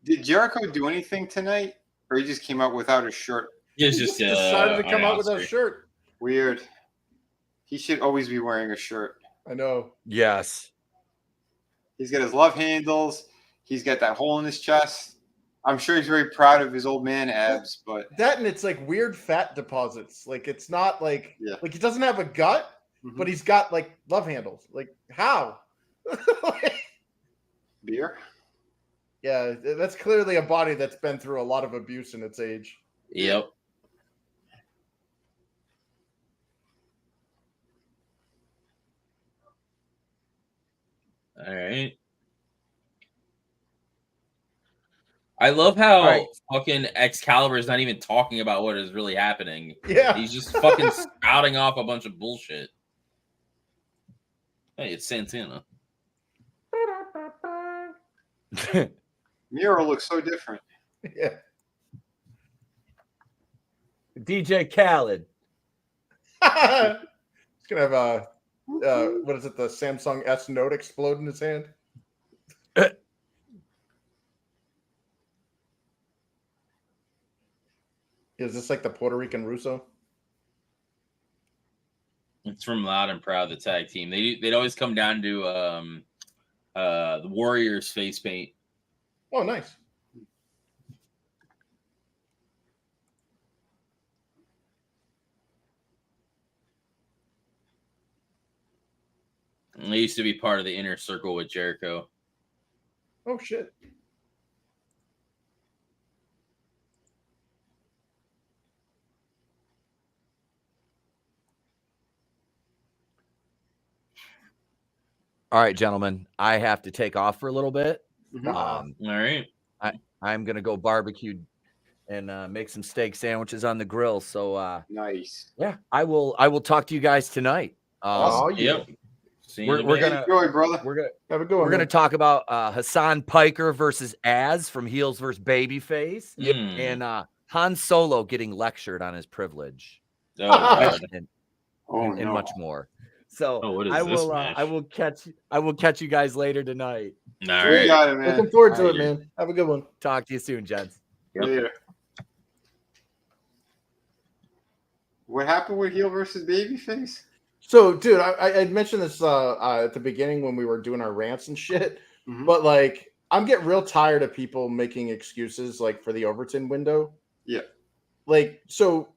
Did Jericho do anything tonight, or he just came out without a shirt? He just decided to come out without a shirt. Weird. He should always be wearing a shirt. I know. Yes. He's got his love handles. He's got that hole in his chest. I'm sure he's very proud of his old man abs, but that and it's like weird fat deposits. Like it's not like like he doesn't have a gut, but he's got like love handles. Like how? Beer? Yeah, that's clearly a body that's been through a lot of abuse in its age. Yep. All right. I love how fucking Excalibur is not even talking about what is really happening. Yeah. He's just fucking spouting off a bunch of bullshit. Hey, it's Santana. Miro looks so different. Yeah. DJ Khaled. He's gonna have what is it? The Samsung S Note explode in his hand. Is this like the Puerto Rican Russo? It's from Loud and Proud, the tag team. They'd always come down to the Warriors face paint. Oh, nice. And they used to be part of the inner circle with Jericho. Oh shit. All right, gentlemen, I have to take off for a little bit. All right. I'm going to go barbecue and make some steak sandwiches on the grill. So nice. Yeah, I will talk to you guys tonight. Yep. We're gonna enjoy, brother. We're gonna talk about Hassan Piker versus Az from Heels versus Babyface, and Han Solo getting lectured on his privilege, and much more. So I will catch you guys later tonight. All right. Got it, man. Looking forward to it, man. Have a good one. Talk to you soon, gents. Later. What happened with Heel versus Babyface? So, dude, I mentioned this at the beginning when we were doing our rants and shit, but like, I'm getting real tired of people making excuses like for the Overton window. Yeah. Like, so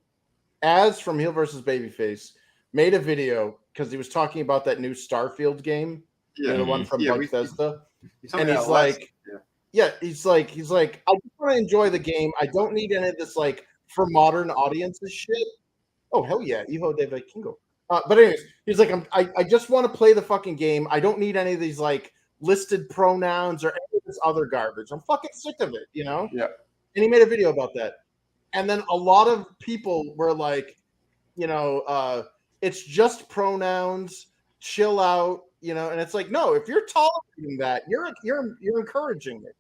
Az from Heel versus Babyface made a video because he was talking about that new Starfield game, the one from Bethesda, and he's like, he's like, I just want to enjoy the game. I don't need any of this like for modern audiences shit. Oh hell yeah, Hijo de Vikingo. But anyways, he's like, I just want to play the fucking game. I don't need any of these like listed pronouns or any of this other garbage. I'm fucking sick of it, you know? Yeah. And he made a video about that. And then a lot of people were like, you know, it's just pronouns, chill out, you know, and it's like, no, if you're tolerating that, you're encouraging it.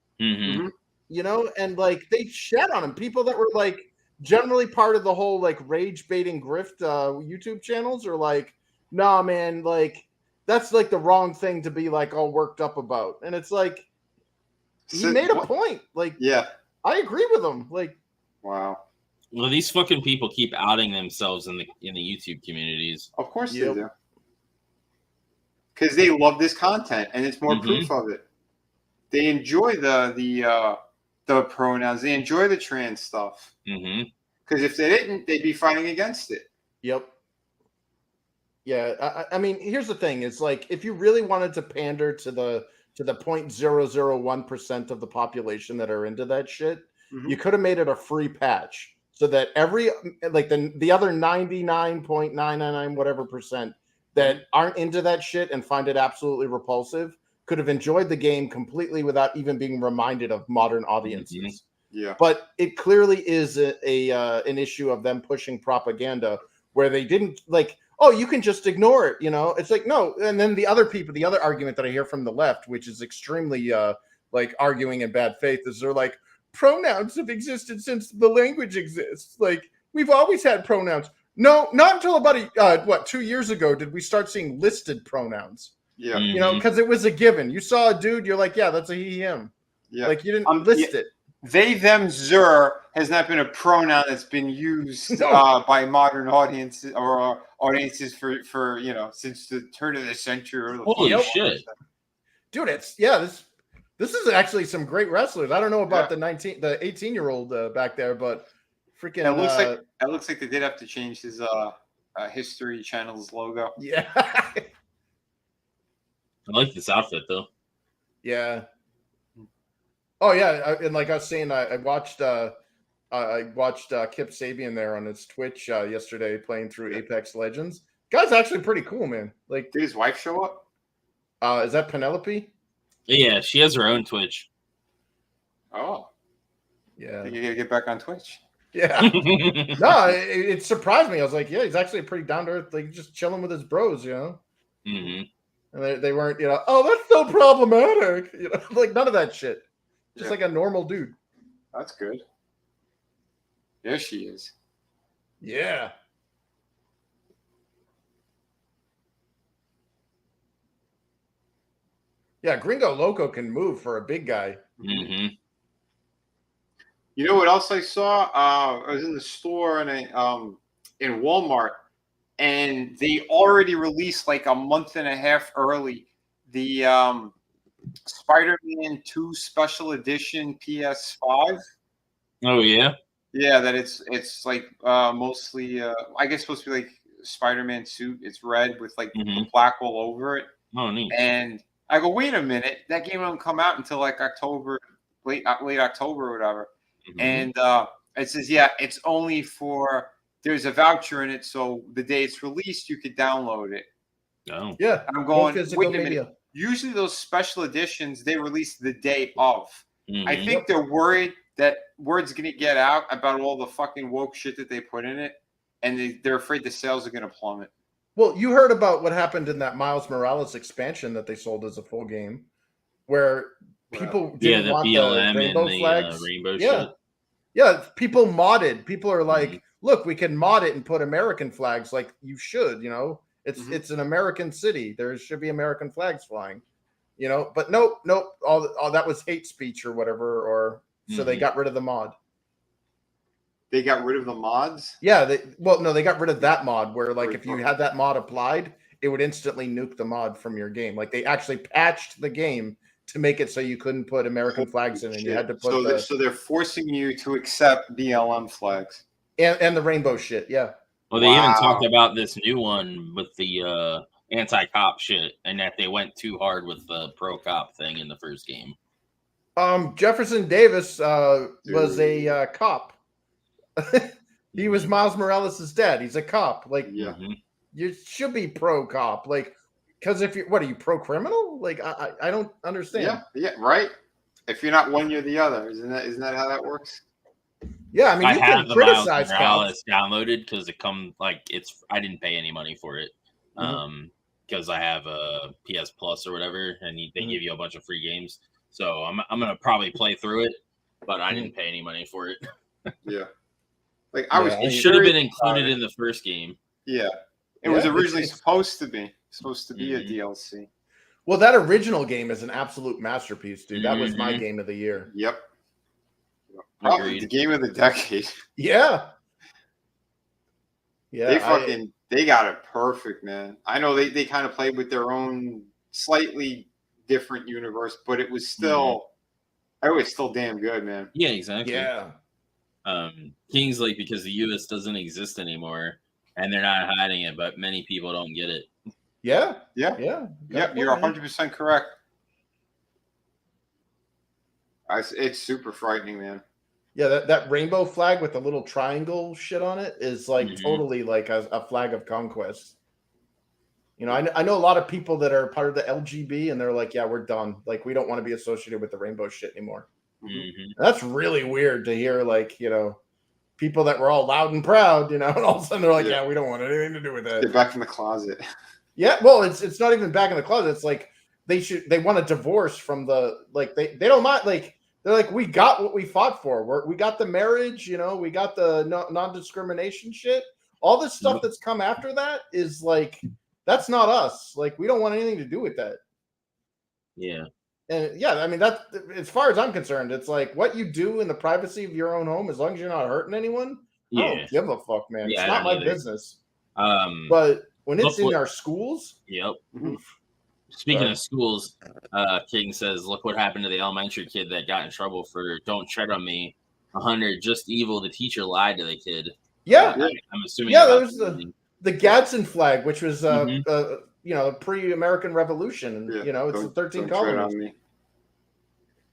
You know, and like they shed on him. People that were like generally part of the whole like rage baiting grift YouTube channels are like, nah, man, like that's like the wrong thing to be like all worked up about. And it's like he made a point. Like, yeah, I agree with him. Like, wow. Well, these fucking people keep outing themselves in the YouTube communities. Of course they do. Because they love this content and it's more proof of it. They enjoy the pronouns. They enjoy the trans stuff. Because if they didn't, they'd be fighting against it. Yep. Yeah, I mean, here's the thing: is like if you really wanted to pander to the 0.001% of the population that are into that shit, you could have made it a free patch so that every like the other 99.999 whatever percent that aren't into that shit and find it absolutely repulsive could have enjoyed the game completely without even being reminded of modern audiences. Yeah. But it clearly is an issue of them pushing propaganda where they didn't like, oh, you can just ignore it. It's like, no. And then the other argument that I hear from the left, which is extremely like arguing in bad faith, is they're like, pronouns have existed since the language exists. Like, we've always had pronouns. No, not until about 2 years ago did we start seeing listed pronouns. Yeah. Because it was a given. You saw a dude, you're like, yeah, that's a he, him. Yeah. Like, you didn't list it. They, them, zer has not been a pronoun that's been used by modern audiences or audiences for since the turn of the century. Holy shit, dude! This is actually some great wrestlers. I don't know about the 18-year-old back there, but freaking it looks like they did have to change his History Channel's logo. Yeah, I like this outfit though. Yeah. Oh yeah, and like I was saying, I watched Kip Sabian there on his Twitch yesterday playing through Apex Legends. Guy's actually pretty cool, man. Like, did his wife show up? Is that Penelope? Yeah, she has her own Twitch. Oh, yeah. You gotta get back on Twitch. Yeah. No, it surprised me. I was like, yeah, he's actually pretty down to earth, like just chilling with his bros, Mm-hmm. And they weren't, oh, that's so problematic, like none of that shit. Just like a normal dude. That's good. There she is. Yeah. Yeah, Gringo Loco can move for a big guy. Mm-hmm. You know what else I saw? I was in the store and in Walmart, and they already released like a month and a half early the Spider-Man 2 Special Edition PS5. Oh yeah. Yeah, that it's like mostly I guess supposed to be like Spider-Man suit. It's red with like black all over it. Oh neat. And I go, wait a minute, that game won't come out until like October, late October or whatever. Mm-hmm. And it says, yeah, it's only for, there's a voucher in it, so the day it's released, you could download it. Oh. Yeah. And I'm going, wait a minute. Usually those special editions, they release the day of. Mm-hmm. I think they're worried that word's going to get out about all the fucking woke shit that they put in it, and they're afraid the sales are going to plummet. Well, you heard about what happened in that Miles Morales expansion that they sold as a full game, where people didn't want the rainbow flags. Rainbow shit. Yeah, people modded. People are like, look, we can mod it and put American flags like you should, It's an American city. There should be American flags flying, But nope. All that was hate speech or whatever, or so they got rid of the mod. They got rid of the mods? Yeah, they got rid of that mod where like if you had that mod applied, it would instantly nuke the mod from your game. Like they actually patched the game to make it so you couldn't put American flags in, and you had to put so they're forcing you to accept BLM flags. And the rainbow shit, yeah. Well, they even talked about this new one with the anti-cop shit, and that they went too hard with the pro-cop thing in the first game. Jefferson Davis was a cop. He was Miles Morales' dad. He's a cop. Like, you should be pro-cop. Like, because if are you pro-criminal? Like, I don't understand. Yeah, right. If you're not one, you're the other. Isn't that how that works? Yeah, I mean, you can criticize Miles Morales downloaded because it come like I didn't pay any money for it, because I have a PS Plus or whatever, and they give you a bunch of free games. So I'm gonna probably play through it, but I didn't pay any money for it. Yeah. Like it should have been included in the first game. Yeah, it was originally supposed to be a DLC. Well, that original game is an absolute masterpiece, dude. That was my game of the year. Yep, probably the game of the decade. Yeah. They got it perfect, man. I know they kind of played with their own slightly different universe, but it was still, it was still damn good, man. Yeah, exactly. Yeah. King's like, because the US doesn't exist anymore and they're not hiding it, but many people don't get it. Yeah. Yep, you're 100% correct. It's super frightening, man. Yeah, that rainbow flag with the little triangle shit on it is like totally like a flag of conquest. I know a lot of people that are part of the LGB and they're like, yeah, we're done. Like, we don't want to be associated with the rainbow shit anymore. That's really weird to hear, like, people that were all loud and proud, and all of a sudden they're like, yeah, we don't want anything to do with that. They're back in the closet. Yeah, well, it's not even back in the closet. It's like they want a divorce from the they don't mind they're like, we got what we fought for. We got the marriage, we got the non-discrimination shit. All this stuff that's come after that is that's not us. We don't want anything to do with that. Yeah. And yeah, I mean, that as far as I'm concerned, it's what you do in the privacy of your own home, as long as you're not hurting anyone. I don't give a fuck, man. It's not my business. But when it's in our schools. Yep. Speaking of schools, King says, look what happened to the elementary kid that got in trouble for "Don't Tread on Me." 100, just evil. The teacher lied to the kid. Yeah. I'm assuming. Yeah, there was the Gadsden flag, which was pre-American Revolution, and it's the 13 colonies.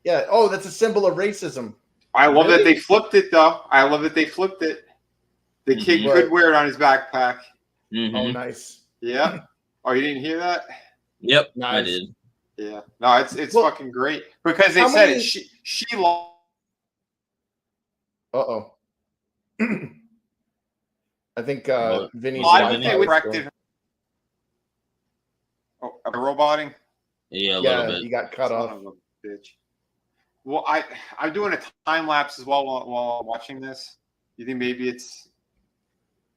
Yeah. Oh, that's a symbol of racism. I love that they flipped it, though. I love that they flipped it. The kid could wear it on his backpack. Oh, nice. Yeah. Oh, you didn't hear that? Yep, nice. I did. Yeah. No, it's fucking great because they said it. She lost. Uh-oh. I think Vinny's corrected her. Oh, roboting? Yeah, a little bit. You got cut off. Bitch. Well, I'm doing a time lapse as well while watching this. You think maybe it's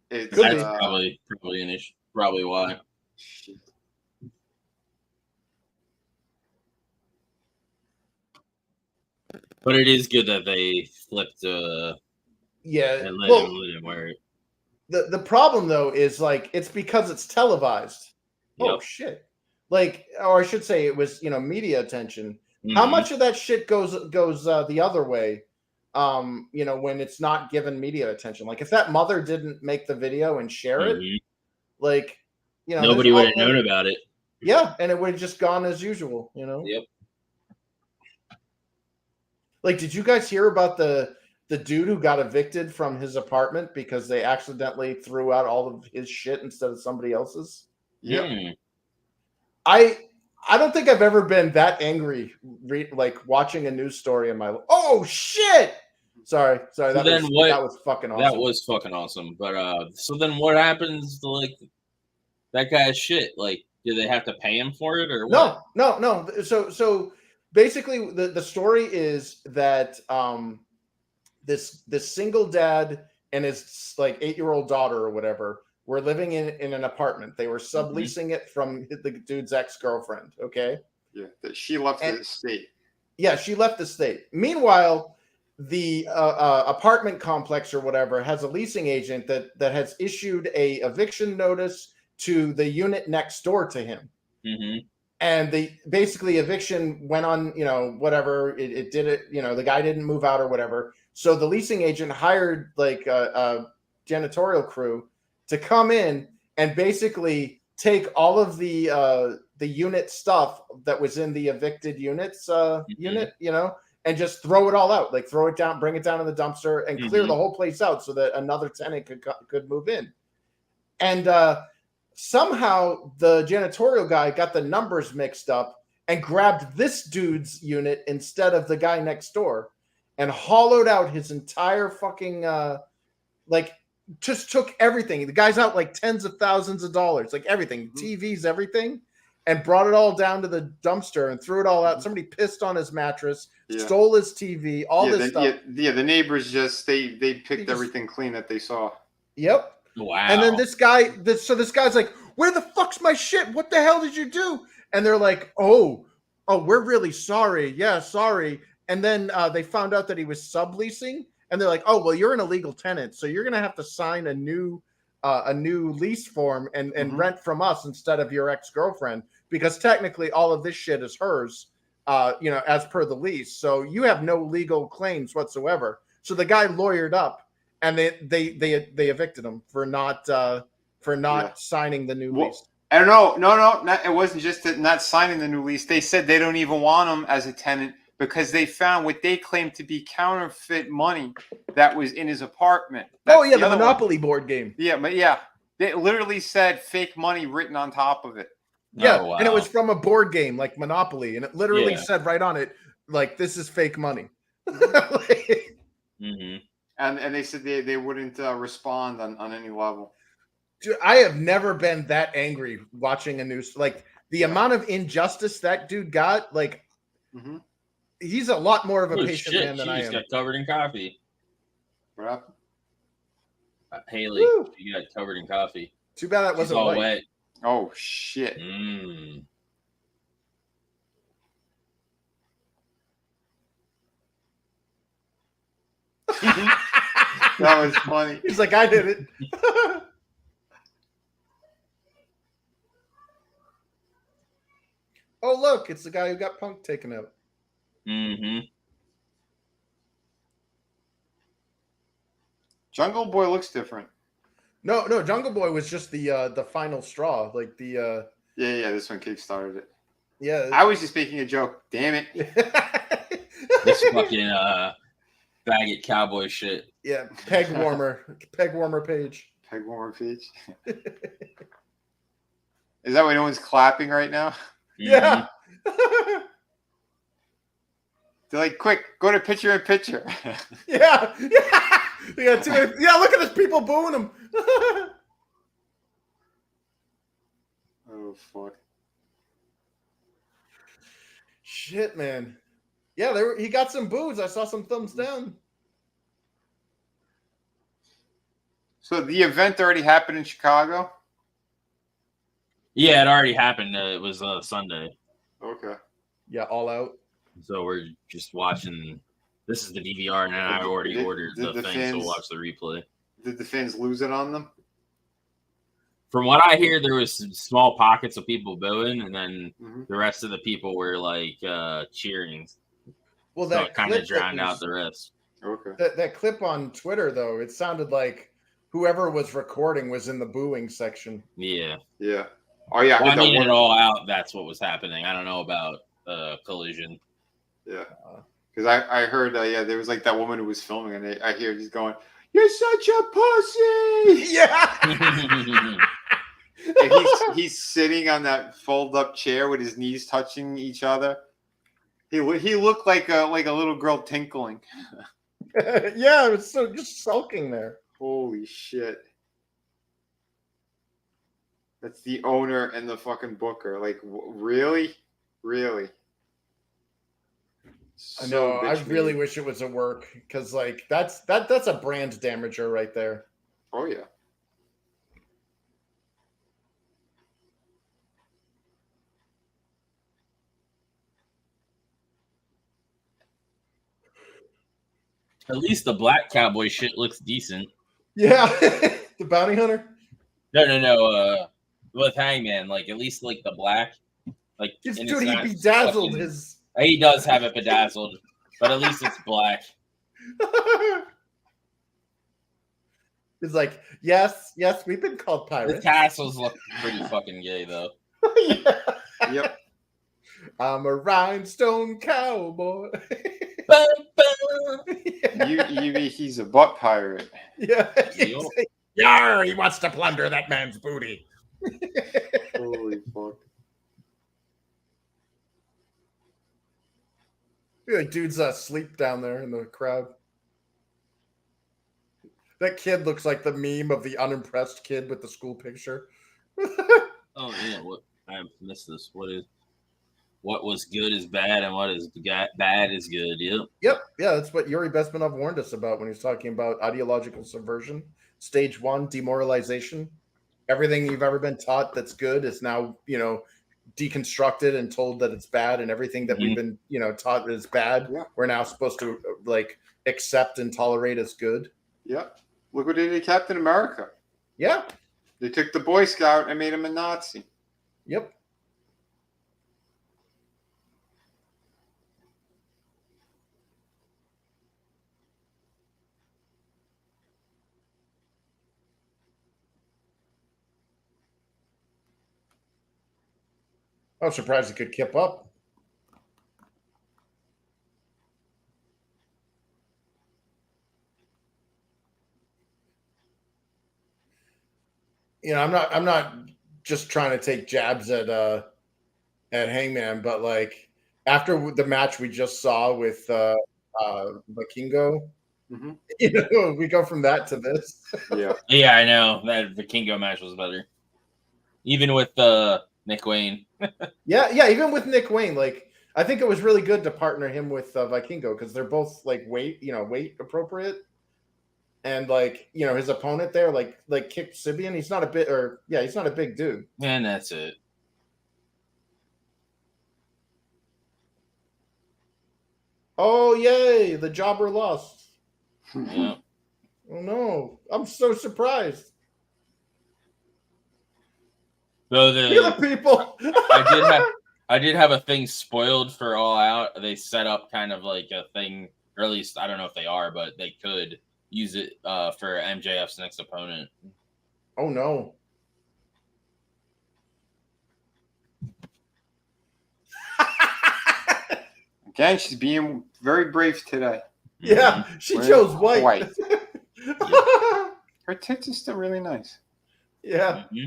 that's probably an issue. Probably why. Shit. But it is good that they flipped. And let him wear it. The problem though is it's because it's televised. Yep. Oh shit! Or I should say, it was media attention. Mm-hmm. How much of that shit goes the other way? When it's not given media attention. If that mother didn't make the video and share it, nobody would have known about it. Yeah, and it would have just gone as usual. Yep. Did you guys hear about the dude who got evicted from his apartment because they accidentally threw out all of his shit instead of somebody else's? Yeah. I don't think I've ever been that angry watching a news story in my life. Oh shit! Sorry. That was fucking awesome. That was fucking awesome. But so then what happens to that guy's shit? Do they have to pay him for it or what? No. So basically the story is that this single dad and his 8-year-old daughter or whatever were living in an apartment. They were subleasing it from the dude's ex-girlfriend. Okay. Yeah. She left the state. Yeah. She left the state. Meanwhile, the apartment complex or whatever has a leasing agent that has issued a eviction notice to the unit next door to him. Mm-hmm. And basically eviction went on, whatever it did it, the guy didn't move out or whatever. So the leasing agent hired a janitorial crew to come in and basically take all of the unit stuff that was in the evicted units unit, and just throw it all out, throw it down, bring it down in the dumpster and clear the whole place out so that another tenant could move in. And somehow the janitorial guy got the numbers mixed up and grabbed this dude's unit instead of the guy next door and hollowed out his entire fucking just took everything. The guy's out tens of thousands of dollars, everything, TVs, everything, and brought it all down to the dumpster and threw it all out. Somebody pissed on his mattress, stole his TV, this stuff. Yeah, the neighbors they picked everything clean that they saw. Yep. Wow. And then this guy's like, where the fuck's my shit? What the hell did you do? And they're like, oh, we're really sorry. Yeah, sorry. And then they found out that he was subleasing. And they're like, oh, well, you're an illegal tenant, so you're going to have to sign a new lease form and rent from us instead of your ex-girlfriend, because technically all of this shit is hers, as per the lease. So you have no legal claims whatsoever. So the guy lawyered up, and they evicted him for not signing the new lease. I don't know. No, it wasn't just not signing the new lease. They said they don't even want him as a tenant because they found what they claimed to be counterfeit money that was in his apartment. That's the Monopoly board game. Yeah, but they literally said fake money written on top of it. Yeah, and it was from a board game like Monopoly, and it literally said right on it, this is fake money. And And they said they wouldn't respond on any level. Dude, I have never been that angry watching a news like the amount of injustice that dude got. Like, he's a lot more of a patient man than I am. She got covered in coffee. What happened? Haley, she got covered in coffee. Too bad that wasn't all wet. Oh shit! That was funny. He's like, I did it. Oh, look, it's the guy who got Punk taken out. Jungle Boy looks different. No, Jungle Boy was just the final straw. Like the Yeah, this one kickstarted it. Yeah. I was just making a joke. Damn it. This fucking faggot cowboy shit. Yeah, peg warmer page. Peg warmer page. Is that why no one's clapping right now? Yeah. They're like, quick, go to picture in picture. Yeah. They got too many, look at this, people booing him. Oh fuck. Shit, man. Yeah, he got some boos. I saw some thumbs down. So the event already happened in Chicago? Yeah, it already happened. It was Sunday. Okay. Yeah, all out. So we're just watching. This is the DVR, and I already ordered the thing, fans, so we'll watch the replay. Did the fans lose it on them? From what I hear, there was some small pockets of people booing, and then the rest of the people were like cheering. Well, so that kind of drowned out the rest. Okay. That clip on Twitter, though, it sounded like whoever was recording was in the booing section. Yeah. Yeah. Oh yeah. Well, I mean, it all out. That's what was happening. I don't know about collision. Yeah. Because I heard, there was like that woman who was filming, and I hear he's going, "You're such a pussy!" Yeah. And he's sitting on that fold-up chair with his knees touching each other. He looked like a little girl tinkling. Yeah, it was so just sulking there. Holy shit! That's the owner and the fucking booker. Like, really? I know. I really wish it was a work because, like, that's a brand damager right there. Oh yeah. At least the black cowboy shit looks decent. Yeah, the bounty hunter. No. With Hangman, like at least like the black, like dude, he bedazzled his. He does have it bedazzled, but at least it's black. It's like, yes, we've been called pirates. The tassels look pretty fucking gay, though. Yeah. Yep. I'm a rhinestone cowboy. You mean he's a butt pirate? Yeah. Yarr, he wants to plunder that man's booty. Holy fuck. Yeah, dude's asleep down there in the crowd. That kid looks like the meme of the unimpressed kid with the school picture. Oh yeah, I missed this. What was good is bad, and what is bad is good. Yep. Yeah, that's what Yuri Bezmenov warned us about when he was talking about ideological subversion. Stage 1, demoralization. Everything you've ever been taught that's good is now, deconstructed and told that it's bad, and everything that we've been, taught that is bad, we're now supposed to like accept and tolerate as good. Yeah. Look what they did to Captain America. Yeah. They took the Boy Scout and made him a Nazi. Yep. I was surprised he could keep up. I'm not just trying to take jabs at Hangman, but like after the match we just saw with Vikingo, Mm-hmm. We go from that to this. Yeah, I know that Vikingo match was better, even with Nick Wayne. yeah, even with Nick Wayne, like I think it was really good to partner him with Vikingo because they're both like weight appropriate, and like his opponent there like kicked Sibian. He's not a big dude, and that's it. Oh yay! The jobber lost. Yeah. Oh no! I'm so surprised. So the people. I did have a thing spoiled for All Out. They set up kind of like a thing, or at least I don't know if they are, but they could use it for MJF's next opponent. Oh no! Again, she's being very brave today. Yeah, she chose white. Her tits are still really nice. Yeah. Mm-hmm.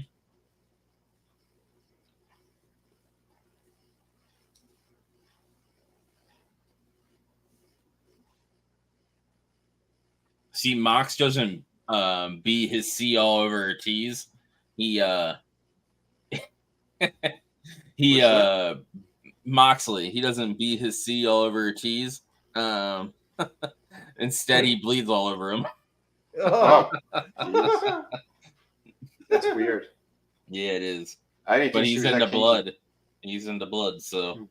See, Mox doesn't be his C all over her T's. He Moxley, he doesn't beat his C all over her T's. Instead, he bleeds all over him. Oh. That's weird. Yeah, it is. But he's into blood. He's into blood, so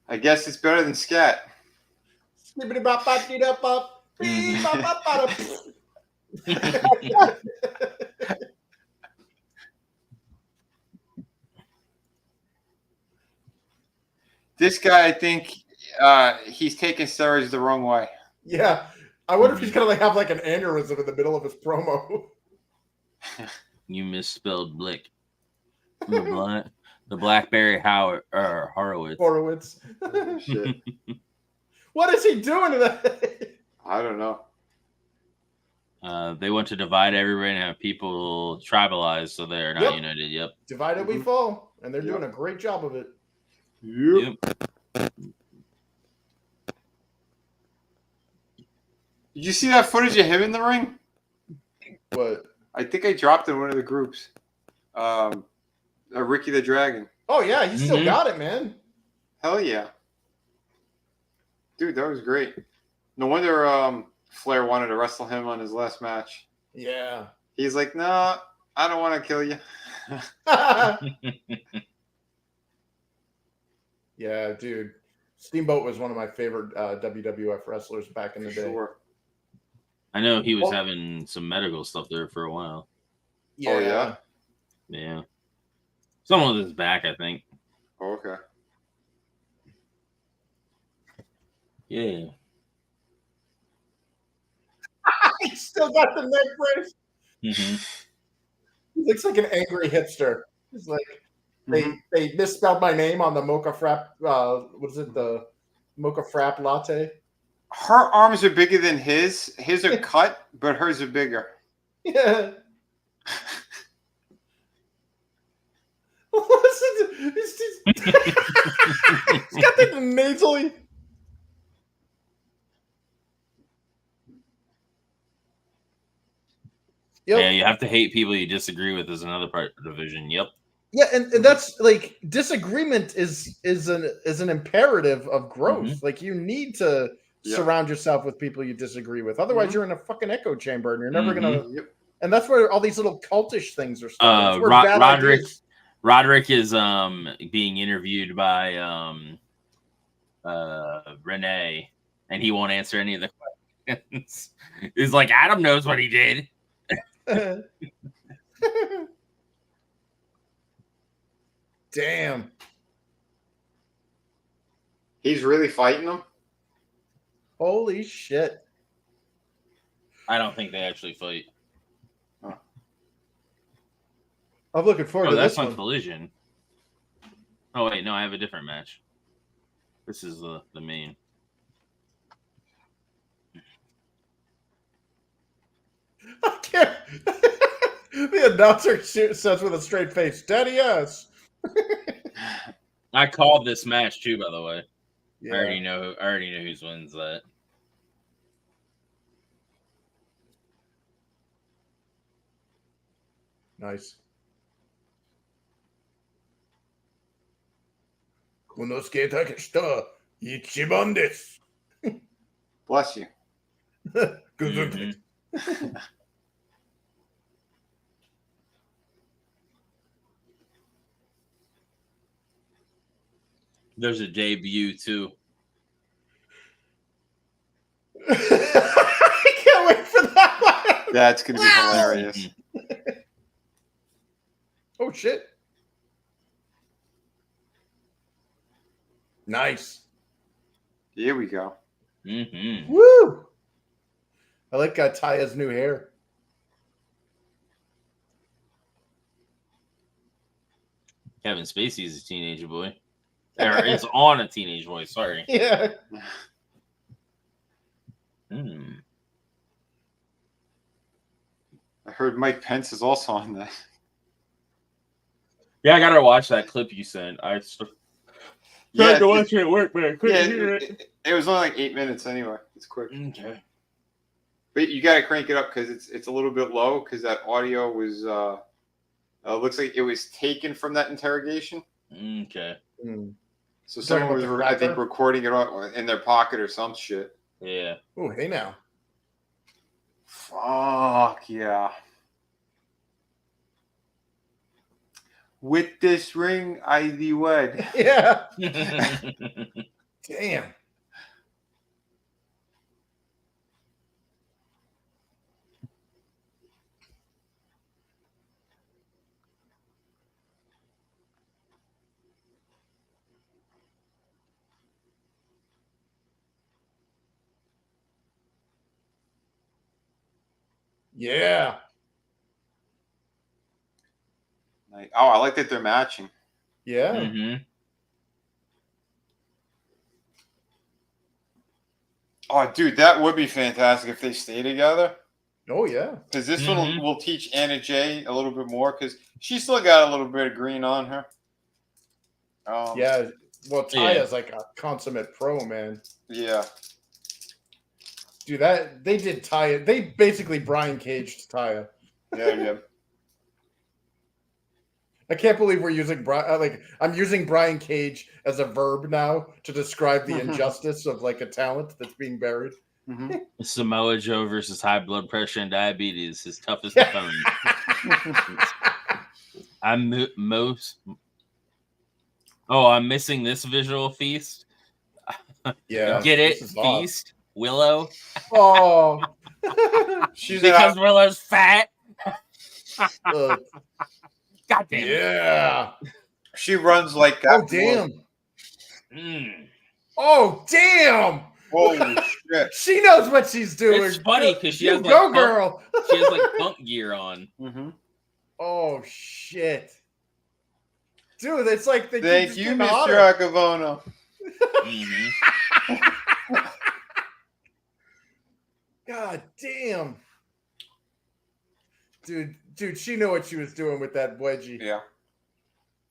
I guess it's better than scat. This guy, I think, he's taking steroids the wrong way. Yeah, I wonder if he's gonna have like an aneurysm in the middle of his promo. You misspelled Blick. The Blackberry Horowitz. Horowitz. Oh, shit. What is he doing to that? I don't know. They want to divide everybody and have people tribalized, so they're not united. Yep. Divided we fall, and they're doing a great job of it. Yep. Did you see that footage of him in the ring? What? I think I dropped in one of the groups. Ricky the Dragon. Oh yeah, he still got it, man. Hell yeah. Dude, that was great. No wonder Flair wanted to wrestle him on his last match. Yeah. He's like, nah, I don't want to kill you. Yeah, dude. Steamboat was one of my favorite WWF wrestlers back in the day. Sure. I know he was having some medical stuff there for a while. Yeah. Oh, yeah? Yeah. Someone with his back, I think. Oh, okay. Yeah. He still got the neck brace. Mm-hmm. He looks like an angry hipster. He's like, they misspelled my name on the mocha frap. What is it? The mocha frap latte. Her arms are bigger than his. His are cut, but hers are bigger. Yeah. He's got the nasally. Yep. Yeah, you have to hate people you disagree with is another part of the division. Yep. Yeah, and that's like disagreement is an imperative of growth. Mm-hmm. Like you need to surround yourself with people you disagree with. Otherwise, you're in a fucking echo chamber, and you're never gonna. Yep. And that's where all these little cultish things are starting. Roderick is being interviewed by Renee, and he won't answer any of the questions. He's like, Adam knows what he did. Damn. He's really fighting them? Holy shit. I don't think they actually fight. Huh. I'm looking forward to this one. That's on Collision. Oh, wait. No, I have a different match. This is the main. I can't. The announcer says with a straight face, Darius. I called this match too, by the way. Yeah. I already know who's wins that. Nice. Konosuke Takeshita, Ichiban desu. Bless you. Good. There's a debut too. I can't wait for that one. That's gonna be hilarious. Oh shit. Nice. Here we go. Mm-hmm. Woo! I like Taya's new hair. Kevin Spacey's a teenage boy. Or is on a teenage boy, sorry. Yeah. I heard Mike Pence is also on that. Yeah, I gotta watch that clip you sent. I tried to watch it at work, but I couldn't hear it. It was only like 8 minutes anyway. It's quick. Okay. But you gotta crank it up because it's a little bit low because that audio was looks like it was taken from that interrogation. Okay. So someone was, I think, recording it in their pocket or some shit. Yeah. Oh, hey now. Fuck yeah. With this ring, I thee wed. Yeah. Damn. Yeah. Oh, I like that they're matching. Yeah. Mm-hmm. Oh, dude, that would be fantastic if they stay together. Oh, yeah. Because this one will teach Anna Jay a little bit more because she still got a little bit of green on her. Yeah. Well, Taya's like a consummate pro, man. Yeah. Dude, they did Taya. They basically Brian Caged Taya. Yeah. I can't believe we're using I'm using Brian Cage as a verb now to describe the injustice of like a talent that's being buried. Samoa Joe versus high blood pressure and diabetes is tough as the phone. I'm missing this visual feast. Yeah, get it? Feast. Willow. Oh, she's because Willow's fat. God damn. Yeah. She runs like that. Oh damn. Oh damn. Holy shit. She knows what she's doing. It's funny because she has girl. She has like punk gear on. Oh shit. Dude, it's like they thank you, Mr. Acavono. God damn. Dude, she knew what she was doing with that wedgie. Yeah.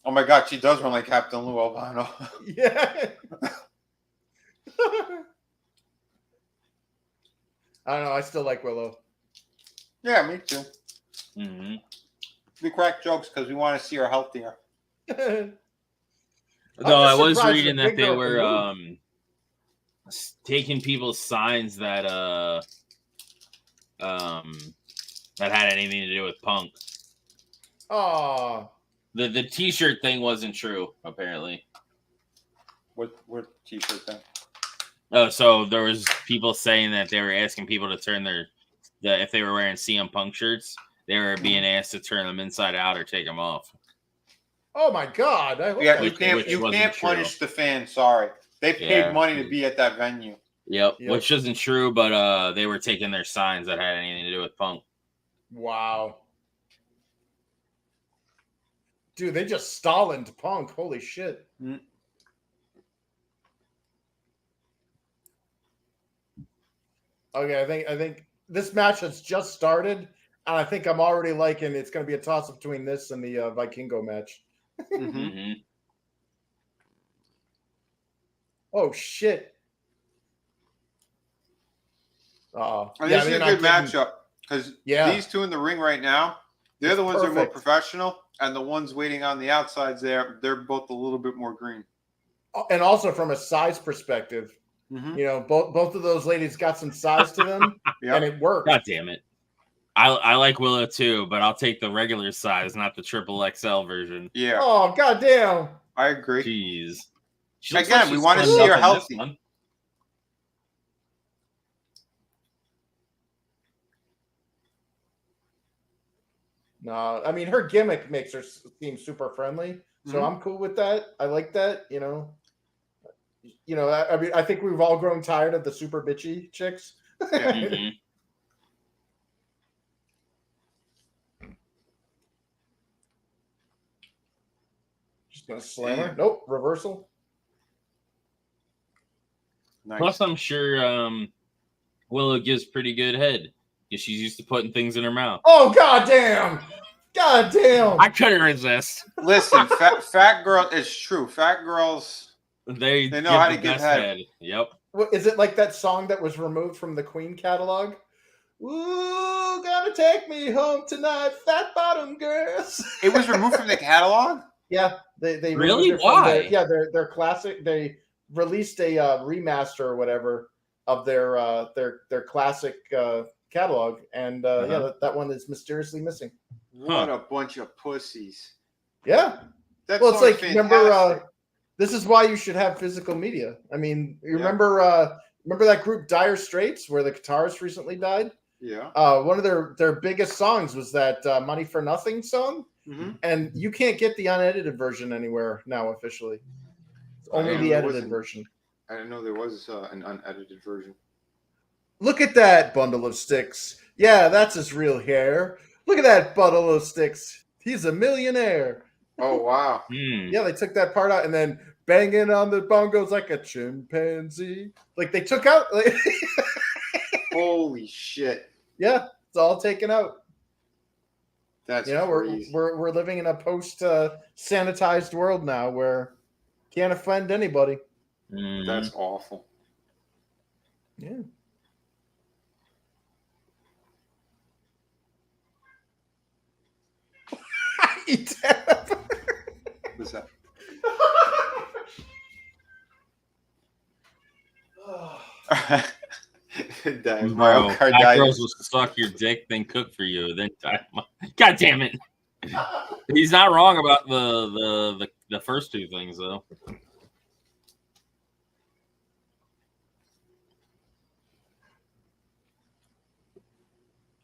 Oh my God, she does run like Captain Lou Albano. Yeah. I don't know. I still like Willow. Yeah, me too. We crack jokes because we want to see her healthier. Though I was reading that they were taking people's signs that that had anything to do with Punk. Oh. The t-shirt thing wasn't true, apparently. What t-shirt thing? Oh, so there was people saying that they were asking people to turn if they were wearing CM Punk shirts, they were being asked to turn them inside out or take them off. Oh my God! You can't punish the fans. Sorry, they paid money to be at that venue. Yep, which isn't true, but they were taking their signs that had anything to do with Punk. Wow. Dude, they just Stalined Punk. Holy shit. Okay, I think this match has just started, and I think I'm already liking it's going to be a toss-up between this and the Vikingo match. Oh shit. This is a good matchup because these two in the ring right now, they're the ones that are more professional, and the ones waiting on the outsides they're both a little bit more green. And also from a size perspective, you know, both of those ladies got some size to them, and it worked. God damn it. I like Willow too, but I'll take the regular size, not the triple XL version. Yeah. Oh, goddamn. I agree. Jeez. Again, we want to see her healthy. No, I mean, her gimmick makes her seem super friendly, so I'm cool with that. I like that, you know. I mean, I think we've all grown tired of the super bitchy chicks. Just gonna slam her. Nope, reversal. Nice. Plus, I'm sure Willow gives pretty good head because she's used to putting things in her mouth. Oh, goddamn! Goddamn! I couldn't resist. Listen, fat girl, it's true. Fat girls, they know how to give head. Yep. Is it like that song that was removed from the Queen catalog? Ooh, gonna take me home tonight, fat bottom girls. It was removed from the catalog? Yeah, they really? Why? Their classic. They released a remaster or whatever of their classic catalog, and that one is mysteriously missing. What a bunch of pussies! Yeah, well, it's like fantastic. Remember. This is why you should have physical media. I mean, you remember that group Dire Straits where the guitarist recently died? Yeah. One of their biggest songs was that Money for Nothing song. And you can't get the unedited version anywhere now officially. It's only the edited version. I didn't know there was an unedited version. Look at that bundle of sticks. Yeah, that's his real hair. Look at that bundle of sticks. He's a millionaire. Oh, wow. Yeah, they took that part out and then banging on the bongos like a chimpanzee. Like they took out. Like holy shit. Yeah, it's all taken out. That's crazy. We're living in a post sanitized world now where can't offend anybody. That's awful. Yeah. What's that? Bro, that girls will suck your dick, then cook for you, then God damn it. He's not wrong about the first two things though.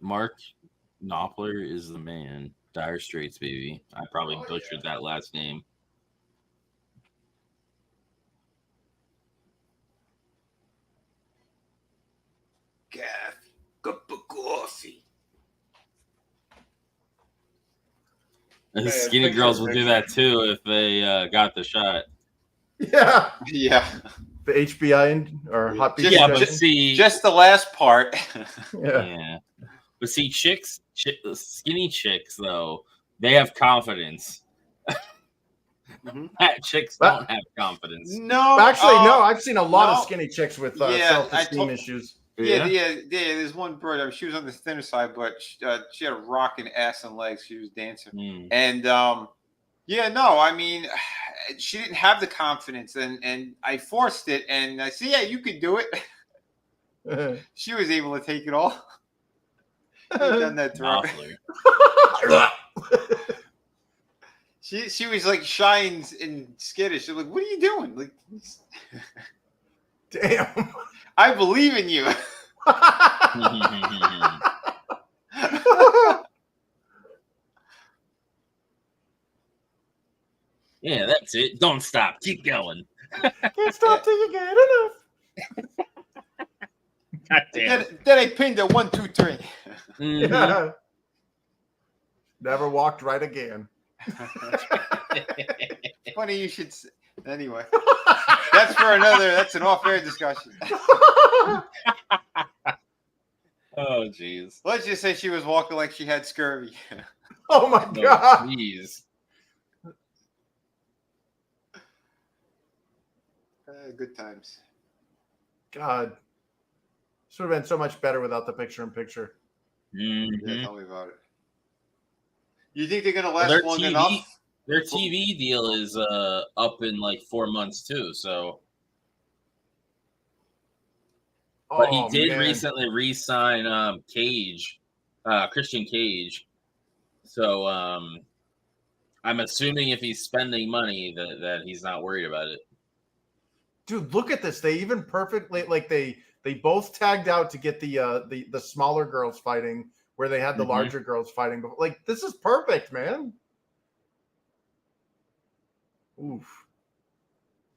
Mark Knopfler is the man. Dire Straits, baby. I probably butchered that last name. Cup of coffee. The skinny girls will do that too if they got the shot. Yeah. Yeah. The HBI or hot beef. Yeah, but see, just the last part. Yeah. But see, skinny chicks though, they have confidence. Chicks don't have confidence. No, actually, no. I've seen a lot of skinny chicks with self-esteem issues. Yeah. There's one bird. I mean, she was on the thinner side, but she had a rocking ass and legs. She was dancing, and I mean, she didn't have the confidence, and I forced it, and I said, "Yeah, you could do it." She was able to take it all. Done that to her. She was like shy and skittish. She's like, "What are you doing?" Like, damn. I believe in you. Yeah, that's it. Don't stop. Keep going. Can't stop till you get enough. God damn. Then I pinned a 1, 2, 3. Yeah. Never walked right again. Funny you should say. Anyway, that's an off-air discussion. Oh, jeez. Let's just say she was walking like she had scurvy. Oh, my God. Jeez. Good times. God. This would have been so much better without the picture-in-picture. Mm-hmm. Yeah, tell me about it. You think they're going to last long enough? Their TV deal is up in like 4 months too. So, but he did recently re-sign Christian Cage. So I'm assuming if he's spending money that he's not worried about it. Dude, look at this. They even perfectly they both tagged out to get the smaller girls fighting where they had the larger girls fighting. But like, this is perfect, man. Oof.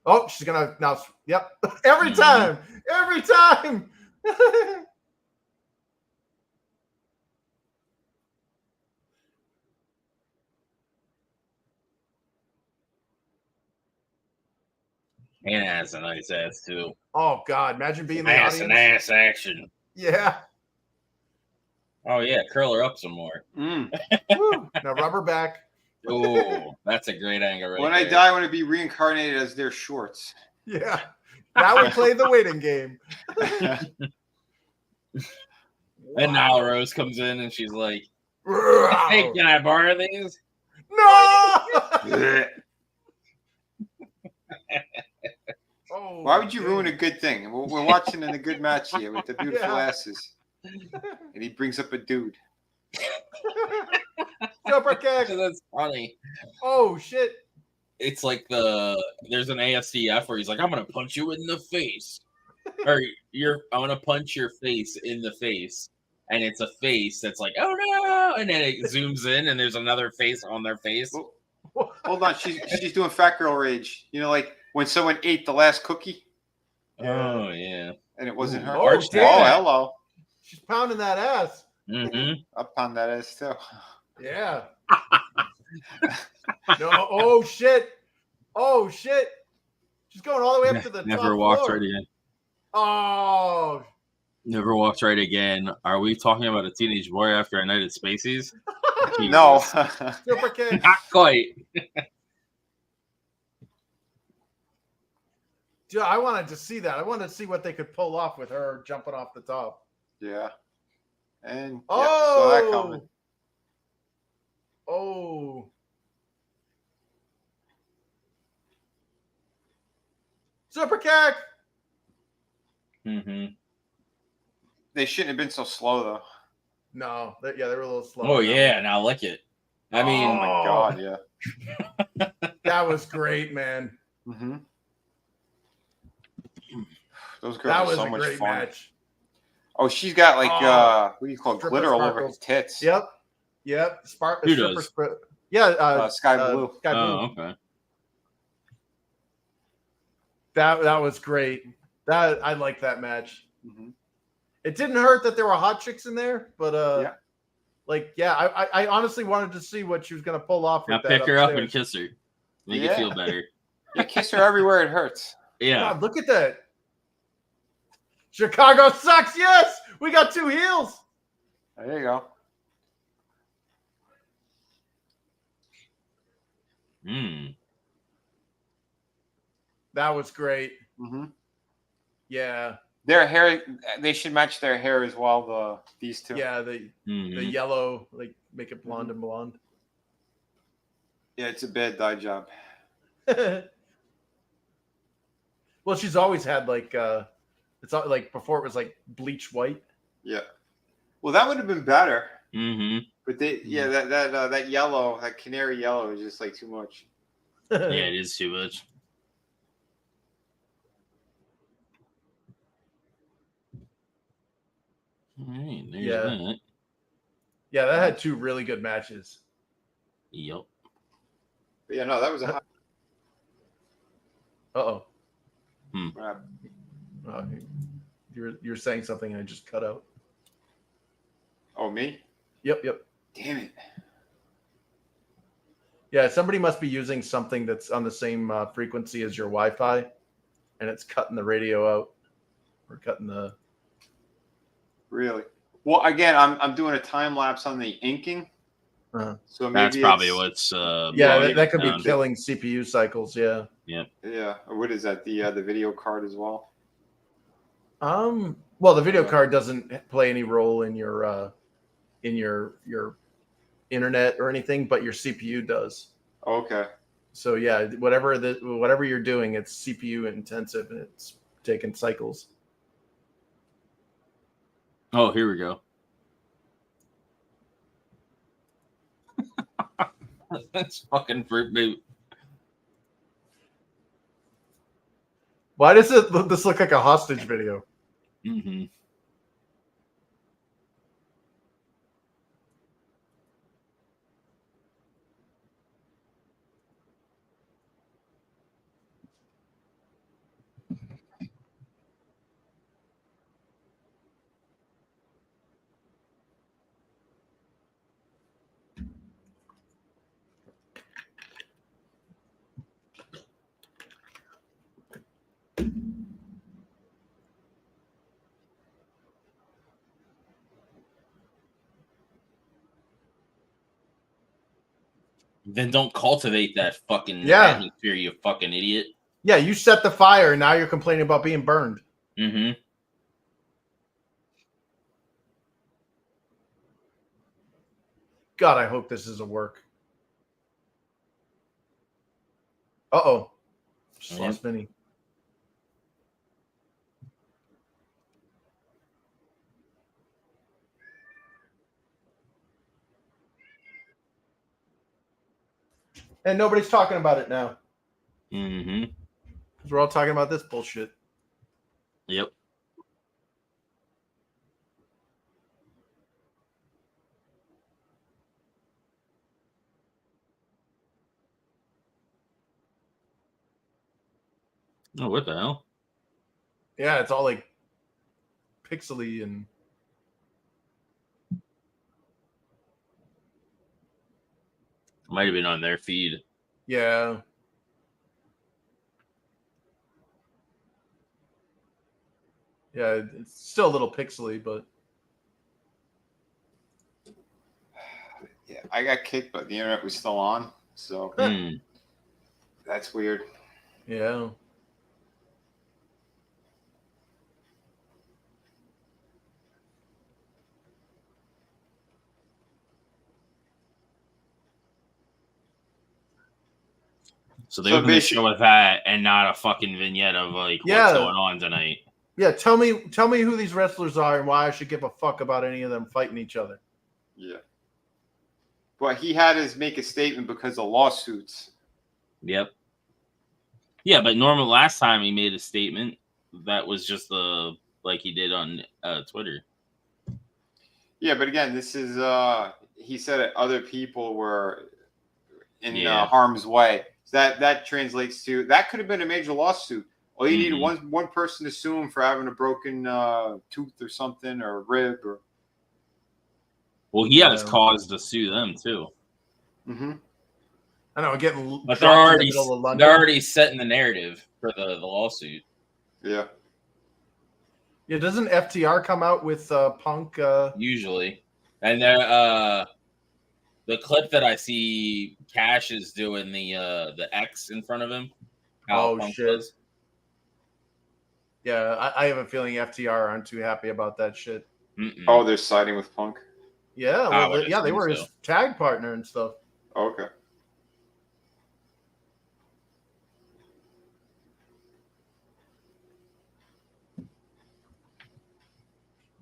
Oh, she's gonna now. Yep. Every time. Hannah has a nice ass too. Oh God, imagine being the audience. Ass action. Yeah. Oh yeah, curl her up some more. Now rub her back. Oh, that's a great angle right When there. I die, I want to be reincarnated as their shorts. Yeah. Now we play the waiting game. And now Rose comes in and she's like, "Hey, can I borrow these?" No. Why would you ruin a good thing? We're watching in a good match here with the beautiful asses. And he brings up a dude. Super kick. That's funny. Oh shit. It's like there's an ASCF where he's like, "I'm gonna punch you in the face," or I'm gonna punch your face in the face, and it's a face that's like, "Oh no!" and then it zooms in, and there's another face on their face. Hold on, she's doing fat girl rage. You know, like when someone ate the last cookie. Oh yeah. And it wasn't her. Oh, hello. She's pounding that ass. Mm-hmm. I'll pound that ass too. Yeah. No. Oh shit. Oh shit. She's going all the way up to the Never top walked floor. right again. Oh. Never walked right again. Are we talking about a teenage boy after a night at Spacey's? No. Super kick. Not quite. Dude, I wanted to see that. I wanted to see what they could pull off with her jumping off the top. Yeah. And saw that coming. Oh. Super kick. Mm-hmm. They shouldn't have been so slow though. No, they were a little slow. Oh yeah, now lick it. I mean, oh my God, yeah. That was great, man. Mm-hmm. Those girls are so much fun. Match. Oh, she's got like what do you call it? Glitter all over her tits. Yep. Who does? Yeah, sky blue. Sky blue. Oh, okay. That was great. I like that match. Mm-hmm. It didn't hurt that there were hot chicks in there, but I honestly wanted to see what she was gonna pull off. Now pick her up and kiss her. Make it feel better. You kiss her everywhere it hurts. Yeah. God, look at that. Chicago sucks. Yes, we got 2 heels. There you go. That was great. Mm-hmm. Yeah. Their hair, they should match their hair as well. These two. Yeah, the yellow, like make it blonde and blonde. Yeah, it's a bad dye job. Well, she's always had like it's not like before it was like bleach white. Yeah. Well, that would have been better. Mm-hmm. But that yellow, that canary yellow, is just like too much. Yeah, it is too much. All right, there's that. Yeah, that had 2 really good matches. Yep. But yeah, no, that was a hot. Uh-oh. Right. You're saying something and it just cut out. Oh, me? Yep. Damn it. Yeah, somebody must be using something that's on the same frequency as your Wi-Fi, and it's cutting the radio out. Or cutting the... Really? Well, again, I'm doing a time lapse on the inking. So maybe that's probably what's that could be killing CPU cycles. Yeah. Yeah. What is that? The video card as well. Well, the video card doesn't play any role in your internet or anything, but your CPU does. Okay. So yeah, whatever you're doing, it's CPU intensive and it's taking cycles. Oh, here we go. That's fucking fruit boot. Why does this look like a hostage video? Mm-hmm. Then don't cultivate that fucking atmosphere, you fucking idiot. Yeah, you set the fire, and now you're complaining about being burned. Mm-hmm. God, I hope this is a work. Uh-oh. Just lost Vinny. And nobody's talking about it now. Mm-hmm. Because we're all talking about this bullshit. Yep. Oh, what the hell? Yeah, it's all like pixely and might have been on their feed. Yeah. Yeah, it's still a little pixely, but yeah, I got kicked, but the internet was still on, so that's weird. Yeah. So they open the show with that and not a fucking vignette of like what's going on tonight. Yeah, tell me who these wrestlers are and why I should give a fuck about any of them fighting each other. Yeah. But he had to make a statement because of lawsuits. Yep. Yeah, but normal last time he made a statement that was just like he did on Twitter. Yeah, but again, this is he said that other people were in harm's way. So that translates to that could have been a major lawsuit. All you need one person to sue him for having a broken tooth or something or a rib or. Well, he has cause to sue them too. Mm-hmm. I know, getting. But they're already setting the narrative for the lawsuit. Yeah. Yeah, doesn't FTR come out with Punk? Usually, and the clip that I see, Khash is doing the X in front of him. Punk shit! Does. Yeah, I have a feeling FTR aren't too happy about that shit. Mm-mm. Oh, they're siding with Punk. Yeah, well, they were his tag partner and stuff. Oh, okay.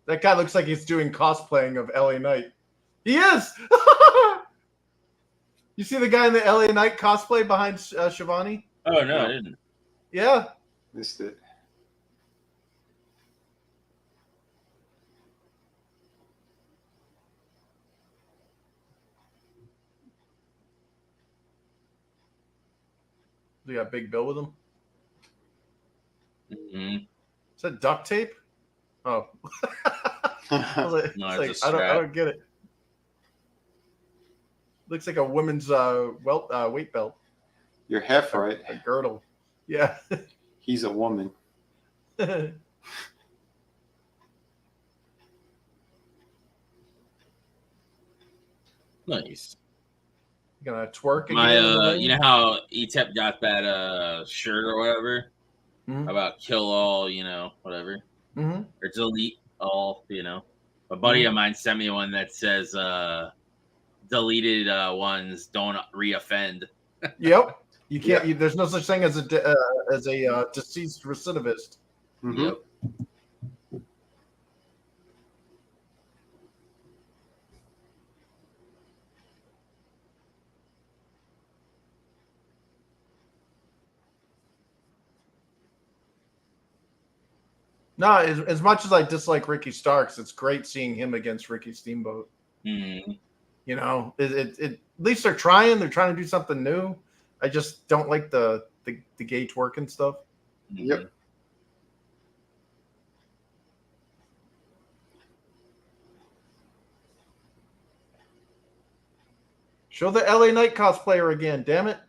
That guy looks like he's doing cosplaying of LA Knight. He is! You see the guy in the LA Knight cosplay behind Shivani? Oh, no, I didn't. Yeah. Missed it. They got Big Bill with him? Mm-hmm. Is that duct tape? Oh. I don't get it. Looks like a woman's weight belt. You're half right. A girdle. Yeah. He's a woman. Nice. You gonna twerk again? You know how ETEP got that shirt or whatever about kill all, whatever, or delete all, A buddy of mine sent me one that says deleted ones don't reoffend. Yep, you can't. There's no such thing as a deceased recidivist. Yep. No, as much as I dislike Ricky Starks, it's great seeing him against Ricky Steamboat. Mm-hmm. At least they're trying. They're trying to do something new. I just don't like the gay twerking stuff. Yep. Show the LA Knight cosplayer again, damn it.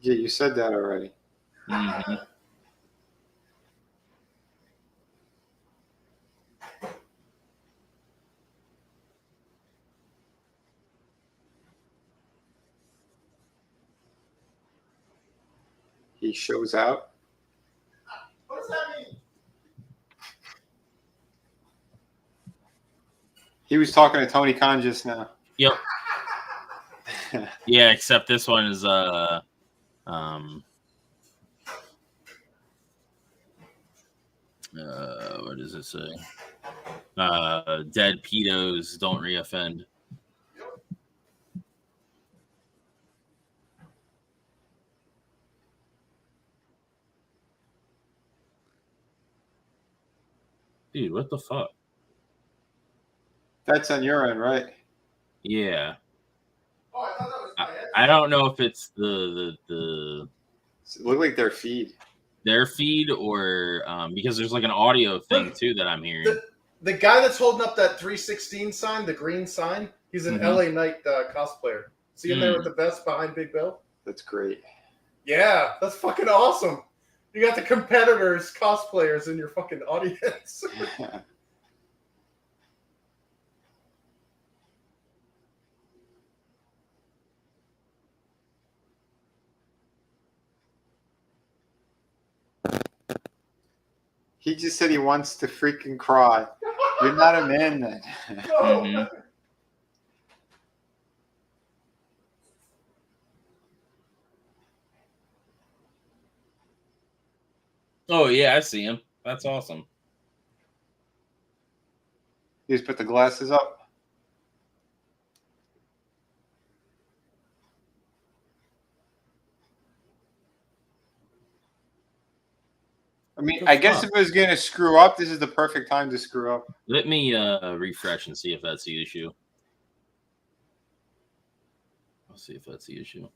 Yeah, you said that already. Mm-hmm. He shows out. What does that mean? He was talking to Tony Khan just now. Yep. Yeah, except this one is what does it say? Dead pedos don't reoffend. Dude, what the fuck? That's on your end, right? Yeah. Oh, I thought that was bad. I don't know if it's the It looked like their feed. Their feed or because there's like an audio thing too that I'm hearing. The guy that's holding up that 316 sign, the green sign, he's an LA Knight cosplayer. See him there with the vest behind Big Bill? That's great. Yeah, that's fucking awesome. You got the competitors, cosplayers in your fucking audience. He just said he wants to freaking cry. You're not a man then. No. Oh yeah, I see him. That's awesome. You just put the glasses up. I mean, I guess if it was going to screw up, this is the perfect time to screw up. Let me refresh and see if that's the issue. I'll see if that's the issue.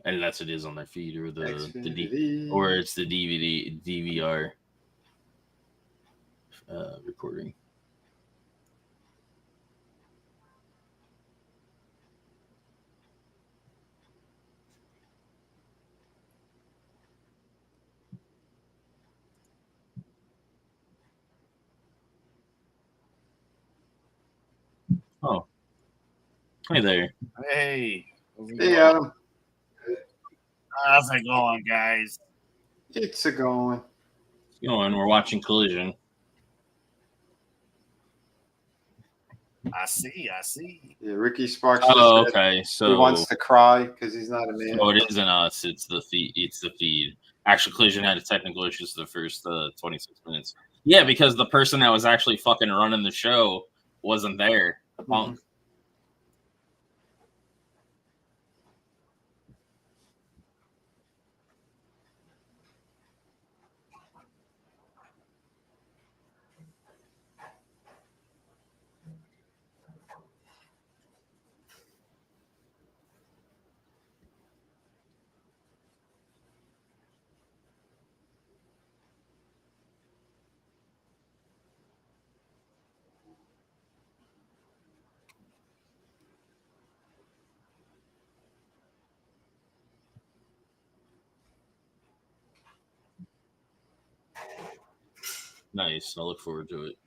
And that's what it is on their feed or or it's the DVR recording. Oh, hey there. Hey. Hey, Adam. How's it going, guys? It's a going. It's going. We're watching Collision. I see. Yeah, Ricky Sparks. Oh, okay. So he wants to cry because he's not a man. So it isn't us. It's the feed. It's the feed. Actually, Collision had a technical issues the first 26 minutes. Yeah, because the person that was actually fucking running the show wasn't there. Punk. Nice. I look forward to it.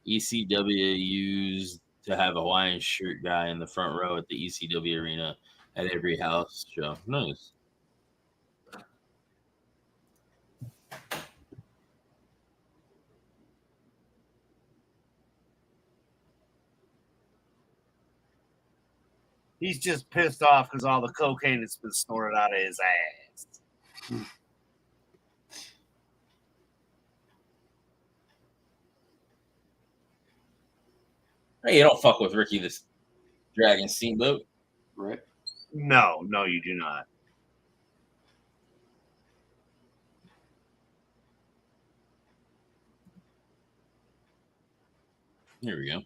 ECW used to have a Hawaiian shirt guy in the front row at the ECW arena at every house show. Nice. He's just pissed off because all the cocaine has been snorted out of his ass. Hey, you don't fuck with Ricky this Dragon Steamboat. Right. No, you do not. Here we go.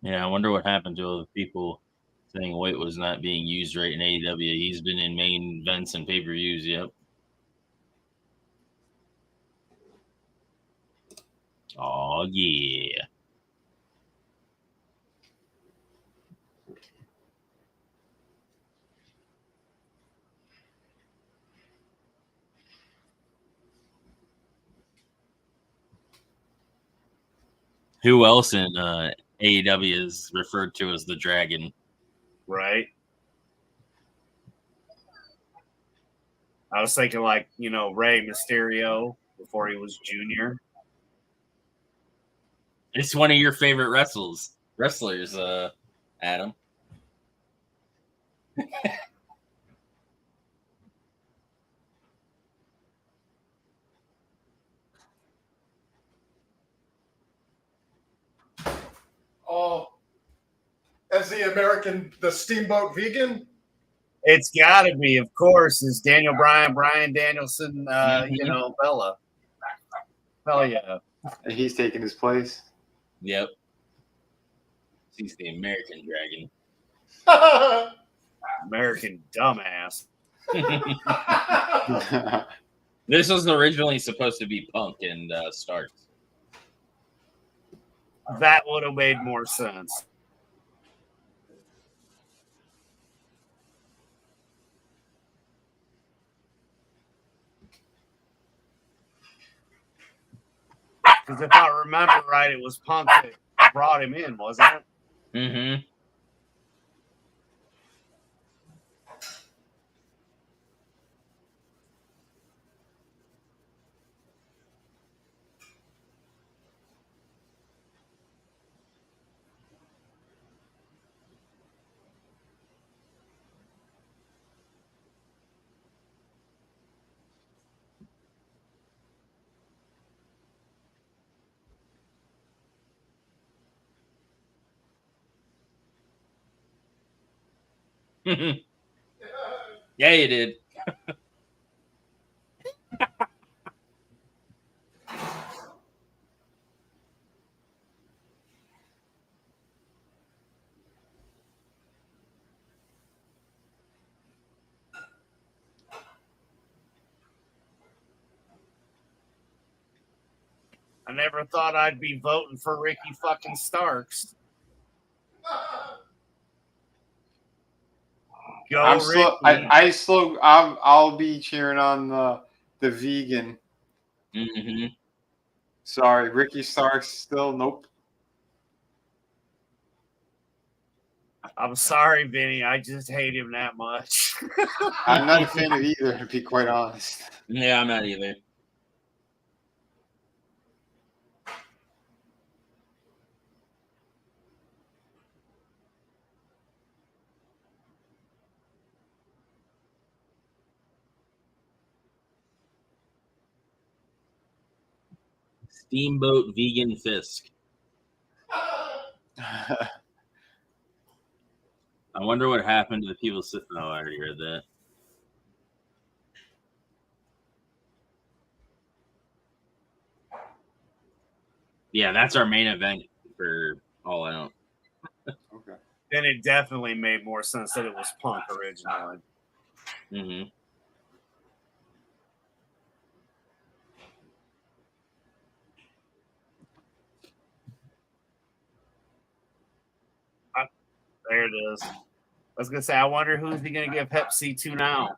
Yeah, I wonder what happened to all the people saying White was not being used right in AEW. He's been in main events and pay-per-views, yep. Oh, yeah. Who else in AEW is referred to as the Dragon? Right. I was thinking like, Rey Mysterio before he was junior. It's one of your favorite wrestlers, Adam. Oh, as the Steamboat Vegan? It's got to be, of course, is Daniel Bryan, Brian Danielson, Bella. Hell yeah. And he's taking his place. Yep. He's the American Dragon. American dumbass. This was originally supposed to be Punk and Starks. That would have made more sense. Because if I remember right, it was Punk that brought him in, wasn't it? Mm-hmm. Yeah, you did. I never thought I'd be voting for Ricky fucking Starks. Go, I'll be cheering on the vegan. Mm-hmm. Sorry, Ricky Starks still nope. I'm sorry, Vinny. I just hate him that much. I'm not a fan of either, to be quite honest. Yeah, I'm not either. Steamboat Vegan Fisk. I wonder what happened to the people sitting. Oh, I already heard that. Yeah, that's our main event for All Out. Okay. Then it definitely made more sense that it was Punk originally. Mm-hmm. There it is. I was gonna say, I wonder who's he gonna give Pepsi to now.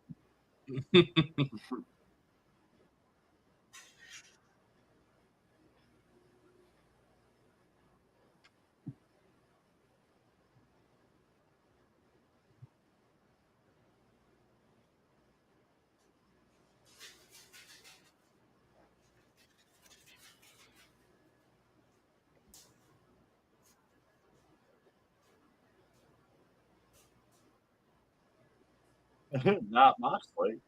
Not Moxley.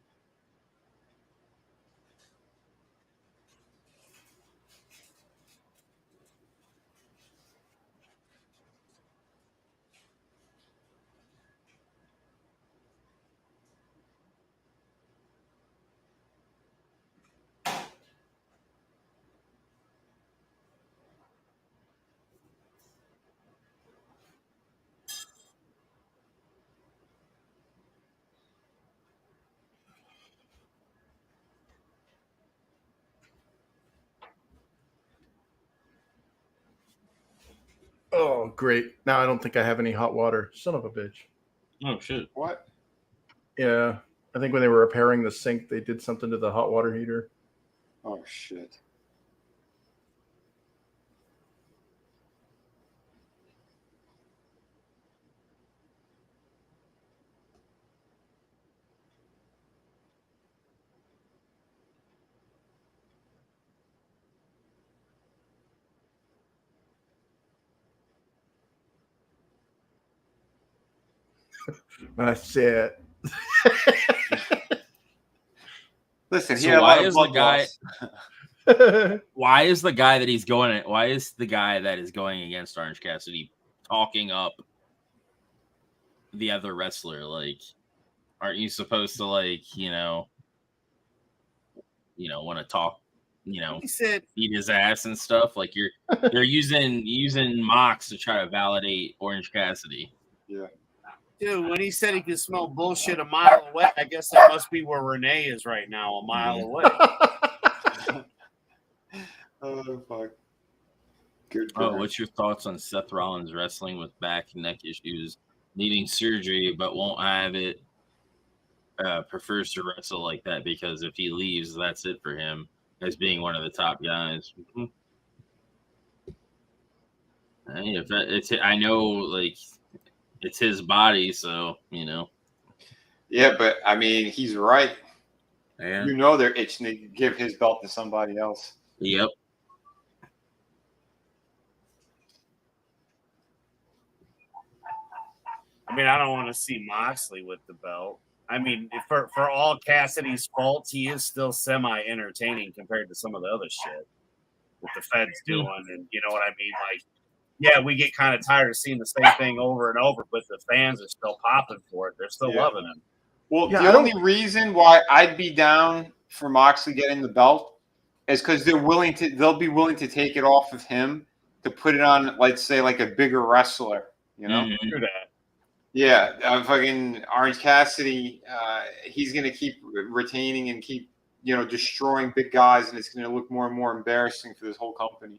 Oh, great. Now I don't think I have any hot water. Son of a bitch. Oh, shit. What? Yeah. I think when they were repairing the sink, they did something to the hot water heater. Oh, shit. That's it. Listen, So he had a why lot of is blood the guy? loss. Why is the guy that he's going at? Why is the guy that is going against Orange Cassidy talking up the other wrestler? Like, aren't you supposed to want to talk? He said, beat his ass and stuff. Like they're using Mox to try to validate Orange Cassidy. Yeah. dude, when he said he could smell bullshit a mile away, I guess that must be where Renee is right now, a mile away. Oh, fuck. Good. What's your thoughts on Seth Rollins wrestling with back and neck issues, needing surgery, but won't have it? Prefers to wrestle like that because if he leaves, that's it for him as being one of the top guys. Mm-hmm. I know, like, it's his body, so Yeah, but I mean, he's right. Yeah. They're itching to give his belt to somebody else. Yep. I mean, I don't want to see Moxley with the belt. I mean, for all Cassidy's faults, he is still semi-entertaining compared to some of the other shit that the Fed's doing. And you know what I mean? Like, yeah, we get kind of tired of seeing the same thing over and over, but the fans are still popping for it. They're still loving him. Well, the only reason why I'd be down for Moxley getting the belt is because they'll be willing to take it off of him to put it on, let's say, like a bigger wrestler, Mm-hmm. True that. Yeah, fucking Orange Cassidy, he's going to keep retaining and keep, destroying big guys, and it's going to look more and more embarrassing for this whole company.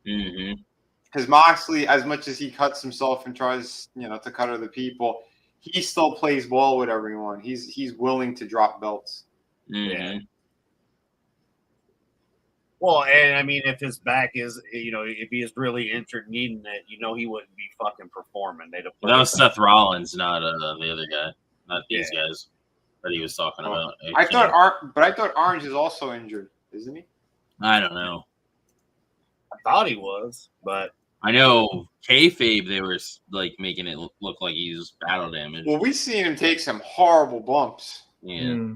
Mm-hmm. Because Moxley, as much as he cuts himself and tries, to cut other people, he still plays ball with everyone. He's willing to drop belts. Mm-hmm. Yeah. Well, and I mean, if his back is, if he is really injured, needing it, he wouldn't be fucking performing Foreman. They'd have that was Seth Rollins, not the other guy, not these guys that he was talking about. I thought Orange is also injured, isn't he? I don't know. I thought he was, but I know kayfabe they were like making it look like he was battle damaged. Well, we seen him take some horrible bumps. Yeah.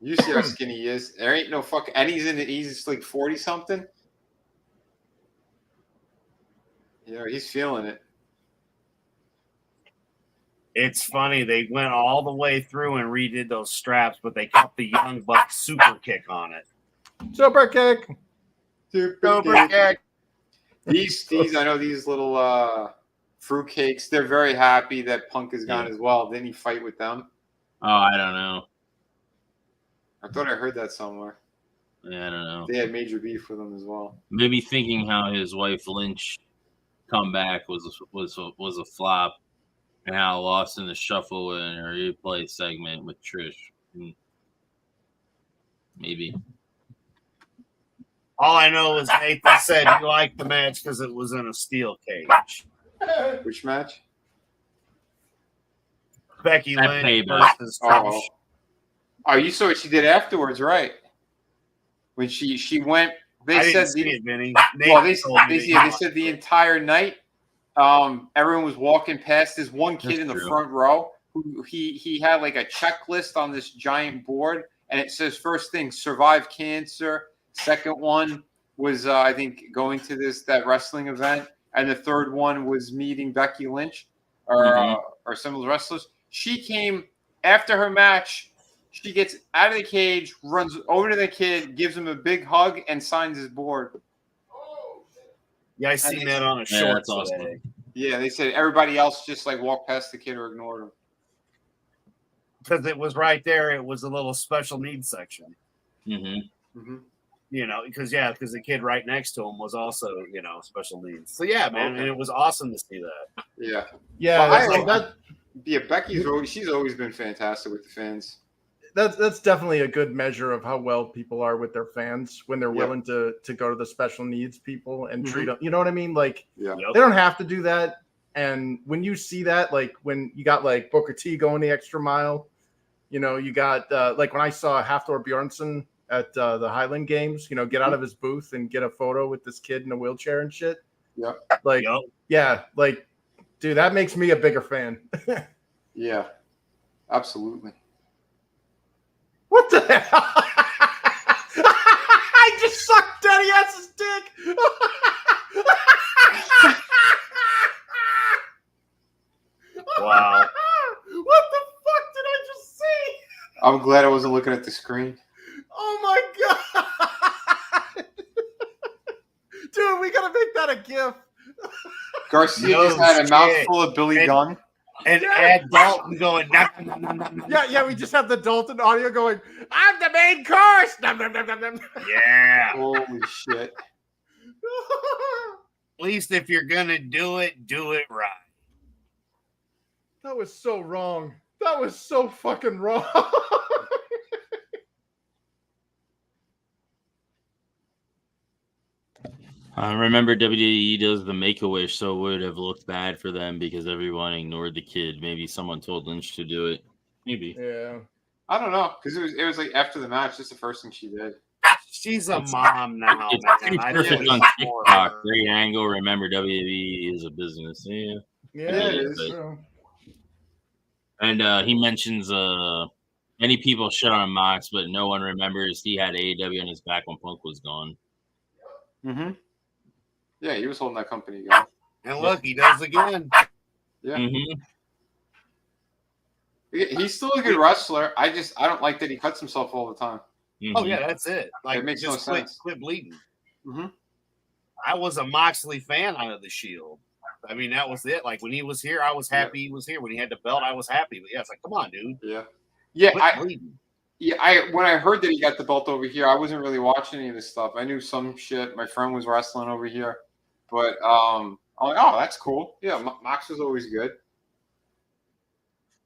You see how skinny he is. There ain't no fucking, and he's like 40 something. Yeah, he's feeling it. it's funny. They went all the way through and redid those straps, but they kept the Young Buck super kick on it. Super kick. Super kick. These I know these little fruitcakes, they're very happy that Punk is gone as well. Didn't he fight with them? Oh, I don't know. I thought I heard that somewhere. Yeah, I don't know. They had major beef with him as well. Maybe thinking how his wife Lynch comeback was a flop, and how lost in the shuffle in her replay segment with Trish. Maybe. All I know is Nathan said he liked the match because it was in a steel cage. Which match? Becky That Lynch payback. versus Trish. Oh, you saw what she did afterwards, right? When she went, they I said didn't see it, Vinny. well, they said the entire night, everyone was walking past this one kid That's in the true. front row who he had like a checklist on this giant board, and it says first thing, survive cancer. Second one was I think going to that wrestling event, and the third one was meeting Becky Lynch or some of the wrestlers. She came after her match. She gets out of the cage, runs over to the kid, gives him a big hug, and signs his board. Yeah, I seen that on a short that's awesome. today. Yeah, they said everybody else just like walked past the kid or ignored him. Because it was right there. It was a little special needs section. Mm-hmm. You know, because the kid right next to him was also, special needs. So yeah, man, and it was awesome to see that. Yeah. Yeah, Becky's she's always been fantastic with the fans. That's definitely a good measure of how well people are with their fans when they're willing to go to the special needs people and treat them. You know what I mean? Like, they don't have to do that. And when you see that, like when you got like Booker T going the extra mile, you got like when I saw Hafthor Bjornsson at the Highland Games, get out of his booth and get a photo with this kid in a wheelchair and shit. Yeah. Like, like, dude, that makes me a bigger fan. Yeah, absolutely. What the hell? I just sucked Darius's dick. Wow. What the fuck did I just see? I'm glad I wasn't looking at the screen. Oh my god. Dude, we gotta make that a GIF. Garcia just had a mouthful of Billy Gunn. And add Dalton going, nom, nom, nom, nom, nom. Yeah, we just have the Dalton audio going, I'm the main course. Nom, nom, nom, nom, nom. Yeah. Holy shit. At least if you're going to do it right. That was so wrong. That was so fucking wrong. I remember WWE does the Make-A-Wish, so it would have looked bad for them because everyone ignored the kid. Maybe someone told Lynch to do it. Maybe. Yeah. I don't know, because it was like after the match, just the first thing she did. She's a mom now, It's man. I perfect think on it's for TikTok. her. Great angle. Remember, WWE is a business. Yeah. Yeah, it it is. is. True. And he mentions many people shit on Mox, but no one remembers he had AEW on his back when Punk was gone. Mm-hmm. Yeah, he was holding that company going. And look, he does again. Yeah. Mm-hmm. He's still a good wrestler. I don't like that he cuts himself all the time. Mm-hmm. Oh, yeah, that's it. Like, It makes no just sense. quit bleeding. Mm-hmm. I was a Moxley fan out of the Shield. I mean, that was it. Like, when he was here, I was happy he was here. When he had the belt, I was happy. But yeah, it's like, come on, dude. Yeah. Yeah, Quit bleeding. when I heard that he got the belt over here, I wasn't really watching any of this stuff. I knew some shit. My friend was wrestling over here. But I'm like, oh, that's cool. Yeah, Mox was always good.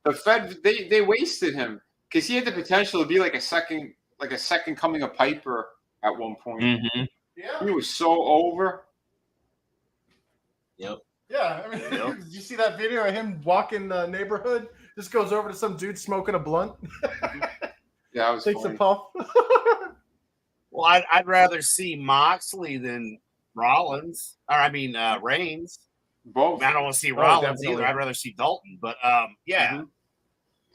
The Fed, they wasted him because he had the potential to be like a second coming of Piper at one point. Mm-hmm. Yeah. He was so over. Yep. Yeah, I mean, did you see that video of him walking the neighborhood? Just goes over to some dude smoking a blunt. Yeah, I was takes a puff. Well, I'd rather see Moxley than Rollins, or I mean Reigns. Both. I don't want to see Rollins either. I'd rather see Dalton. But yeah. Mm-hmm.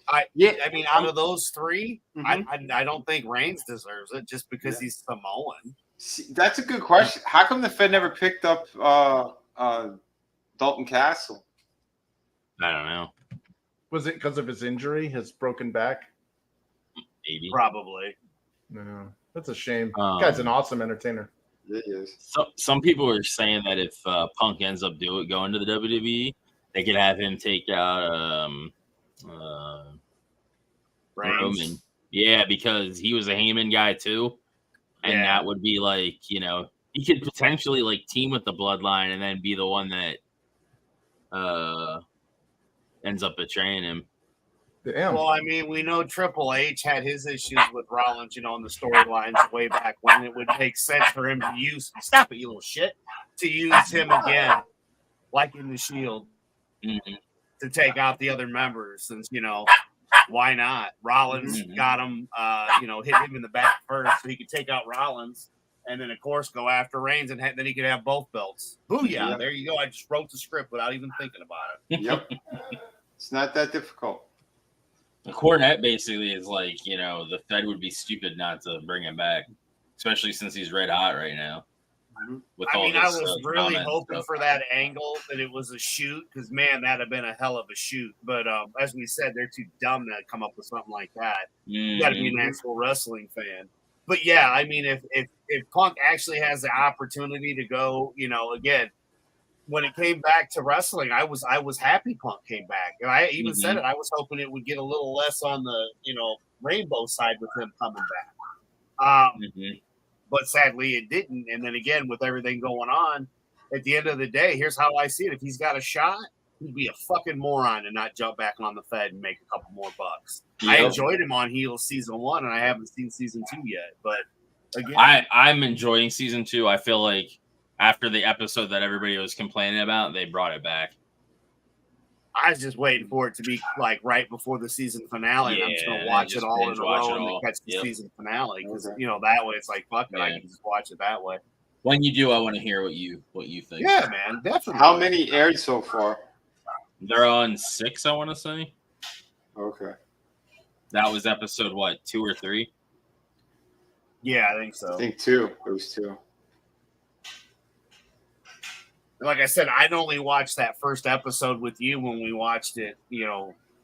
I mean, out of those three, I don't think Reigns deserves it just because he's Samoan. See, that's a good question. How come the Fed never picked up Dalton Castle? I don't know. Was it because of his injury, his broken back? Maybe. Probably. No, that's a shame. Guy's an awesome entertainer. It is. So, some people are saying that if Punk ends up going to the WWE, they could have him take out Roman. Yeah, because he was a Heyman guy too. And that would be like, he could potentially like team with the Bloodline and then be the one that ends up betraying him. Damn. Well, I mean, we know Triple H had his issues with Rollins, in the storylines way back when. It would make sense for him to use, stop it, you little shit, to use him again, like in the Shield, to take out the other members. Since, why not? Rollins got him, hit him in the back first so he could take out Rollins. And then, of course, go after Reigns, and then he could have both belts. Booyah! Yep. There you go. I just wrote the script without even thinking about it. Yep. It's not that difficult. The Cornette basically is like, the Fed would be stupid not to bring him back, especially since he's red hot right now. I was really hoping for that angle that it was a shoot because, man, that'd have been a hell of a shoot. But as we said, they're too dumb to come up with something like that. You got to be an actual wrestling fan. But yeah, I mean, if Punk actually has the opportunity to go, again, when it came back to wrestling, I was happy Punk came back, and I even said it. I was hoping it would get a little less on the rainbow side with him coming back. But sadly, it didn't. And then again, with everything going on, at the end of the day, here's how I see it: if he's got a shot, he'd be a fucking moron and not jump back on the Fed and make a couple more bucks. Yep. I enjoyed him on Heels season 1, and I haven't seen season 2 yet. But again, I'm enjoying season 2. I feel like after the episode that everybody was complaining about, they brought it back. I was just waiting for it to be like right before the season finale. And I'm just going to watch it all in a row and then catch the season finale. Because, that way it's like, fuck it, I can just watch it that way. When you do, I want to hear what you think. Yeah, man, definitely. How many aired so far? They're on 6, I want to say. Okay. That was episode, 2 or 3? Yeah, I think so. I think 2. It was 2. Like I said, I'd only watched that first episode with you when we watched it,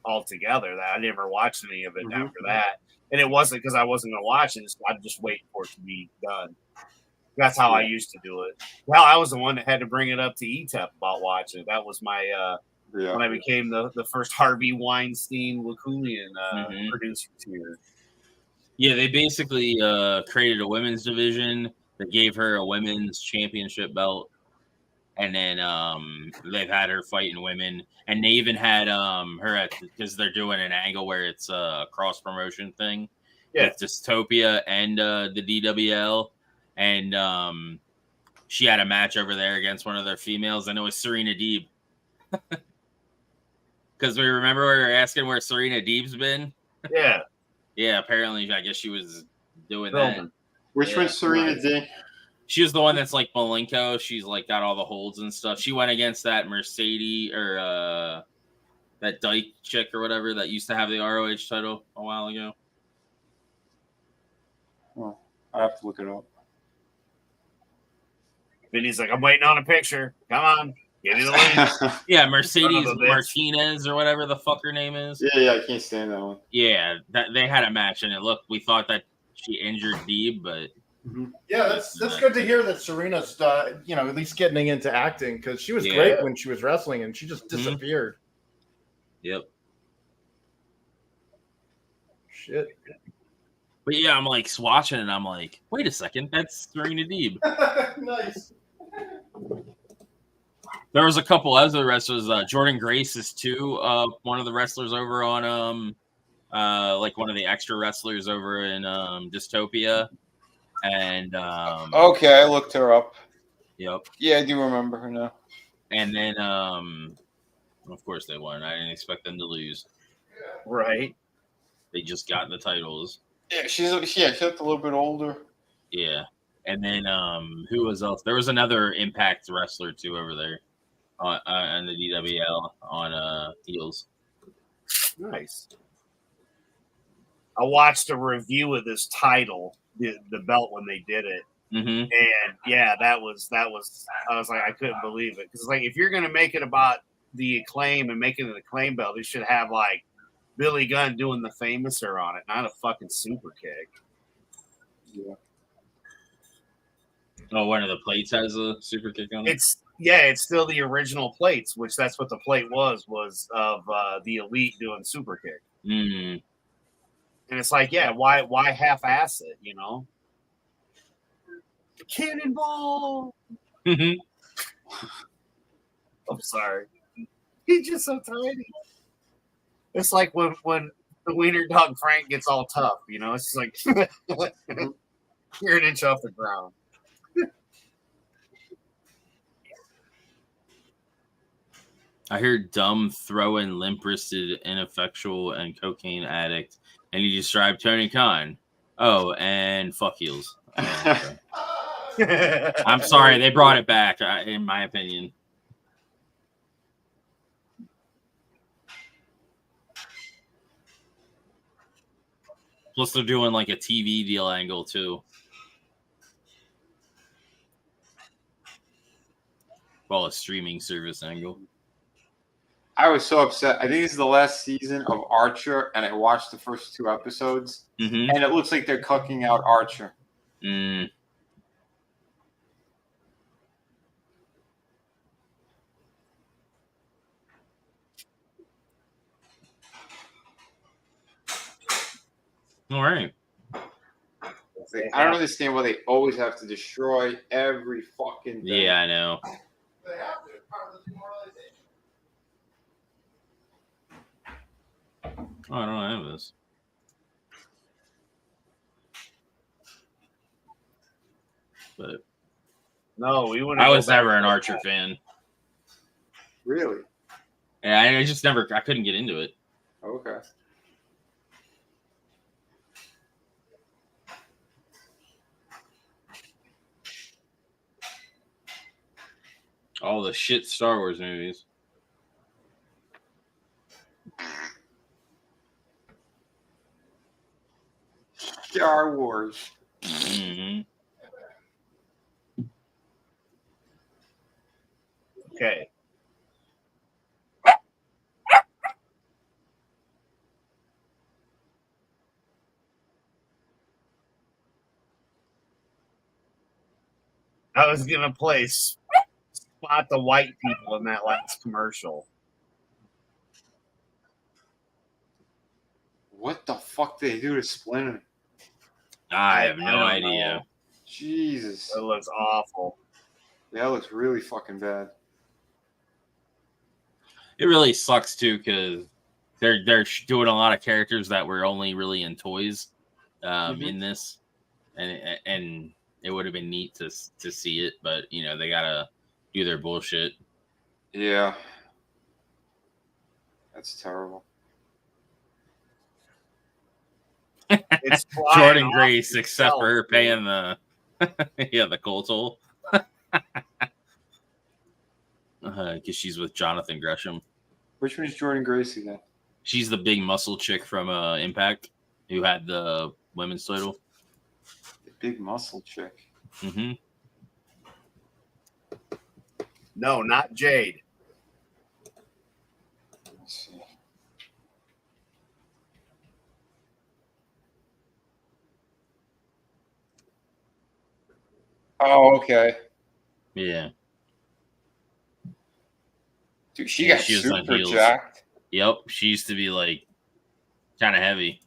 all together. That I never watched any of it after that. And it wasn't because I wasn't going to watch it. I'd just wait for it to be done. That's how I used to do it. Well, I was the one that had to bring it up to ETEP about watching it. That was my when I became the first Harvey Weinstein Wakulian producer tier. Yeah, they basically created a women's division that gave her a women's championship belt. And then they've had her fighting women, and they even had her because they're doing an angle where it's a cross promotion thing with Dystopia and the DWL, and she had a match over there against one of their females, and it was Serena Deeb. Because we remember we were asking where Serena Deeb's been. Yeah. Apparently, I guess she was doing that. Which one's Serena Deeb? She was the one that's like Malenko. She's like got all the holds and stuff. She went against that Mercedes or that Dyke chick or whatever that used to have the ROH title a while ago. Well, I have to look it up. Vinny's like, I'm waiting on a picture. Come on, get me the link. Yeah, Mercedes Martinez or whatever the fuck her name is. Yeah, I can't stand that one. Yeah, they had a match and we thought that she injured Deeb, but. Yeah, that's good to hear that Serena's, at least getting into acting because she was great when she was wrestling and she just disappeared. Yep. Shit. But yeah, I'm like watching and I'm like, wait a second, that's Serena Deeb. Nice. There was a couple other wrestlers. Jordan Grace is too. One of the wrestlers over on like one of the extra wrestlers over in Dystopia. And okay, I looked her up. Yep. Yeah, I do remember her now. And then, of course they won. I didn't expect them to lose. Right. They just got the titles. Yeah, she looked a little bit older. Yeah. And then, who was else? There was another Impact wrestler too over there on the DWL on heels. Nice. I watched a review of this title, the belt, when they did it. Mm-hmm. And yeah, that was I was like, I couldn't believe it. Because like, if you're gonna make it about the Acclaim and making it an Acclaim belt, they should have like Billy Gunn doing the Famouser on it, not a fucking super kick. Yeah. Oh, one of the plates has a super kick on it? It's still the original plates, which that's what the plate was of the Elite doing super kick. Mm. And it's like, yeah, why half-ass it, you know? Cannonball! Mm-hmm. I'm sorry. He's just so tiny. It's like when the wiener dog Frank gets all tough, you know? It's like you're an inch off the ground. I heard dumb, throwing, limp-wristed, ineffectual, and cocaine addict, and he described Tony Khan. Oh, and fuck heels. Oh, okay. I'm sorry, they brought it back, in my opinion. Plus, they're doing like a TV deal angle too. Well, a streaming service angle. I was so upset. I think this is the last season of Archer, and I watched the first 2 episodes, and it looks like they're cucking out Archer. Mm. All right. I don't understand why they always have to destroy every fucking thing. Yeah, I know. They have to. It's part of the demoralization. Oh, I don't have this. But no, we wouldn't. I was never an Archer fan. Really? Yeah, I just never. I couldn't get into it. Okay. All the shit Star Wars movies. Star Wars. Mm-hmm. Okay. I was gonna play Spot the White People in that last commercial. What the fuck did they do to Splinter? I have no don't idea. know. Jesus. It looks awful. Yeah, it looks really fucking bad. It really sucks too because they're doing a lot of characters that were only really in toys in this, and it would have been neat to see it, but you know they gotta do their bullshit. Yeah, that's terrible. It's Jordan Grace, except for her paying the the coal toll. Because she's with Jonathan Gresham. Which one is Jordan Grace again? She's the big muscle chick from Impact who had the women's title. The big muscle chick. Mm-hmm. No, not Jade. Let's see. Oh, okay. Yeah. Dude, she got she was on super heels. jacked. Yep. She used to be like kind of heavy.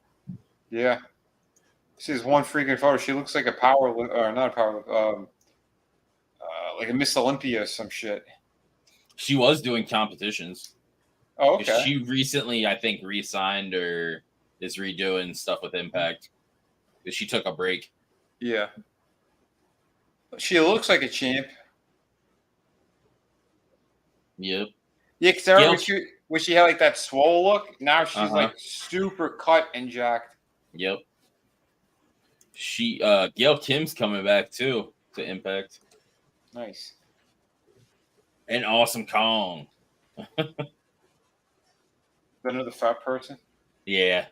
Yeah. This is one freaking photo. She looks like a power, or not a power, like a Miss Olympia or some shit. She was doing competitions. Oh, okay. She recently, I think, re-signed or is redoing stuff with Impact. Because she took a break. Yeah. She looks like a champ. Yep. Yeah, because I remember when she had like that swole look. Now she's like super cut and jacked. Yep. Gail Kim's coming back too to Impact. Nice. And Awesome Kong. Another fat person. Yeah.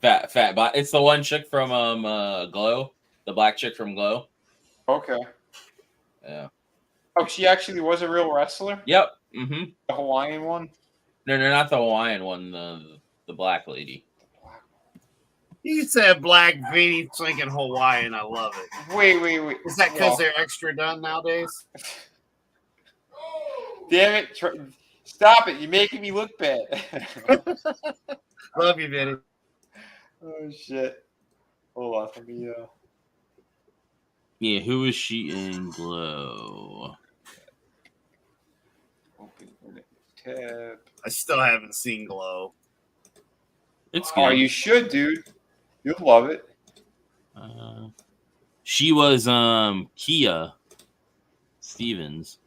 fat, but it's the one chick from Glow, the black chick from Glow. Okay. Yeah. Oh, she actually was a real wrestler? Yep. Mm-hmm. The Hawaiian one? No, not the Hawaiian one, the black lady. You said black beanie thinking Hawaiian. I love it. Wait. Is that because they're extra done nowadays? Damn it. Stop it. You're making me look bad. Love you, Vinny. Oh, shit. Hold on. Let me, Yeah, who is she in Glow? Open tab. I still haven't seen Glow. It's good. Oh, you should, dude. You'll love it. She was Kia Stevens.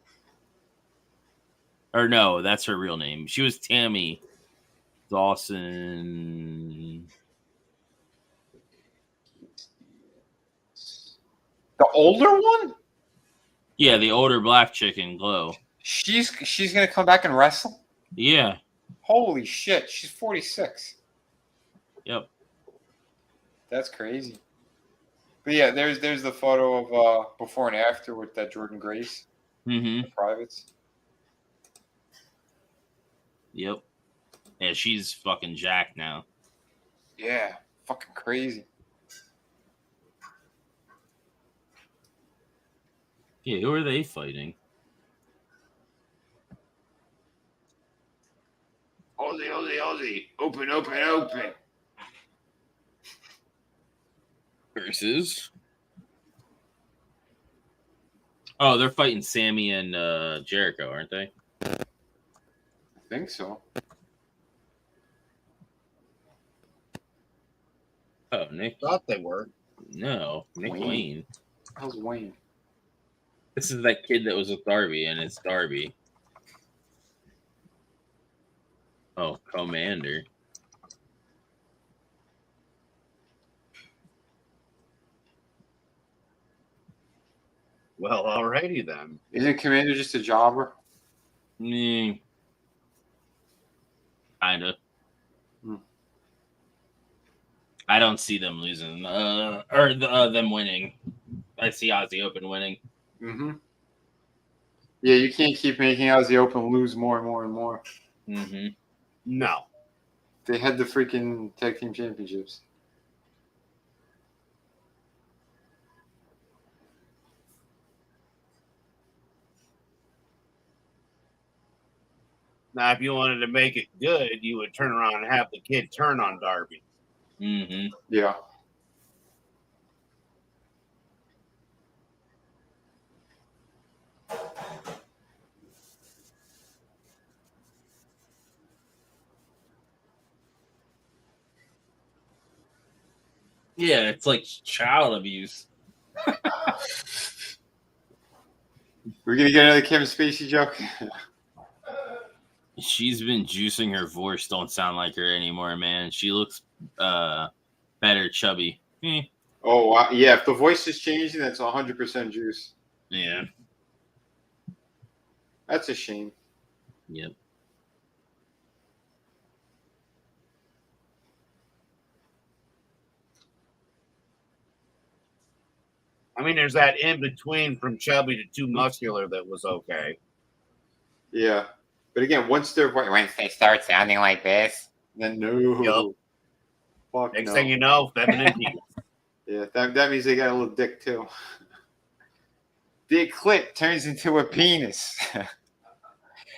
Or no, that's her real name. She was Tammy Dawson. The older one? Yeah, the older black chick in Glow. She's gonna come back and wrestle? Yeah. Holy shit, she's 46. Yep. That's crazy. But yeah, there's the photo of before and after with that Jordan Grace. Mm-hmm. The privates. Yep. Yeah, she's fucking jacked now. Yeah, fucking crazy. Yeah, who are they fighting? Aussie. Open. Versus. Oh, they're fighting Sammy and Jericho, aren't they? I think so. Oh, Nick. Thought they were. No, Nick Wayne. How's Wayne? This is that kid that was with Darby, and it's Darby. Oh, Commander. Well, alrighty then. Isn't Commander just a jobber? Kinda. I don't see them losing, or them winning. I see Aussie Open winning. Mm-hmm. Yeah, you can't keep making Aussie Open lose more and more and more. Mm-hmm. No. They had the freaking tag team championships. Now, if you wanted to make it good, you would turn around and have the kid turn on Darby. Mm-hmm. Yeah. Yeah, it's like child abuse. We're gonna get another Kevin Spacey joke. She's been juicing her voice. Don't sound like her anymore, man. She looks better chubby. Oh, wow. Yeah, if the voice is changing, that's 100% juice. Yeah. That's a shame. Yep. I mean, there's that in between from chubby to too muscular that was okay. Yeah. But again, once they start sounding like this, then no. Yep. Fuck Next no. thing you know, feminine penis. Yeah, that means they got a little dick too. Dick clit turns into a penis.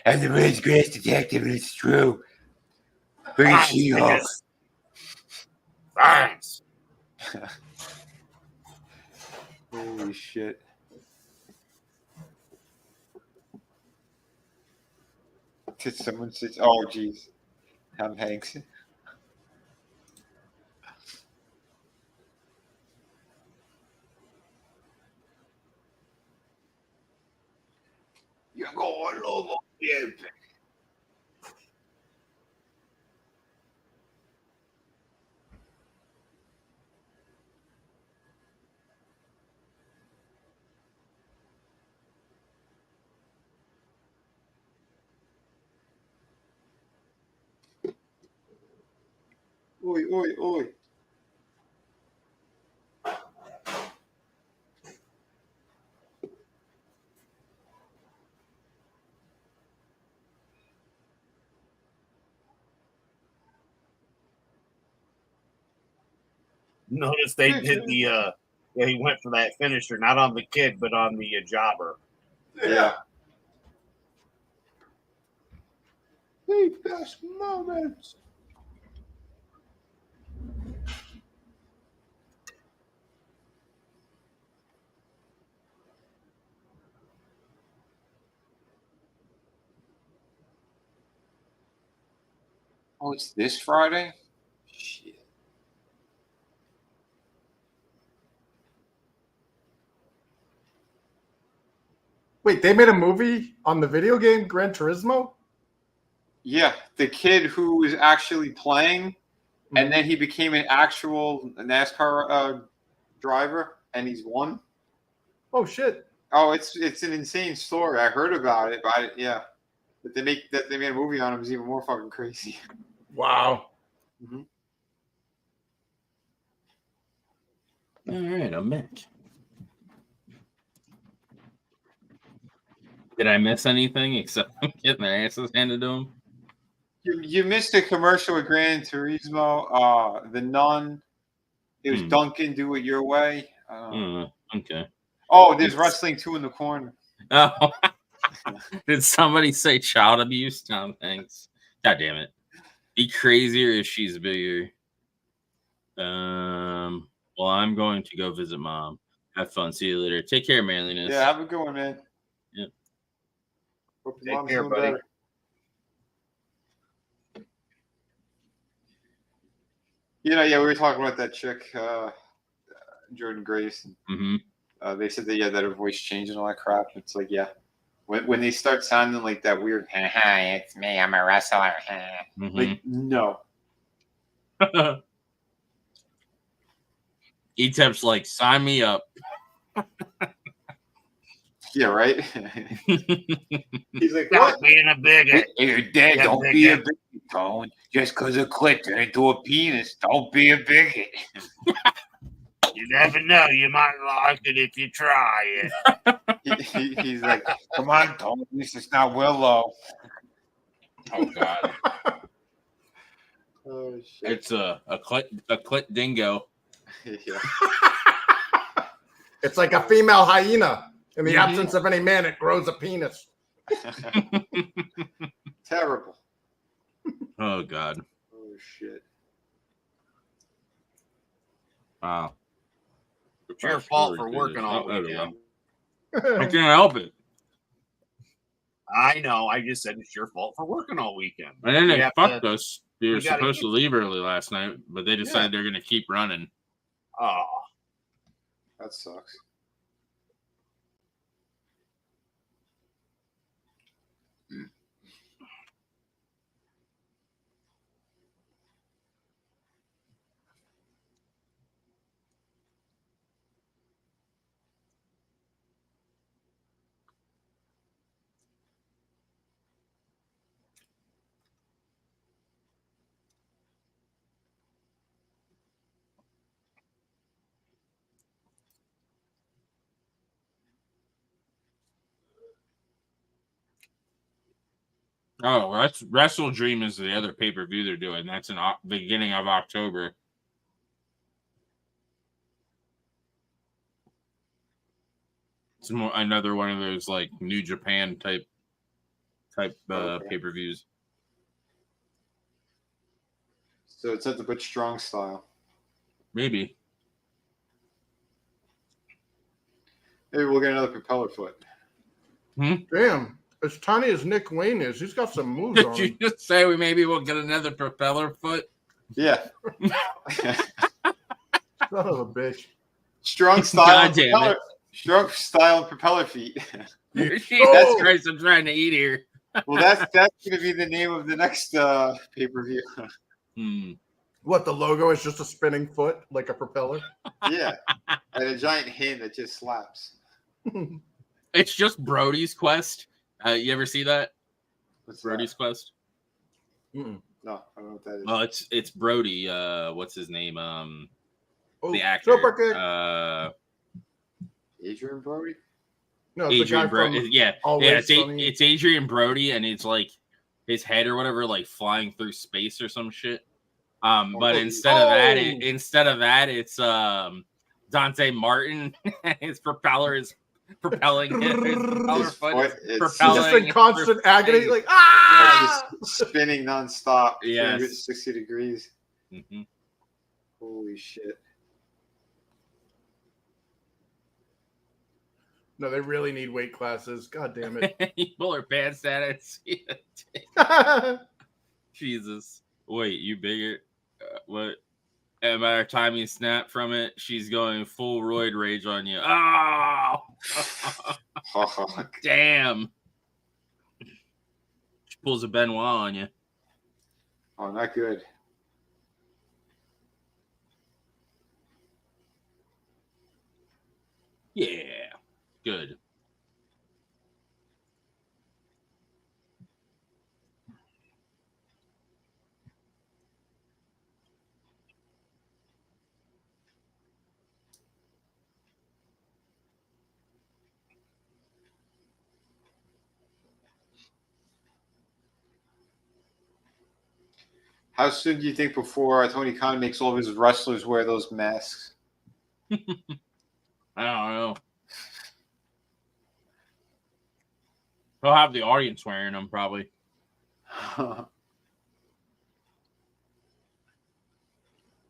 And the world's greatest detective, and it's true. Bring it to you. Science. Holy shit. Did someone say, oh, geez. Tom Hanks. You're going over. Yeah. Oi, oi, oi. Notice they did the he went for that finisher, not on the kid, but on the jobber. Yeah. The best moments. Oh, it's this Friday? Shit. Wait, they made a movie on the video game Gran Turismo? Yeah, the kid who was actually playing, and then he became an actual NASCAR driver, and he's won. Oh shit! Oh, it's an insane story. I heard about it, but yeah, that they made a movie on him is even more fucking crazy. Wow. Mm-hmm. All right, I'm back. Did I miss anything except getting their asses handed to them? You missed a commercial with Gran Turismo. The Nun. It was Duncan. Do it your way. Okay. Oh, there's wrestling 2 in the corner. Oh, did somebody say child abuse? Tom Hanks. God damn it. Be crazier if she's bigger. Well, I'm going to go visit mom. Have fun. See you later. Take care, manliness. Yeah, have a good one, man. Yep. Hope your mom's doing better. You know, yeah, we were talking about that chick, Jordan Grace. They said that that her voice changed and all that crap. It's like, yeah, when they start sounding like that weird, it's me, I'm a wrestler. Like, no. E-Tip's like, sign me up. Yeah, right. He's like, stop being a bigot. Hey, you're dead. Don't be a bigot, Tone. Just because a clit turned into a penis, don't be a bigot. You never know. You might like it if you try it. He's like, come on, Tone. At least it's not Willow. Oh God. Oh shit. It's a clit dingo. Yeah. It's like a female hyena. In the absence of any man, it grows a penis. Terrible. Oh God. Oh shit. Wow. It's your fault for working all weekend. I can't help it. I know. I just said it's your fault for working all weekend. And then they fucked us. We were supposed to leave early last night, but they decided they're going to keep running. Oh. That sucks. Oh, that's Wrestle Dream is the other pay-per-view they're doing. That's in beginning of October. It's another one of those like New Japan type pay-per-views. So it's at the Butch Strong style. Maybe. Maybe we'll get another propeller foot. Damn. As tiny as Nick Wayne is, he's got some moves on him. Did you just say we'll get another propeller foot? Yeah. Son of a bitch. Strong style. Strong style propeller feet. That's Christ, I'm trying to eat here. Well, that's going to be the name of the next pay-per-view. What, the logo is just a spinning foot, like a propeller? Yeah. And a giant hand that just slaps. It's just Brody's Quest. You ever see that? What's Brody's Quest? No, I don't know what that is. Well, it's Brody. What's his name? The actor. Adrian Brody. No, it's Adrian Brody. Yeah, it's Adrian Brody, and it's like his head or whatever, like flying through space or some shit. But instead of that, it's Dante Martin. His propeller is propelling him. His propeller foot is propelling. Just in constant agony, like just spinning nonstop. Yeah, 360 degrees. Mm-hmm. Holy shit! No, they really need weight classes. God damn it! You pull her pants down and see it. Jesus. Wait, you bigger? What? And by the time you snap from it, she's going full roid rage on you. Oh! Damn. She pulls a Benoit on you. Oh, not good. Yeah. Good. How soon do you think before Tony Khan makes all of his wrestlers wear those masks? I don't know. He'll have the audience wearing them probably.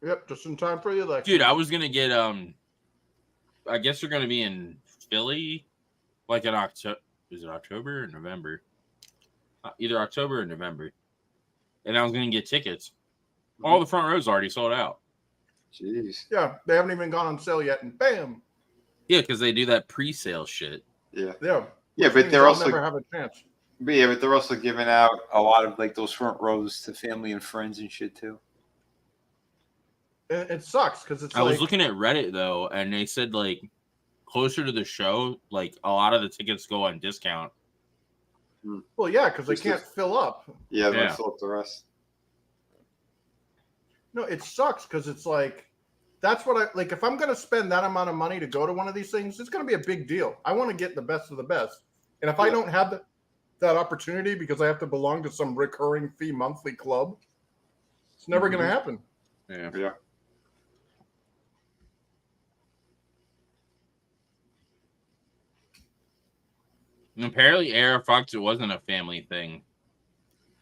Yep, just in time for the election. Dude, I was gonna get I guess they're gonna be in Philly, like in October. Is it October or November? Either October or November. And I was gonna get tickets. All the front rows already sold out. Jeez. Yeah, they haven't even gone on sale yet, and bam. Yeah, because they do that pre-sale shit. Yeah. Yeah. Yeah, but they're also never have a chance. But yeah, but they're also giving out a lot of like those front rows to family and friends and shit too. It sucks because it's. I was looking at Reddit though, and they said like closer to the show, like a lot of the tickets go on discount. Well, yeah, because they can't fill up. Yeah, they fill up the rest. No, it sucks because it's like that's what I like. If I'm going to spend that amount of money to go to one of these things, it's going to be a big deal. I want to get the best of the best, and if I don't have that opportunity because I have to belong to some recurring fee monthly club, it's never going to happen. Yeah. Yeah. And apparently, Air Fox, it wasn't a family thing.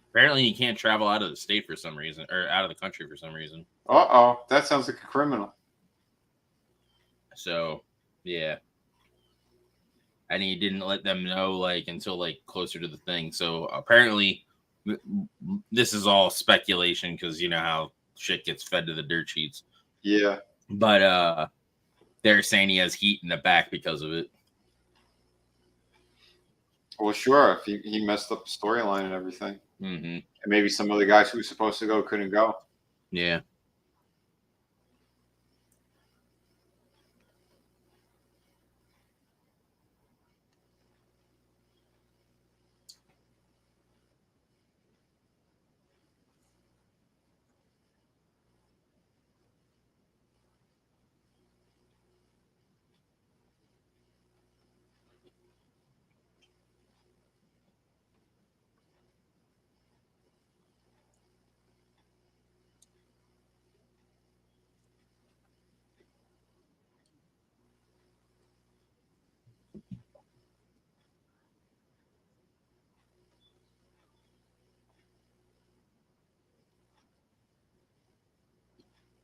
Apparently, you can't travel out of the state for some reason, or out of the country for some reason. Uh-oh, that sounds like a criminal. So, yeah. And he didn't let them know, like, until, like, closer to the thing. So, apparently, this is all speculation, because you know how shit gets fed to the dirt sheets. Yeah. But, they're saying he has heat in the back because of it. Well, sure, if he messed up the storyline and everything. Mm-hmm. And maybe some of the guys who were supposed to go couldn't go. Yeah.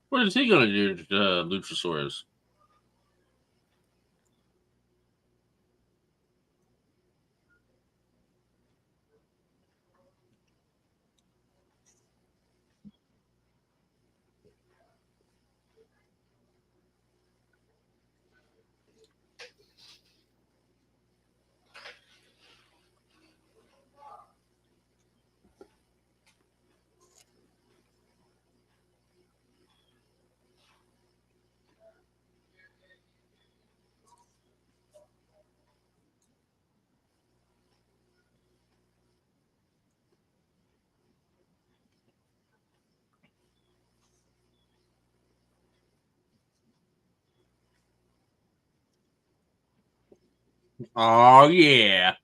What is he going to do to Luchasaurus? Oh, yeah.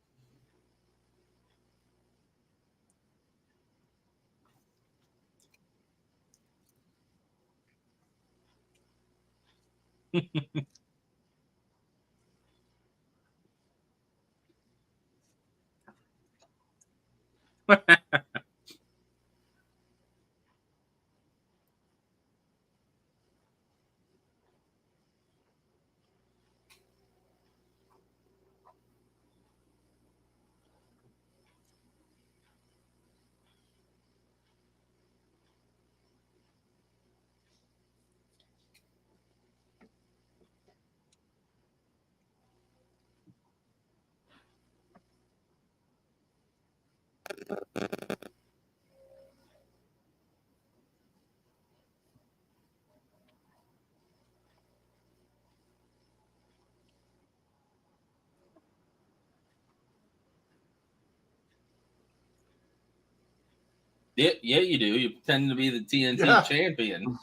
Yeah, you do. You pretend to be the TNT champion.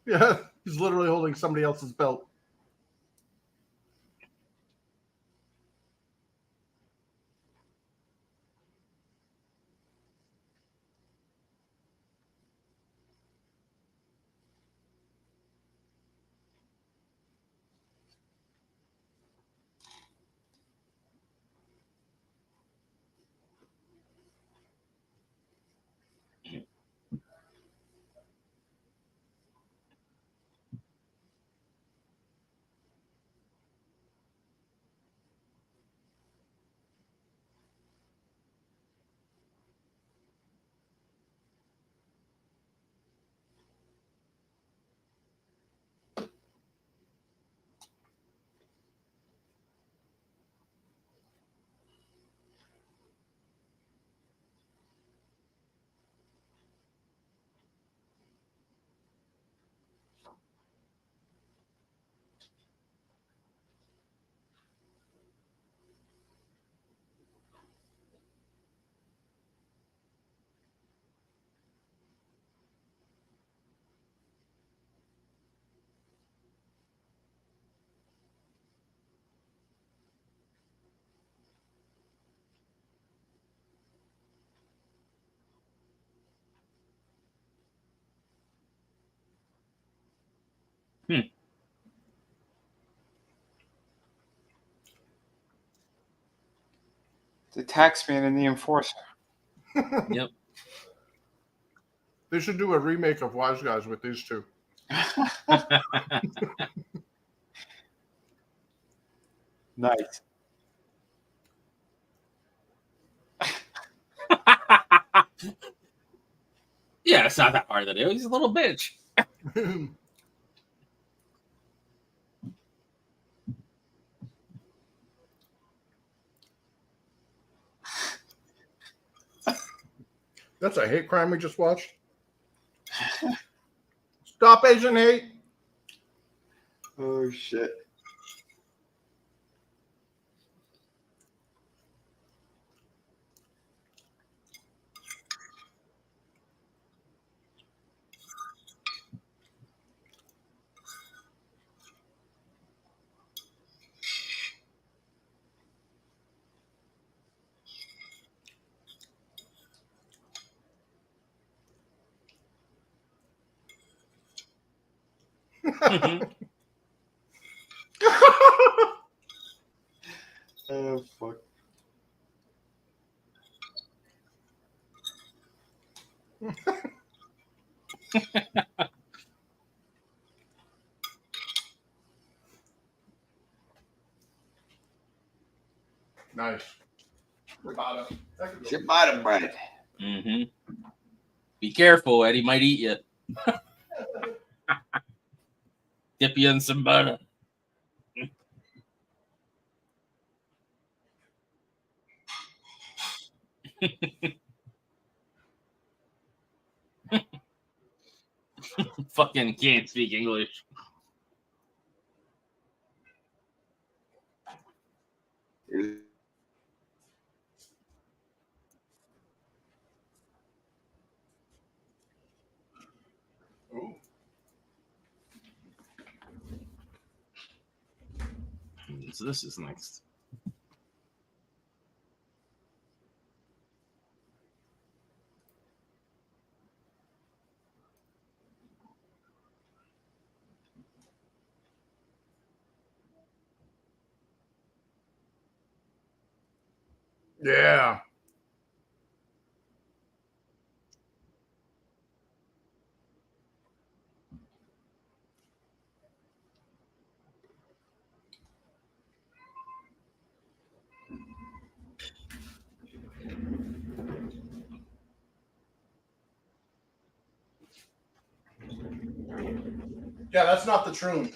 Yeah, he's literally holding somebody else's belt. The taxman and the enforcer. Yep. They should do a remake of Wise Guys with these two. Nice. Yeah, it's not that hard to do. He's a little bitch. That's a hate crime we just watched. Stop Asian hate. Oh, shit. Oh, fuck. Nice. Ciabatta bread. Mm-hmm. Be careful, Eddie might eat you. Dip you in some butter. Fucking can't speak English. So this is next. Yeah. Yeah, that's not the Troon.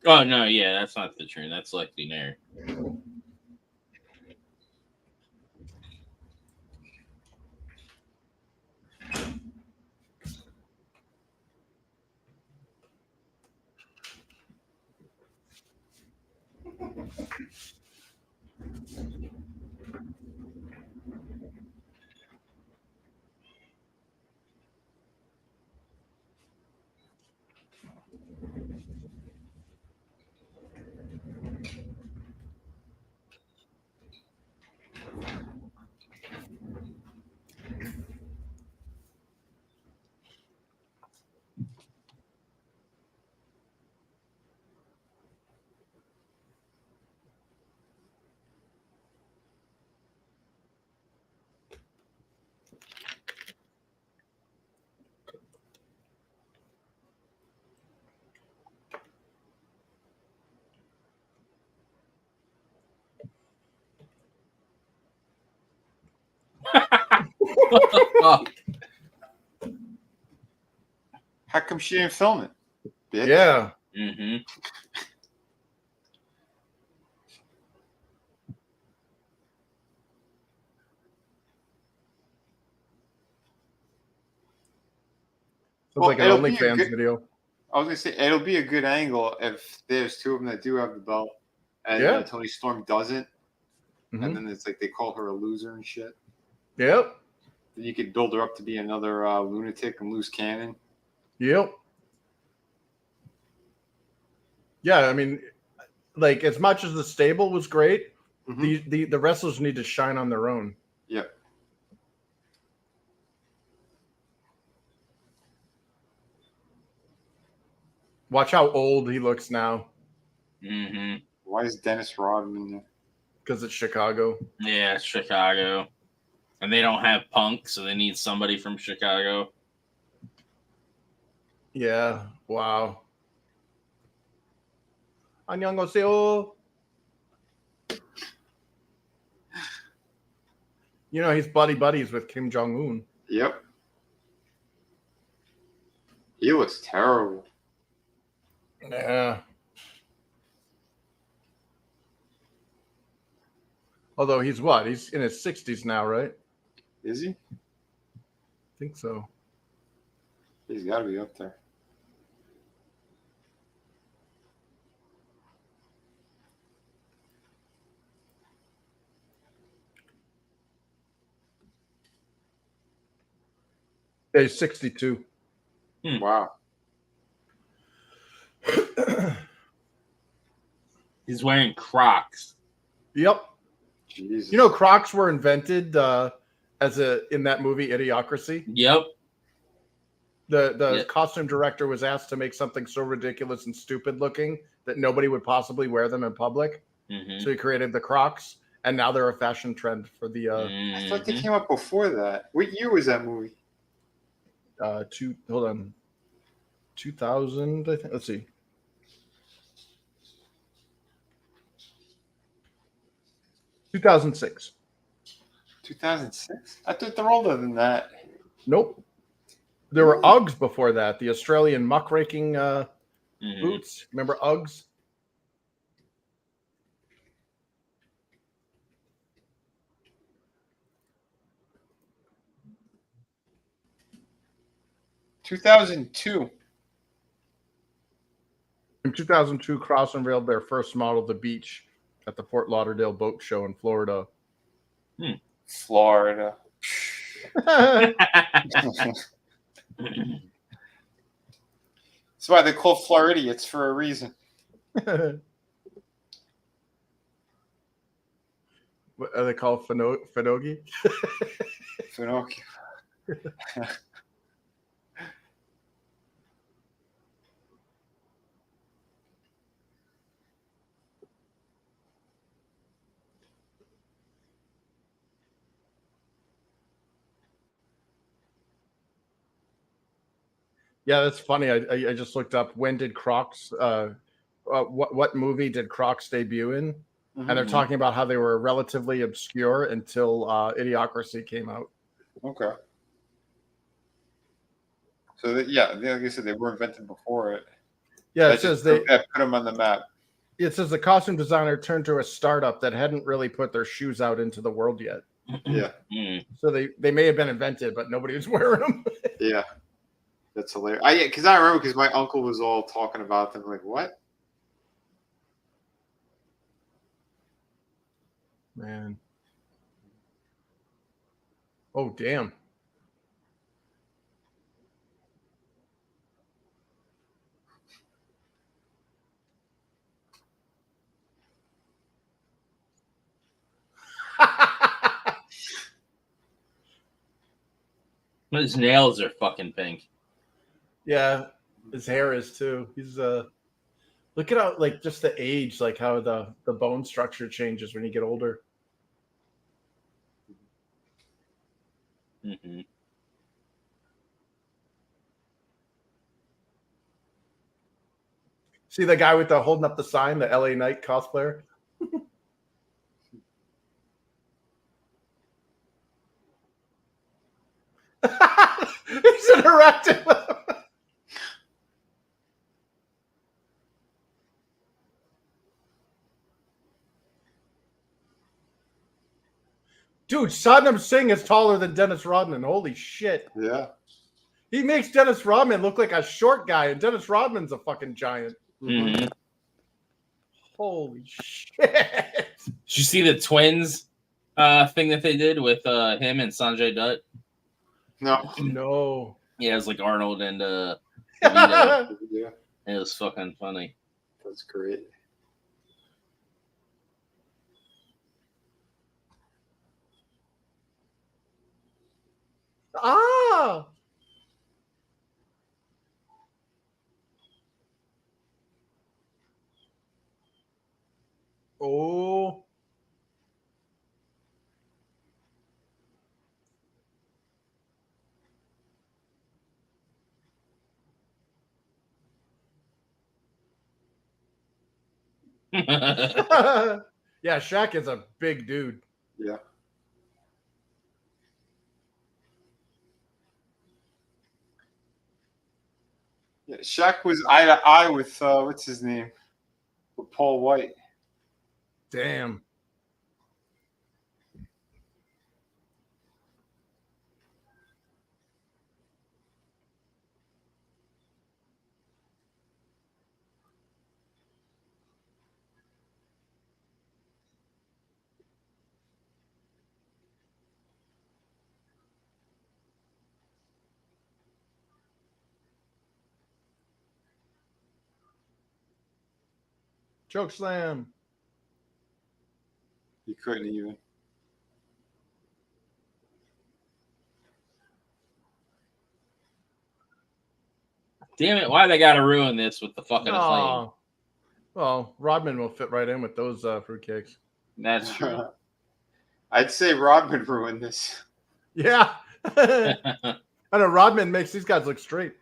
Oh no, yeah, that's not the Troon. That's like the Nair. How come she didn't film it? Bitch? Yeah. Mm-hmm. It's like an OnlyFans video. I was gonna say it'll be a good angle if there's two of them that do have the belt, and Tony Storm doesn't, and then it's like they call her a loser and shit. Yep. Then you could build her up to be another lunatic and loose cannon. Yep. Yeah, I mean, like as much as the stable was great, the wrestlers need to shine on their own. Yep. Watch how old he looks now. Mm-hmm. Why is Dennis Rodman there? Because it's Chicago. Yeah, it's Chicago. And they don't have Punk, so they need somebody from Chicago. Yeah. Wow. 안녕하세요. You know, he's buddies with Kim Jong-un. Yep. He looks terrible. Yeah. Although he's what? He's in his 60s now, right? Is he? I think so. He's got to be up there. Yeah, he's 62. Wow. He's wearing Crocs. Yep. Jesus. You know, Crocs were invented in that movie Idiocracy. Yep. The costume director was asked to make something so ridiculous and stupid looking that nobody would possibly wear them in public. Mm-hmm. So he created the Crocs, and now they're a fashion trend for the. I thought they came up before that. What year was that movie? Hold on. 2000, I think. Let's see. (2006). 2006? I thought they're older than that. Nope. There were Uggs before that. The Australian muckraking boots. Remember Uggs? In 2002. In 2002, Cross unveiled their first model of the beach at the Fort Lauderdale Boat Show in Florida. Florida. That's why they call Floridians for a reason. What are they called? Finogi? Finogi. Yeah, that's funny. I just looked up when did Crocs what movie did Crocs debut in? Mm-hmm. And they're talking about how they were relatively obscure until Idiocracy came out. Okay. So like I said, they were invented before it. Yeah, it says they put them on the map. It says the costume designer turned to a startup that hadn't really put their shoes out into the world yet. Yeah. So they may have been invented, but nobody was wearing them. Yeah. That's hilarious. Because I remember because my uncle was all talking about them. Like, what? Man. Oh, damn. His nails are fucking pink. Yeah, his hair is too. He's look at how like just the age, like how the bone structure changes when you get older. Mm-hmm. See the guy with the holding up the sign, the LA Knight cosplayer? He's interacting with him. Dude, Satnam Singh is taller than Dennis Rodman. Holy shit. Yeah. He makes Dennis Rodman look like a short guy, and Dennis Rodman's a fucking giant. Mm-hmm. Holy shit. Did you see the twins thing that they did with him and Sanjay Dutt? No. Yeah, it was like Arnold and yeah. It was fucking funny. That's great. Ah! Oh. Yeah, Shaq is a big dude. Yeah. Yeah, Shaq was eye to eye with what's his name? With Paul White. Damn. Choke slam. You couldn't even. Damn it! Why they gotta ruin this with the fucking flame? Well, Rodman will fit right in with those fruitcakes. That's true. I'd say Rodman ruined this. Yeah. I know Rodman makes these guys look straight.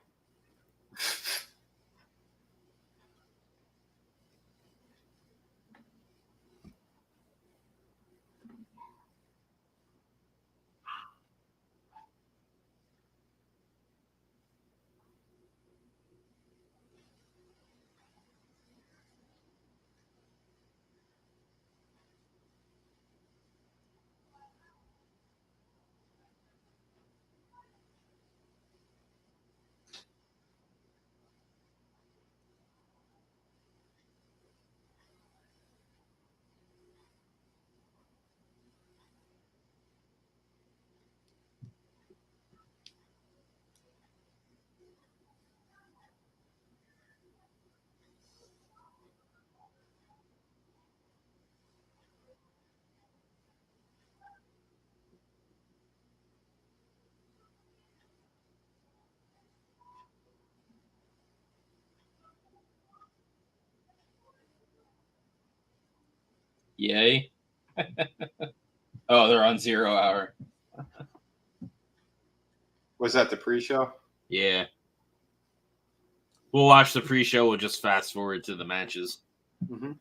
Yay. Oh, they're on 0 hour. Was that the pre-show? Yeah. We'll watch the pre-show. We'll just fast forward to the matches. Mm-hmm.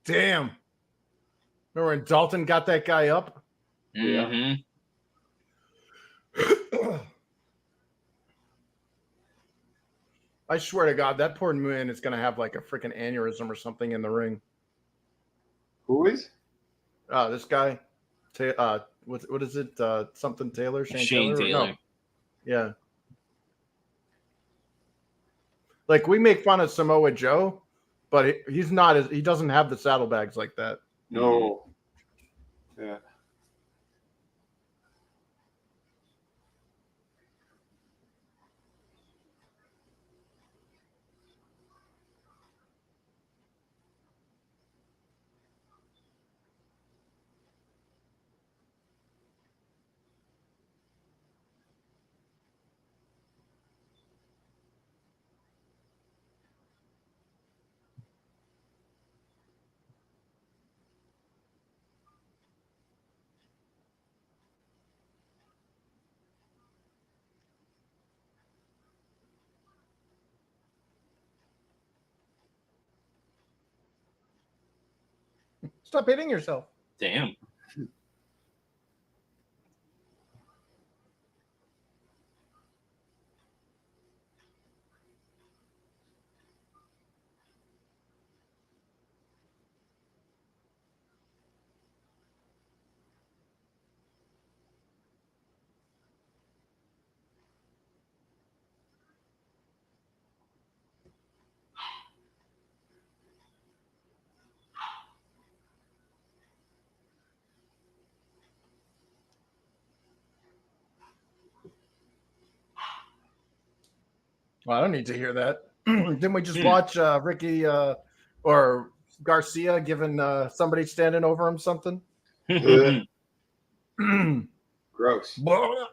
Damn. Remember when Dalton got that guy up? Mm-hmm. I swear to God, that poor man is going to have like a freaking aneurysm or something in the ring. Who is? This guy. What is it? Something Taylor? Shane Taylor. No. Yeah. Like, we make fun of Samoa Joe, but he's not. He doesn't have the saddlebags like that. No. Yeah. Stop hitting yourself. Damn. Well, I don't need to hear that. Didn't we just watch Ricky or Garcia giving somebody standing over him something? Gross. All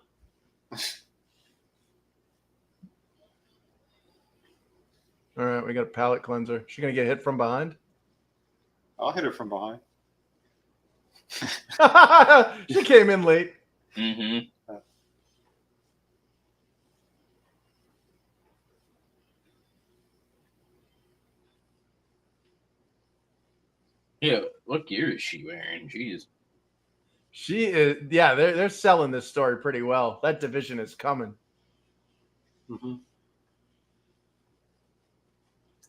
right, we got a palate cleanser. She gonna get hit from behind? I'll hit her from behind. She came in late. Mm-hmm. Yeah, what gear is she wearing? Jeez. She is, yeah, they're selling this story pretty well. That division is coming. Mm-hmm.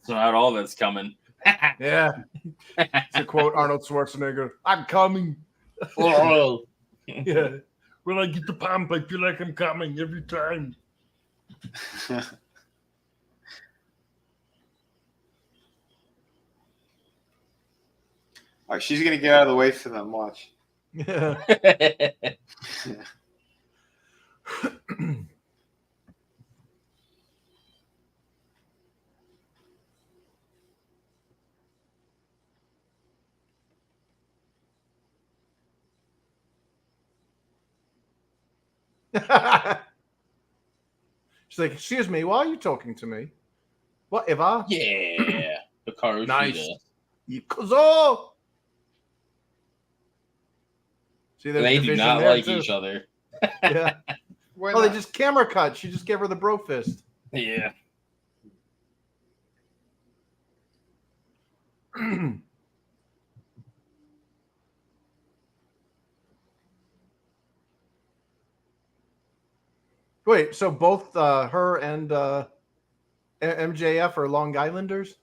So not all that's coming. Yeah. To quote Arnold Schwarzenegger, I'm coming. Oh. Yeah. When I get the pump, I feel like I'm coming every time. All right, she's going to get out of the way for them. Watch. Yeah. She's like, excuse me, why are you talking to me? Whatever. Yeah. The nice. Ikuzo! See, they do not like each other. Yeah. They just camera cut. She just gave her the bro fist. Yeah. Wait, so both her and MJF are Long Islanders?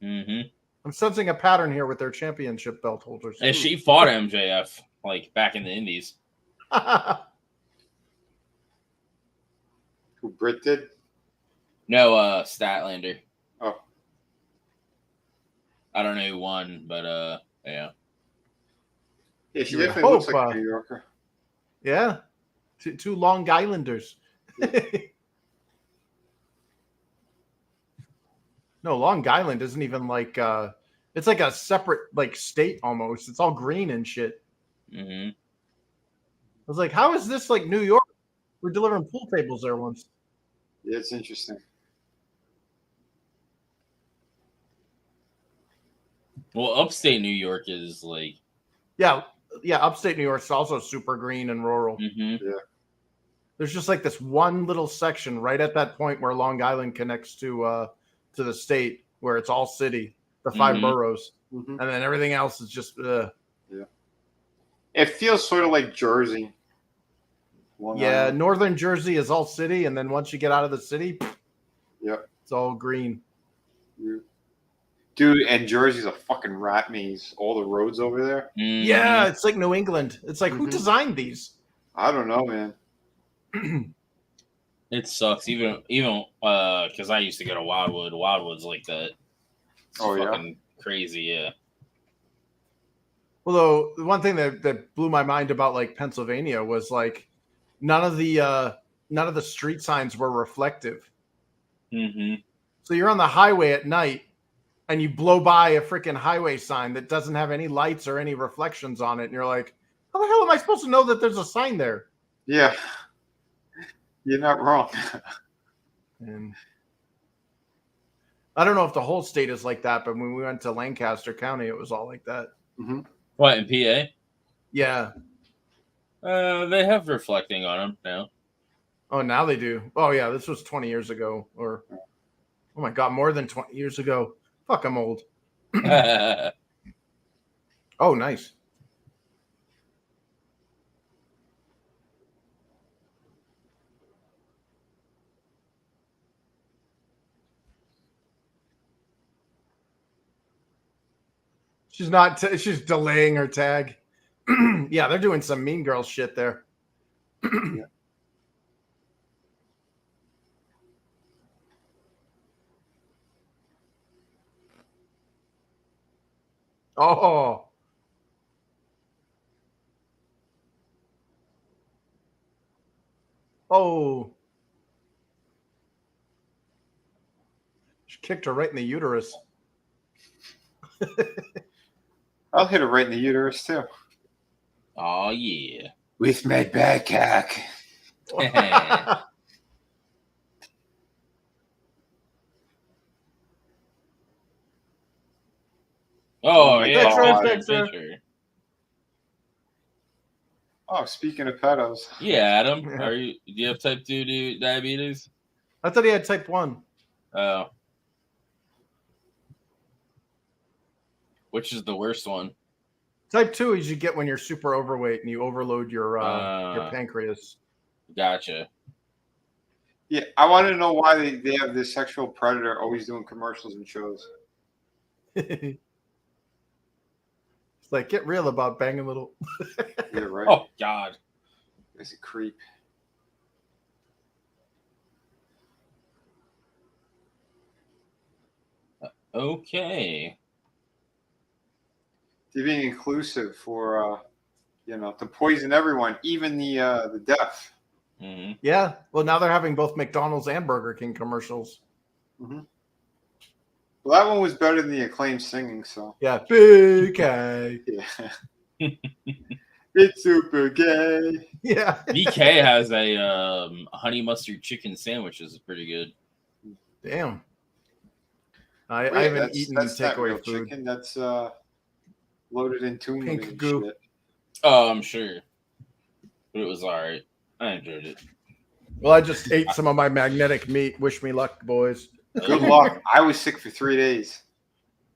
Mm-hmm. I'm sensing a pattern here with their championship belt holders. And she fought MJF like back in the Indies. Who Britt did? No, Statlander. Oh. I don't know who won, but yeah. Yeah, she definitely looks like a New Yorker. Yeah. Two Long Islanders. No, Long Island isn't even like it's like a separate like state almost. It's all green and shit. Mm-hmm. I was like, how is this like New York? We're delivering pool tables there once. Yeah, it's interesting. Well, upstate New York is like yeah, upstate New York's also super green and rural. Mm-hmm. Yeah. There's just like this one little section right at that point where Long Island connects to the state where it's all city, the 5 boroughs, and then everything else is just yeah. It feels sort of like Jersey. Long Island. Northern Jersey is all city, and then once you get out of the city, it's all green. Yeah. Dude, and Jersey's a fucking rat maze. All the roads over there. Mm-hmm. Yeah, it's like New England. It's like who designed these? I don't know, man. It sucks, even because I used to go to Wildwood. Wildwood's like that. It's fucking crazy, yeah. Although the one thing that blew my mind about like Pennsylvania was like none of the street signs were reflective. Mm-hmm. So you're on the highway at night and you blow by a freaking highway sign that doesn't have any lights or any reflections on it, and you're like, how the hell am I supposed to know that there's a sign there? Yeah. You're not wrong. And I don't know if the whole state is like that, but when we went to Lancaster County, it was all like that. Mm-hmm. What, in PA? Yeah. They have reflecting on them now. Oh, now they do. Oh, yeah, this was 20 years ago. Or, oh my God, more than 20 years ago. Fuck, I'm old. Oh, nice. She's not. She's delaying her tag. Yeah, they're doing some Mean Girls shit there. Yeah. Oh. Oh. She kicked her right in the uterus. I'll hit her right in the uterus too. Oh yeah. With my back cock. Oh yeah. Right. Oh, speaking of pedos. Yeah, Adam. Do you have type 2 diabetes? I thought he had type 1. Oh. Which is the worst one? Type 2 is you get when you're super overweight and you overload your pancreas. Gotcha. Yeah, I want to know why they have this sexual predator always doing commercials and shows. It's like, get real about banging little. Yeah, right. Oh, God. It's a creep. Okay. They're being inclusive for, to poison everyone, even the deaf. Mm-hmm. Yeah. Well, now they're having both McDonald's and Burger King commercials. Mm-hmm. Well, that one was better than the Acclaimed singing, so. Yeah. Big K. Yeah. It's super gay. Yeah. BK has a honey mustard chicken sandwich. Is pretty good. Damn. I haven't eaten takeaway food. Chicken. That's loaded in tuna Pink goo. Shit. Oh, I'm sure. But it was all right. I enjoyed it. Well, I just ate some of my magnetic meat. Wish me luck, boys. Good luck. I was sick for 3 days.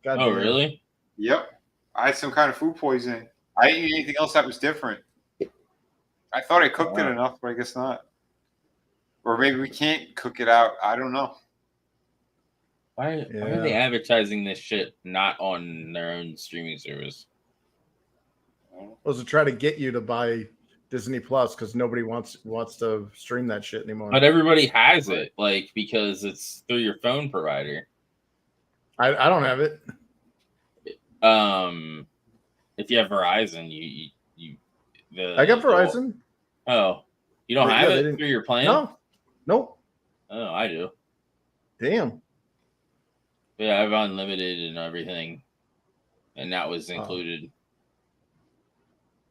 God oh, damn. really? Yep. I had some kind of food poisoning. I didn't eat anything else that was different. I thought I cooked it enough, but I guess not. Or maybe we can't cook it out. I don't know. Why are they advertising this shit not on their own streaming service? Was to try to get you to buy Disney Plus because nobody wants to stream that shit anymore. But everybody has it, like, because it's through your phone provider. I don't have it. If you have Verizon, I got Verizon. Oh, you don't have it through your plan? No, nope. Oh, I do. Damn. Yeah, I have unlimited and everything, and that was included.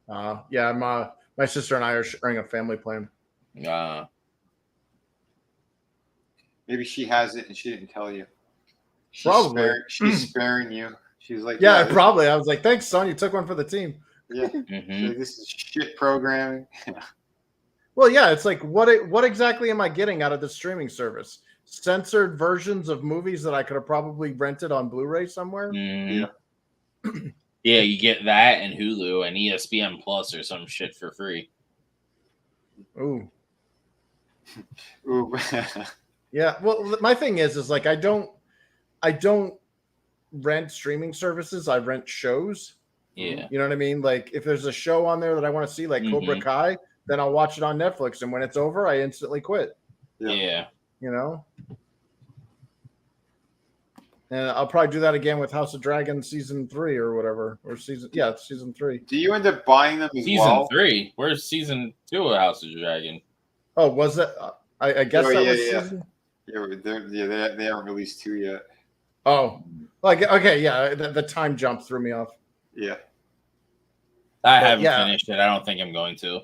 Yeah, my sister and I are sharing a family plan. Maybe she has it and she didn't tell you. Probably. She's sparing you. She's like, yeah, probably. I was like, thanks, son. You took one for the team. Yeah. Like, this is shit programming. Well, yeah, it's like, what exactly am I getting out of the streaming service? Censored versions of movies that I could have probably rented on Blu-ray somewhere? Yeah. Yeah, you get that and Hulu and ESPN Plus or some shit for free. Ooh. Yeah, well, my thing is like I don't rent streaming services. I rent shows. Yeah. You know what I mean? Like if there's a show on there that I want to see, like Cobra Kai, then I'll watch it on Netflix. And when it's over, I instantly quit. Yeah. You know? And I'll probably do that again with House of Dragon season 3 or whatever. Or season 3. Do you end up buying them as season 3? Where's season 2 of House of Dragon? Oh, was it? I guess that was season. Yeah, they haven't released 2 yet. Oh, like okay, yeah. The time jump threw me off. Yeah, I haven't finished it. I don't think I'm going to.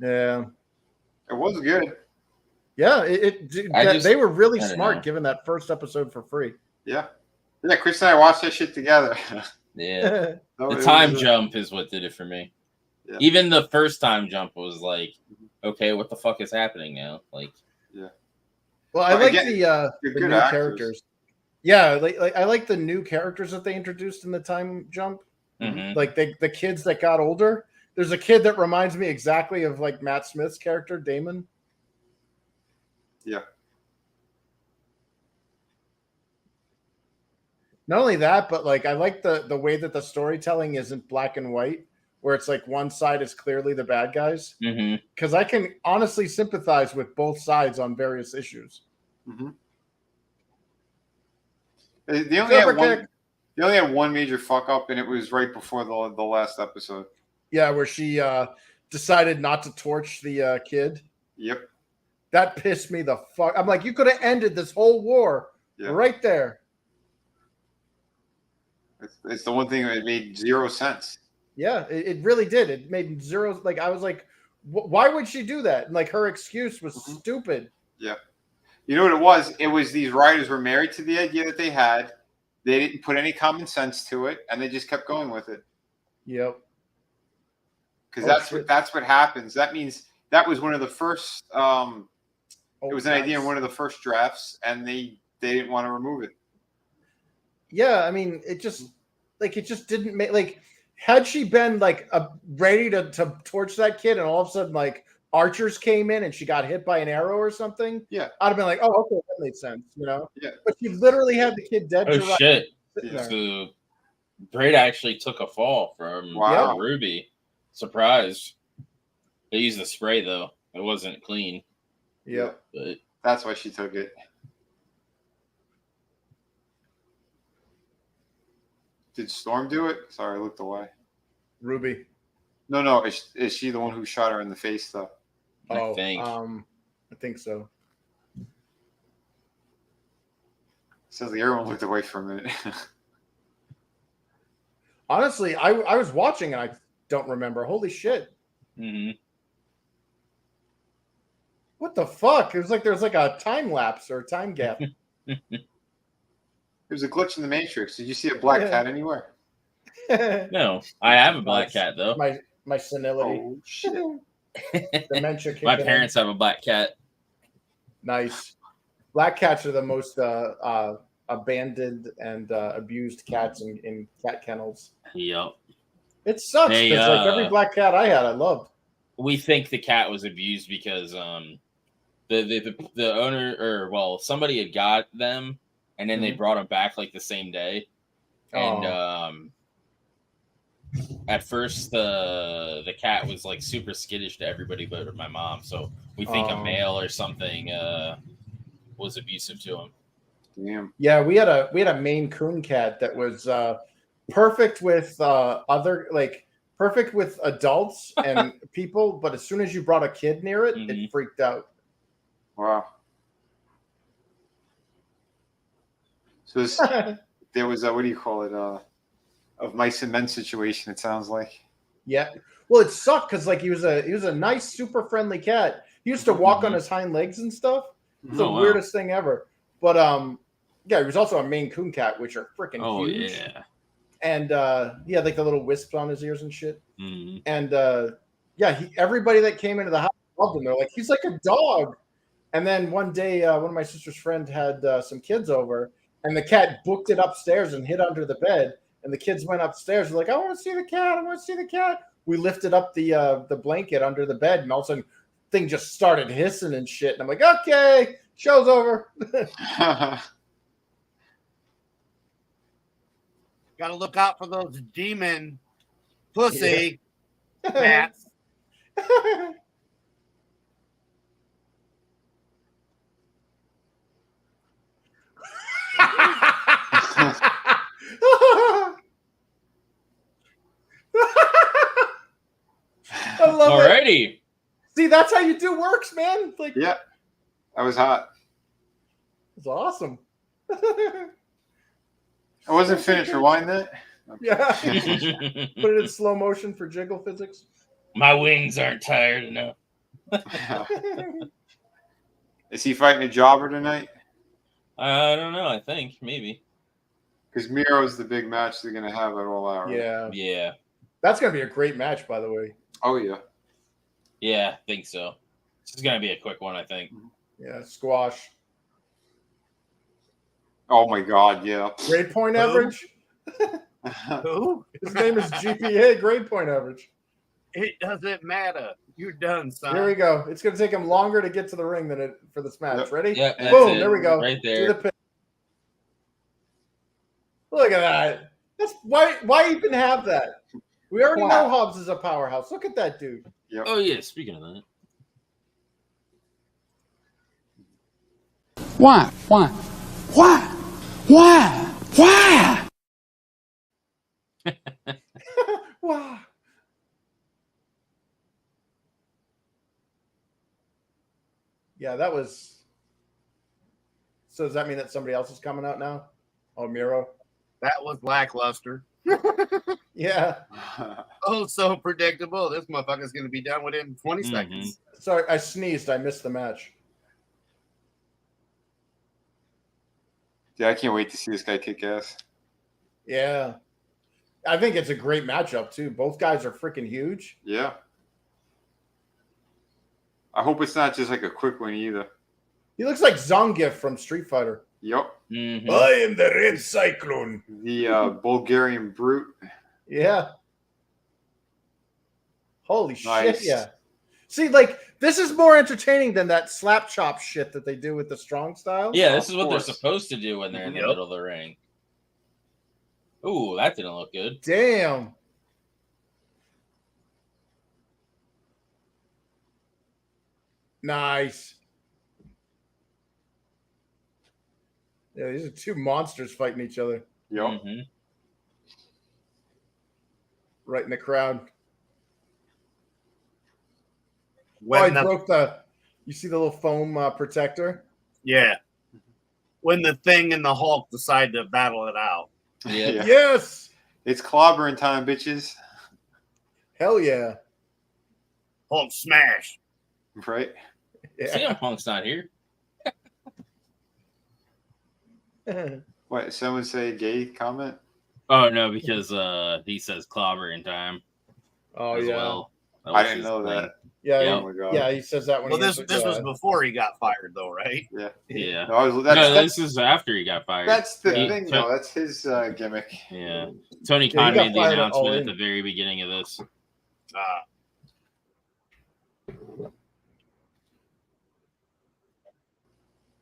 Yeah, it was good. Yeah, they were really smart giving that first episode for free. Yeah, Chris and I watched that shit together. Yeah, the time jump is what did it for me. Yeah. Even the first time jump was like, okay, what the fuck is happening now? Like, yeah. Well, I like the new characters. Yeah, like I like the new characters that they introduced in the time jump. Like the kids that got older. There's a kid that reminds me exactly of like Matt Smith's character, Damon. Yeah. Not only that, but like I like the way that the storytelling isn't black and white, where it's like one side is clearly the bad guys. Because I can honestly sympathize with both sides on various issues. They only had one major fuck up, and it was right before the last episode. Yeah, where she decided not to torch the kid. Yep. That pissed me the fuck. I'm like, you could have ended this whole war right there. It's the one thing that made zero sense. Yeah, it really did. It made zero. Like, I was like, why would she do that? And like, her excuse was stupid. Yeah. You know what it was? It was these writers were married to the idea that they had. They didn't put any common sense to it, and they just kept going with it. Yep. Because that's what happens. That means that was one of the first. It was an idea in one of the first drafts, and they didn't want to remove it. Yeah, I mean, it just didn't make like. Had she been like ready to torch that kid, and all of a sudden like archers came in and she got hit by an arrow or something, yeah, I'd have been like, oh, okay, that made sense, you know. Yeah, but she literally had the kid dead. Oh shit! So Beretta actually took a fall from Ruby. Surprise! They used the spray though; it wasn't clean. Yeah, but that's why she took it. Did Storm do it? Sorry, I looked away. Ruby. No. Is she the one who shot her in the face, though? I think so. Says everyone looked away for a minute. Honestly, I was watching and I don't remember. Holy shit. What the fuck? It was like there's like a time lapse or a time gap. There's a glitch in the Matrix. Did you see a black cat anywhere? No, I have a black cat though. My senility. Oh shit! Dementia. My parents have a black cat. Nice. Black cats are the most abandoned and abused cats in cat kennels. Yep. It sucks because like every black cat I had, I loved. We think the cat was abused because the owner somebody had got them. And then they brought him back like the same day, and at first the cat was like super skittish to everybody but my mom. So we think a male or something was abusive to him. Damn. Yeah, we had a Maine Coon cat that was perfect with perfect with adults and people, but as soon as you brought a kid near it, it freaked out. Wow. So there was a, what do you call it? Of mice and men situation. It sounds like. Yeah. Well, it sucked because like he was a nice, super friendly cat. He used to walk on his hind legs and stuff. It's the weirdest thing ever. But yeah, he was also a Maine Coon cat, which are freaking huge. Yeah. And he had like the little wisps on his ears and shit. And yeah, everybody that came into the house loved him. They're like, he's like a dog. And then one day, one of my sister's friends had some kids over, and the cat booked it upstairs and hid under the bed. And the kids went upstairs. They're like, I want to see the cat. I want to see the cat. We lifted up the blanket under the bed, and all of a sudden, thing just started hissing and shit. And I'm like, okay, show's over. Got to look out for those demon pussy bats. I love Alrighty. it. See, that's how you do works, man. Like, yeah, that was hot. It's awesome. I wasn't finished. Rewind that. Yeah. Put it in slow motion for jiggle physics. My wings aren't tired enough. Is he fighting a jobber tonight? I don't know. I think maybe. Because Miro's the big match they're going to have at All Out. Right? Yeah. Yeah. That's going to be a great match, by the way. Oh, yeah. Yeah, I think so. This is going to be a quick one, I think. Yeah, squash. Oh, my God, yeah. Grade point average? Who? His name is GPA, grade point average. It doesn't matter. You're done, son. Here we go. It's going to take him longer to get to the ring than it for this match. Yep. Ready? Yep, Boom, it. there we go. Right there. Do the pin. Look at that. That's why even have that? We already know Hobbs is a powerhouse. Look at that dude. Yep. Oh, yeah. Speaking of that. Why? Wow. Yeah, that was. So does that mean that somebody else is coming out now? Oh, Miro. That was lackluster. Yeah. Oh, so predictable. This motherfucker's going to be done within 20 seconds. Sorry, I sneezed. I missed the match. Yeah, I can't wait to see this guy kick ass. Yeah. I think it's a great matchup, too. Both guys are freaking huge. Yeah. I hope it's not just like a quick one either. He looks like Zangief from Street Fighter. Yep. Mm-hmm. I am the Red Cyclone. The Bulgarian brute. Yeah. Holy Nice. shit, yeah. See, like, this is more entertaining than that slap chop shit that they do with the strong style. Yeah, this is what course. they're supposed to do when they're in the middle of the ring. Ooh, that didn't look good. Damn. Nice. Yeah, these are two monsters fighting each other Yep. Mm-hmm. right in the crowd. When I broke you see the little foam protector? Yeah. When the Thing and the Hulk decide to battle it out. Yeah. Yes. It's clobbering time, bitches. Hell yeah. Hulk smash. Right? Yeah. CM Punk's not here. What? Someone say gay comment? Oh, no, because he says clobber in time Oh, as yeah. well. That I was didn't his know thing. that. Yeah, Yeah. Oh my god. yeah, he says that when Well, he this was before he got fired, though, right? Yeah. Yeah. No, This is after he got fired. that's the He- thing, though. That's his gimmick. Yeah. Tony Yeah, he Khan got made the fired announcement all at in. the very beginning of this.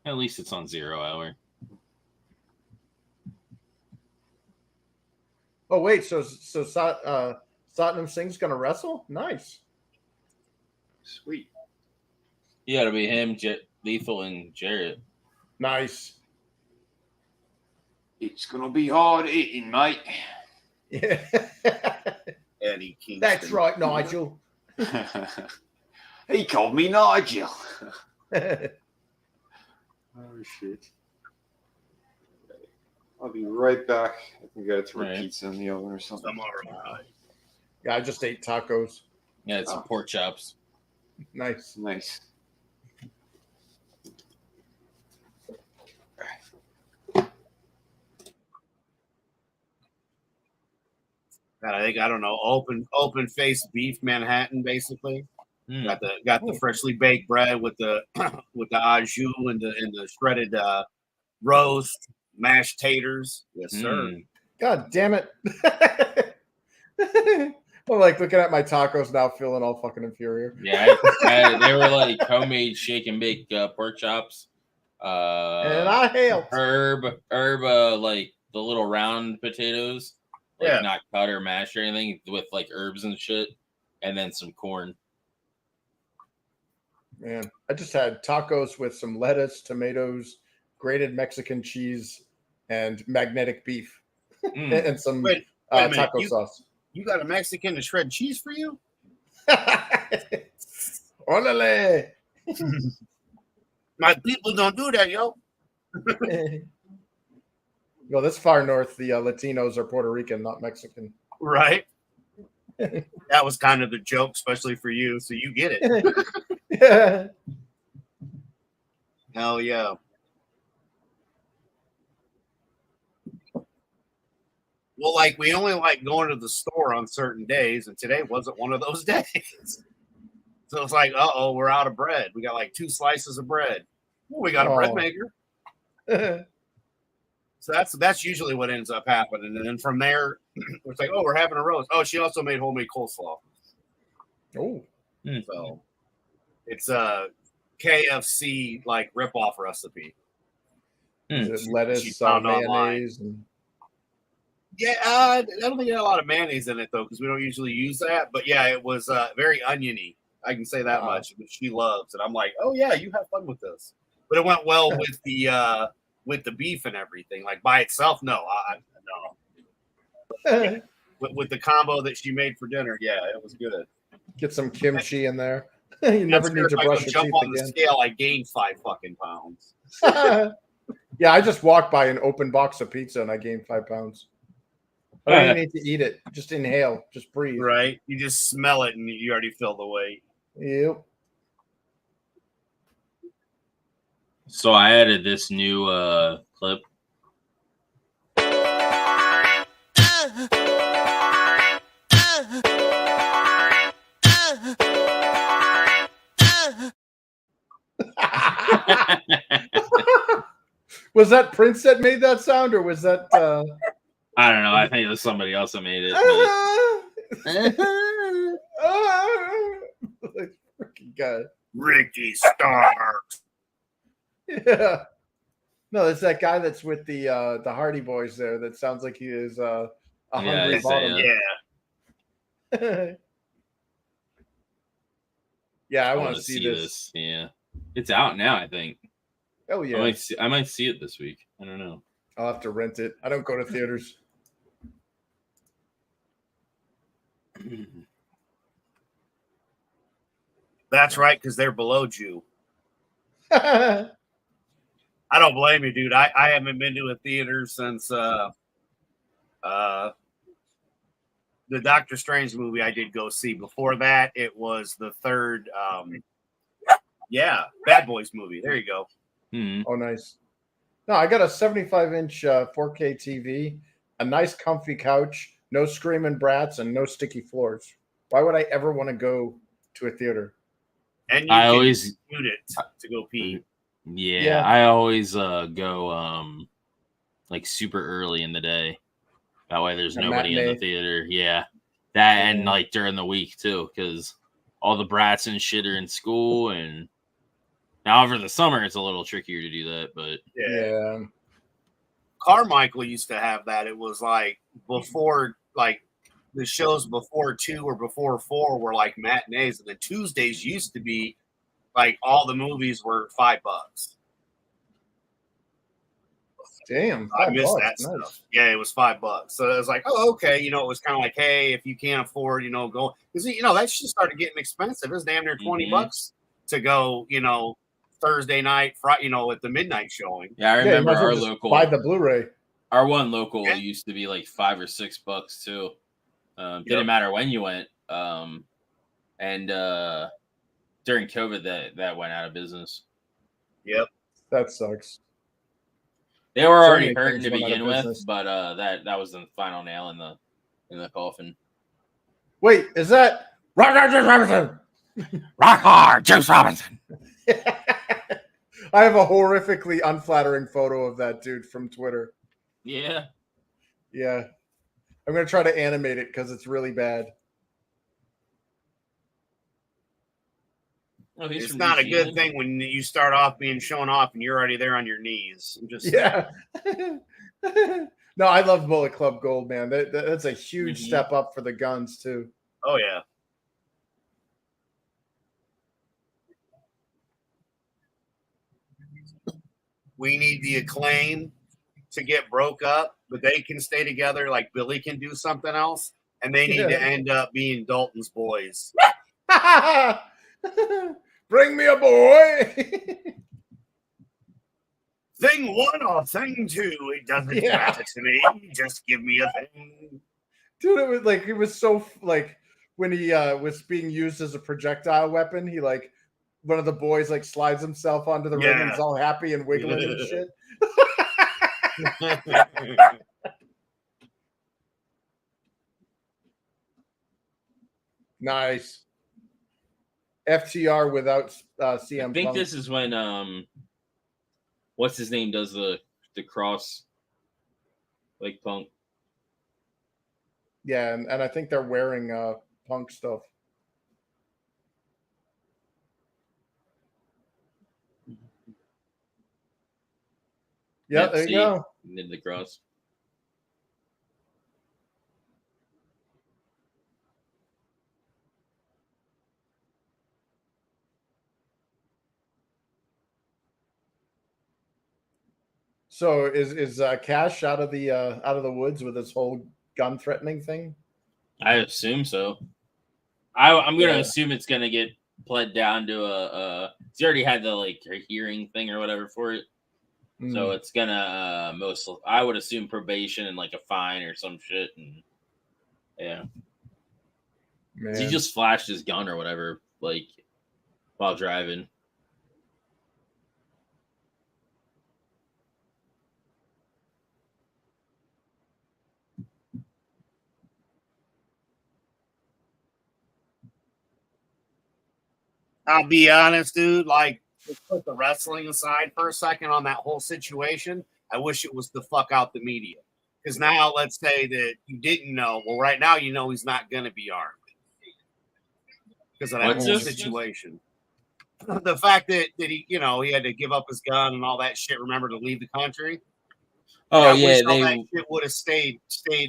At least it's on 0 hour. Oh wait, so Satnam Singh's gonna wrestle? Nice. Sweet. Yeah, it'll be him, Lethal, and Jarrett. Nice. It's gonna be hard eating, mate. Yeah. Eddie Kingston. That's right, Nigel. He called me Nigel. Oh shit. I'll be right back. I can get it to pizza in the oven or something. I'm all right. Yeah, I just ate tacos. Yeah, it's some pork chops. Nice. Nice. I don't know, open face beef Manhattan basically. Got the freshly baked bread with the au jus and the shredded roast, mashed taters. Yes, sir. God damn it. I'm like looking at my tacos now, feeling all fucking inferior. Yeah, they were like homemade shake and bake pork chops. And I hailed herb, like the little round potatoes, like not cut or mashed or anything, with like herbs and shit, and then some corn. Man, I just had tacos with some lettuce, tomatoes, grated Mexican cheese, and magnetic beef, and some taco sauce. You got a Mexican to shred cheese for you? Orale. My people don't do that, yo. Well, this far north, the Latinos are Puerto Rican, not Mexican. Right. That was kind of the joke, especially for you, so you get it. Yeah. Hell yeah. Well, like we only like going to the store on certain days, and today wasn't one of those days. So it's like, we're out of bread. We got like 2 slices of bread. Well, we got a bread maker. So that's usually what ends up happening. And then from there, it's like, we're having a roast. Oh, she also made homemade coleslaw. Oh. So it's a KFC like rip-off recipe. Lettuce, mayonnaise, and... Yeah, I don't think it had a lot of mayonnaise in it though, because we don't usually use that. But yeah, it was very oniony. I can say that much. Which she loves, and I'm like, oh yeah, you have fun with this. But it went well with the beef and everything. Like by itself, no. With the combo that she made for dinner, yeah, it was good. Get some kimchi in there. You never need to brush your teeth on again. The scale, I gained 5 fucking pounds. Yeah, I just walked by an open box of pizza and I gained 5 pounds. I don't even need to eat it. Just inhale. Just breathe. Right. You just smell it and you already feel the weight. Yep. So I added this new clip. Was that Prince that made that sound, or was that I don't know. I think it was somebody else that made it. Like, freaking guy. Ricky Starks. Yeah. No, it's that guy that's with the Hardy Boys there that sounds like he is a hungry bottom. Yeah. Yeah, I want to see this. Yeah. It's out now, I think. Oh yeah. I might see it this week. I don't know. I'll have to rent it. I don't go to theaters. That's right, because they're below Jew. I don't blame you, dude. I haven't been to a theater since the Doctor Strange movie I did go see. Before that, it was the third Bad Boys movie. There you go. Oh, nice. No, I got a 75-inch 4K TV, a nice comfy couch, no screaming brats, and no sticky floors. Why would I ever want to go to a theater? And you can always mute it to go pee. Yeah, I always go like super early in the day. That way there's nobody in the theater. Yeah. That and like during the week too, because all the brats and shit are in school. And now over the summer it's a little trickier to do that, but yeah. Carmichael used to have that. It was like before, like the shows before 2 or before 4 were like matinees, and the Tuesdays used to be like all the movies were $5. Damn, I missed that stuff. Nice. Yeah, it was $5. So it was like, oh, okay. You know, it was kind of like, hey, if you can't afford, you know, go because you know that shit started getting expensive. It was damn near $20 to go, you know, Thursday night, Friday, you know, at the midnight showing. Yeah, I remember our local buy the Bluray. Our one local used to be like $5 or $6 too. Didn't matter when you went. And during COVID, that went out of business. Yep, that sucks. They were already hurting to begin with, but that was the final nail in the coffin. Wait, is that Rockhard Juice Robinson? Rockhard Juice Robinson. I have a horrifically unflattering photo of that dude from Twitter. Yeah. Yeah. I'm going to try to animate it because it's really bad. Oh, it's not a good thing when you start off being shown off and you're already there on your knees. Yeah. No, I love Bullet Club Gold, man. That's a huge step up for the guns, too. Oh, yeah. We need the Acclaim to get broke up, but they can stay together like Billy can do something else, and they need to end up being Dalton's boys. Bring me a boy. Thing 1 or thing 2, it doesn't matter to me. Just give me a thing. Dude, it was so like when he was being used as a projectile weapon, he like one of the boys like slides himself onto the ring and he's all happy and wiggling and shit. Nice. FTR without CM I think Punk. this is when what's his name does the cross like Punk. Yeah, and I think they're wearing Punk stuff. Yeah, there you go. Did the cross. So is Khash out of the woods with this whole gun threatening thing? I assume so. I'm going to assume it's going to get pled down to a. He already had the like hearing thing or whatever for it, so it's gonna I would assume probation and like a fine or some shit. And yeah, he just flashed his gun or whatever like while driving. I'll be honest, dude. Like, let's put the wrestling aside for a second on that whole situation. I wish it was the fuck out the media. Because now, let's say that you didn't know. Well, right now, you know he's not going to be armed because of that whole situation. The fact that he, you know, he had to give up his gun and all that shit. Remember to leave the country. Oh, that shit would have stayed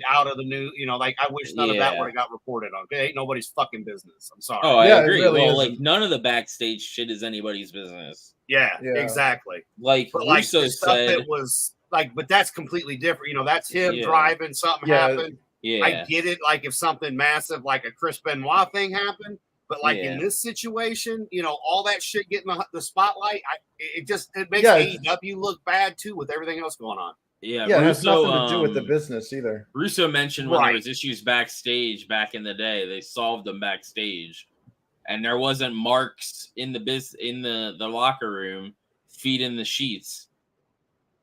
out of the news. You know, like I wish none of that would have got reported on. It ain't nobody's fucking business. I'm sorry. Oh, I agree. Really well, like none of the backstage shit is anybody's business. Yeah. Exactly. Like Russo said, that was like, but that's completely different. You know, that's him driving. Something happened. Yeah, I get it. Like if something massive, like a Chris Benoit thing happened. But like in this situation, you know, all that shit getting the spotlight, it makes AEW look bad too with everything else going on. Yeah, it has nothing to do with the business either. Russo mentioned when there was issues backstage back in the day, they solved them backstage, and there wasn't marks in the locker room feeding the sheets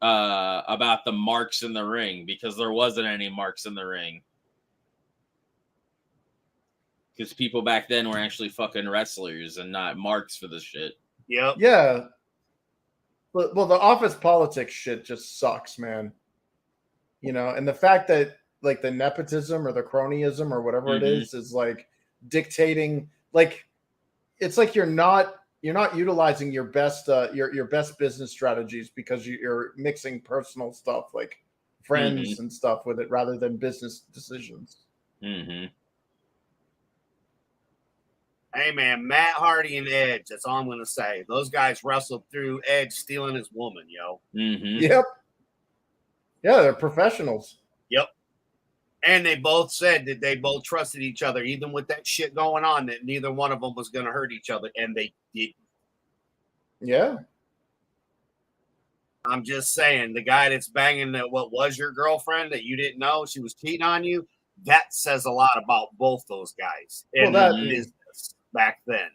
about the marks in the ring because there wasn't any marks in the ring because people back then were actually fucking wrestlers and not marks for the shit. Yep. Yeah. Well, the office politics shit just sucks, man. You know, and the fact that like the nepotism or the cronyism or whatever it is like dictating, like it's like you're not utilizing your best your best business strategies because you're mixing personal stuff. Like friends and stuff with it rather than business decisions. Hey man, Matt Hardy and Edge. That's all I'm gonna say. Those guys wrestled through Edge stealing his woman, yo. Yep. Yeah, they're professionals. Yep. And they both said that they both trusted each other, even with that shit going on, that neither one of them was gonna hurt each other, and they did. Yeah. I'm just saying, the guy that's banging that what was your girlfriend that you didn't know she was cheating on you, that says a lot about both those guys in business back then.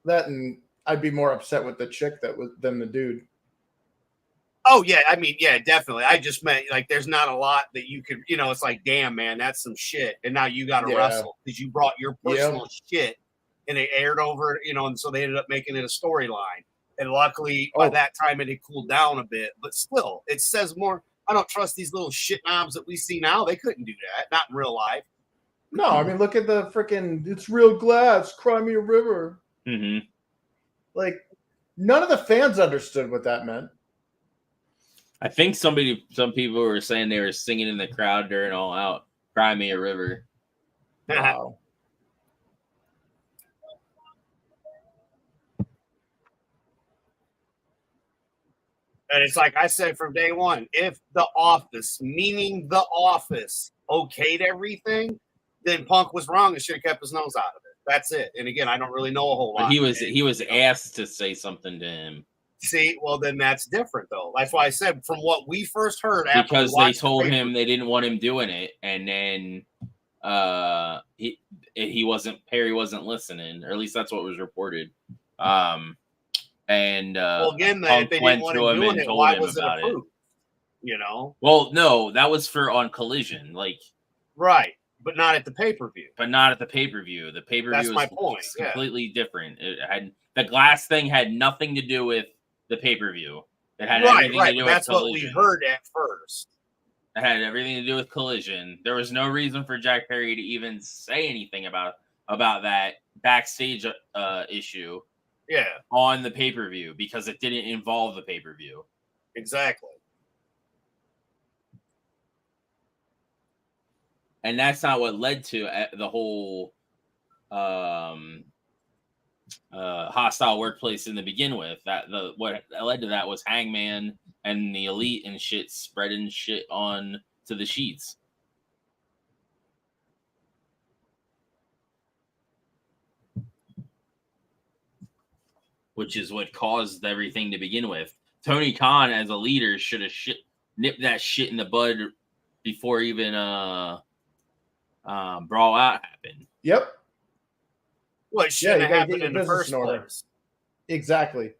That, and I'd be more upset with the chick than the dude. Oh yeah, I mean, yeah, definitely. I just meant like there's not a lot that you could, it's like, damn man, that's some shit, and now you got to wrestle because you brought your personal shit, and they aired over, and so they ended up making it a storyline. And luckily, by that time, it had cooled down a bit. But still, it says more. I don't trust these little shit knobs that we see now. They couldn't do that. Not in real life. No, I mean, look at the freaking, it's real glass, cry me a river. Like, none of the fans understood what that meant. I think some people were saying they were singing in the crowd during All Out, cry me a river. Wow. And it's like I said from day one, if the office, meaning the office, okayed everything, then Punk was wrong and should have kept his nose out of it. That's it. And again, I don't really know a whole lot. But he was asked to say something to him. See, well, then that's different, though. That's why I said from what we first heard, because they told him they didn't want him doing it, and then Perry wasn't listening, or at least that's what was reported. And well, again, if they didn't want him doing it, why was it approved? Well, no, that was on Collision, like right, but not at the pay-per-view. The pay-per-view That's my point. Completely different. It had the glass thing had nothing to do with the pay-per-view. It had everything to do with that's Collision. What we heard at first. It had everything to do with Collision. There was no reason for Jack Perry to even say anything about that backstage issue. Yeah, on the pay-per-view because it didn't involve the pay-per-view. Exactly. And that's not what led to the whole hostile workplace in the begin with. What led to that was Hangman and the Elite and shit spreading shit on to the sheets. Which is what caused everything to begin with. Tony Khan, as a leader, should have nipped that shit in the bud before even Brawl Out happened. Yep. Well, it shouldn't have happened in the first place. Exactly.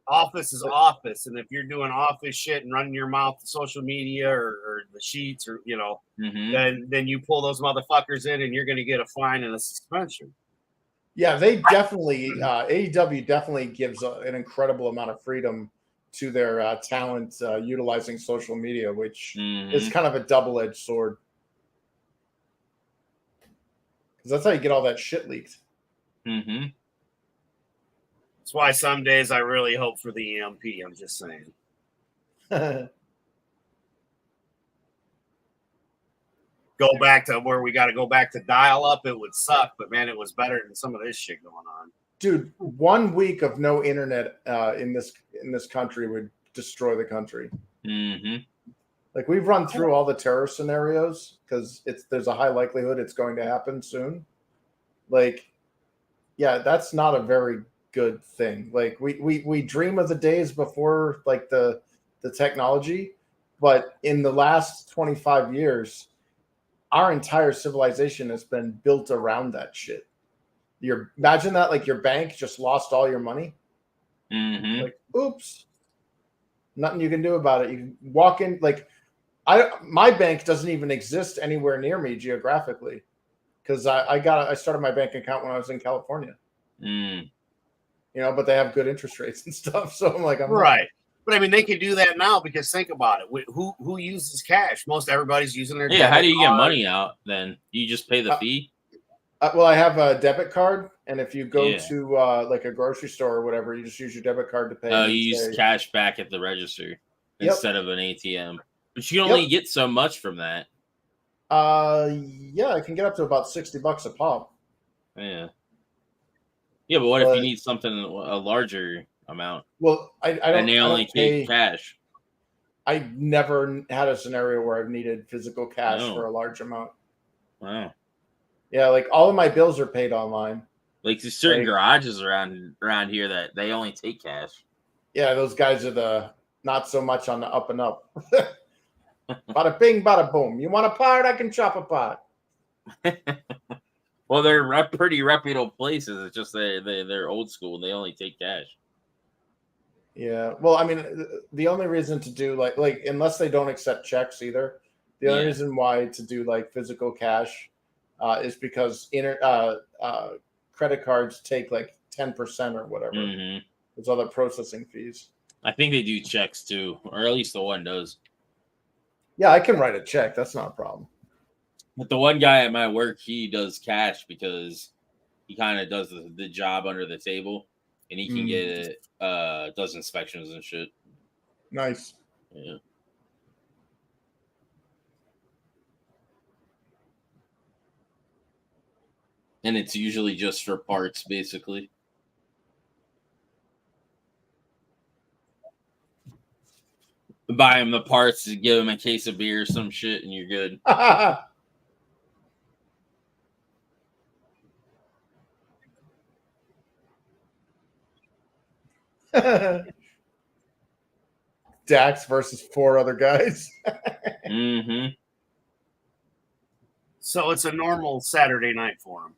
Office is office, and if you're doing office shit and running your mouth to social media or the sheets, or then you pull those motherfuckers in, and you're going to get a fine and a suspension. Yeah, they definitely AEW definitely gives an incredible amount of freedom to their talent utilizing social media, which is kind of a double-edged sword. Because that's how you get all that shit leaked. That's why some days I really hope for the EMP. I'm just saying. Go back to where we got to go back to dial up, it would suck, but man, it was better than some of this shit going on. Dude, 1 week of no internet in this country would destroy the country. Like, we've run through all the terror scenarios because there's a high likelihood it's going to happen soon. Like, yeah, that's not a very good thing. Like, we dream of the days before like the technology, but in the last 25 years. Our entire civilization has been built around that shit. Imagine that, like, your bank just lost all your money. Like, oops, nothing you can do about it. You can walk in, like, my bank doesn't even exist anywhere near me geographically because I started my bank account when I was in California. But they have good interest rates and stuff. So I'm like, right. But I mean, they can do that now because think about it. Who uses cash? Most everybody's using their how do you get money out then? You just pay the fee? Well, I have a debit card, and if you go to like a grocery store or whatever, you just use your debit card to pay. Oh, you use cash back at the register instead of an ATM. But you only get so much from that. Yeah, I can get up to about $60 a pop. Yeah. Yeah, but what if you need something a larger amount? Well, I don't. And they only take cash. I never had a scenario where I've needed physical cash for a large amount. Wow. Yeah, like all of my bills are paid online. Like there's certain garages around here that they only take cash. Yeah, those guys are the not so much on the up and up. Bada bing, bada boom. You want a part? I can chop a part. Well, they're pretty reputable places. It's just they're old school. They only take cash. Yeah. Well, I mean, the only reason to do like unless they don't accept checks either, the only reason why to do like physical cash is because credit cards take like 10% or whatever. Mm-hmm. There's other processing fees. I think they do checks too, or at least the one does. Yeah, I can write a check. That's not a problem. But the one guy at my work, he does cash because he kind of does the job under the table, and he can get it, does inspections and shit. Nice. Yeah. And it's usually just for parts, basically. Buy him the parts, give him a case of beer or some shit, and you're good. Dax versus 4 other guys. Mm-hmm. So it's a normal Saturday night for him.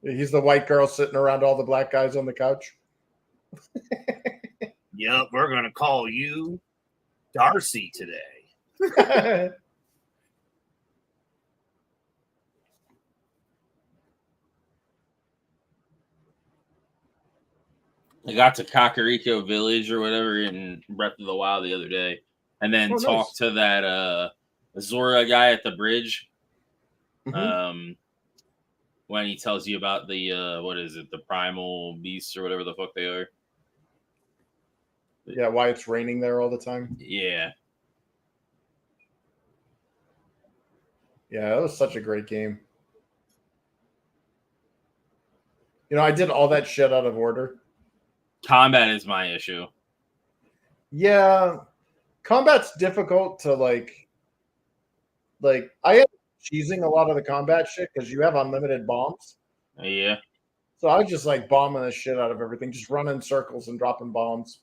He's the white girl sitting around all the black guys on the couch. Yep, we're going to call you Darcy today. I got to Kakariko Village or whatever in Breath of the Wild the other day, and then talked to that Zora guy at the bridge. Mm-hmm. When he tells you about the what is it, the primal beasts or whatever the fuck they are. Yeah, why it's raining there all the time. Yeah. Yeah, that was such a great game. You know, I did all that shit out of order. Combat is my issue. Yeah. Combat's difficult to like I am cheesing a lot of the combat shit because you have unlimited bombs. Yeah. So I was just like bombing the shit out of everything, just running circles and dropping bombs.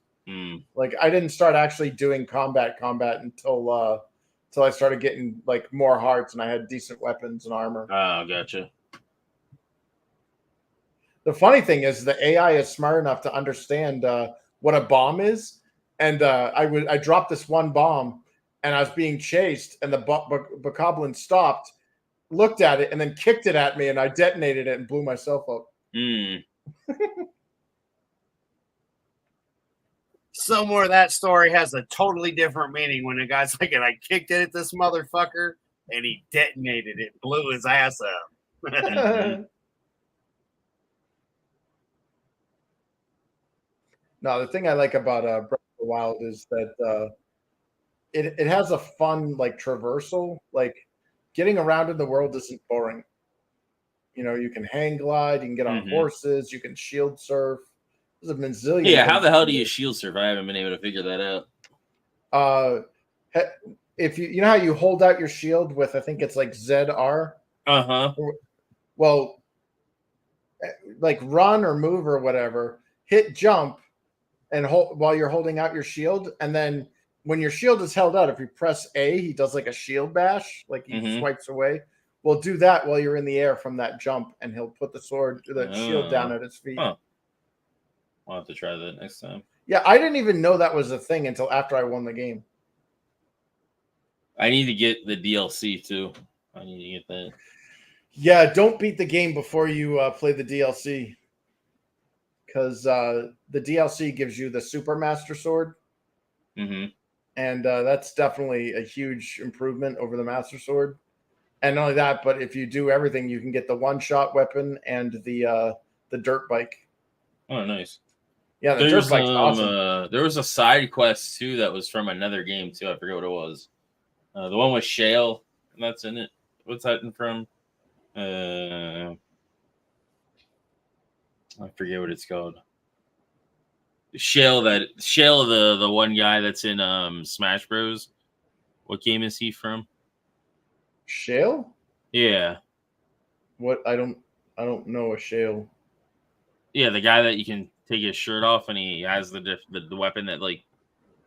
Like I didn't start actually doing combat until I started getting like more hearts and I had decent weapons and armor. Oh, gotcha. The funny thing is the AI is smart enough to understand what a bomb is, and I dropped this one bomb and I was being chased, and the bokoblin stopped, looked at it, and then kicked it at me, and I detonated it and blew myself up. Somewhere that story has a totally different meaning when a guy's like, and I kicked it at this motherfucker and he detonated it, blew his ass up. No, the thing I like about Breath of the Wild is that it has a fun like traversal. Like getting around in the world isn't boring. You know, you can hang glide, you can get on horses, you can shield surf. There's a bazillion. Yeah, how the hell do you shield surf? I haven't been able to figure that out. If you know how you hold out your shield with, I think it's like ZR. Well, like run or move or whatever, hit jump and hold while you're holding out your shield, and then when your shield is held out, if you press A, he does like a shield bash, like he swipes away. Well, do that while you're in the air from that jump, and he'll put the shield down at his feet. I'll have to try that next time. Yeah, I didn't even know that was a thing until after I won the game. I need to get the DLC too. I need to get that. Yeah, don't beat the game before you play the DLC. Because the DLC gives you the Super Master Sword. And that's definitely a huge improvement over the Master Sword. And not only that, but if you do everything, you can get the one-shot weapon and the dirt bike. Oh, nice. Yeah, the dirt bike's awesome. There was a side quest too that was from another game too. I forget what it was. The one with Shale, that's in it. What's that from? I forget what it's called. Shale, the one guy that's in Smash Bros. What game is he from? Shale? Yeah. What? I don't know a Shale. Yeah, the guy that you can take his shirt off and he has the weapon that like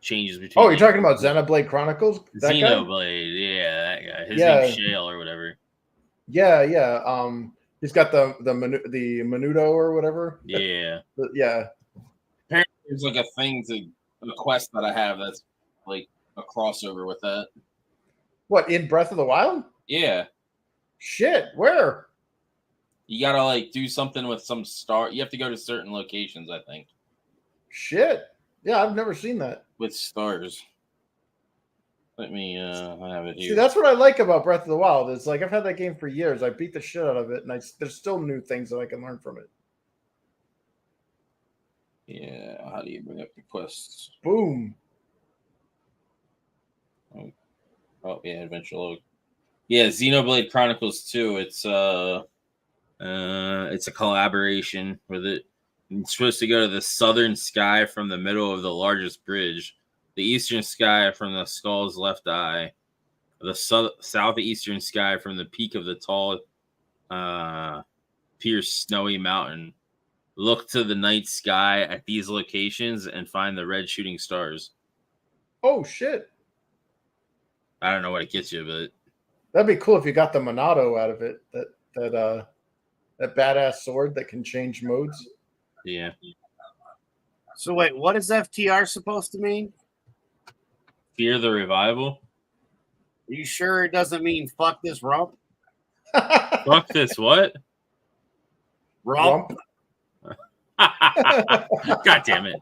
changes between. Oh, you're talking about Xenoblade Chronicles? Xenoblade, yeah, that guy. His name's Shale or whatever. Yeah. He's got the Menudo or whatever. Yeah. Yeah. Apparently, there's like a quest that I have that's like a crossover with that. What, in Breath of the Wild? Yeah. Shit, where? You gotta like do something with some star. You have to go to certain locations, I think. Shit. Yeah, I've never seen that. With stars. Let me I have it here. See, that's what I like about Breath of the Wild. It's like I've had that game for years. I beat the shit out of it, and there's still new things that I can learn from it. Yeah, how do you bring up the quests? Boom. Oh yeah, Adventure Log. Yeah, Xenoblade Chronicles 2. It's a collaboration with it. It's supposed to go to the southern sky from the middle of the largest bridge, the eastern sky from the skull's left eye, the southeastern sky from the peak of the tall, pierced snowy mountain. Look to the night sky at these locations and find the red shooting stars. Oh shit! I don't know what it gets you, but that'd be cool if you got the Monado out of it. That badass sword that can change modes. Yeah. So wait, what is FTR supposed to mean? Fear the Revival. Are you sure it doesn't mean fuck this rump? Fuck this what? Rump. God damn it.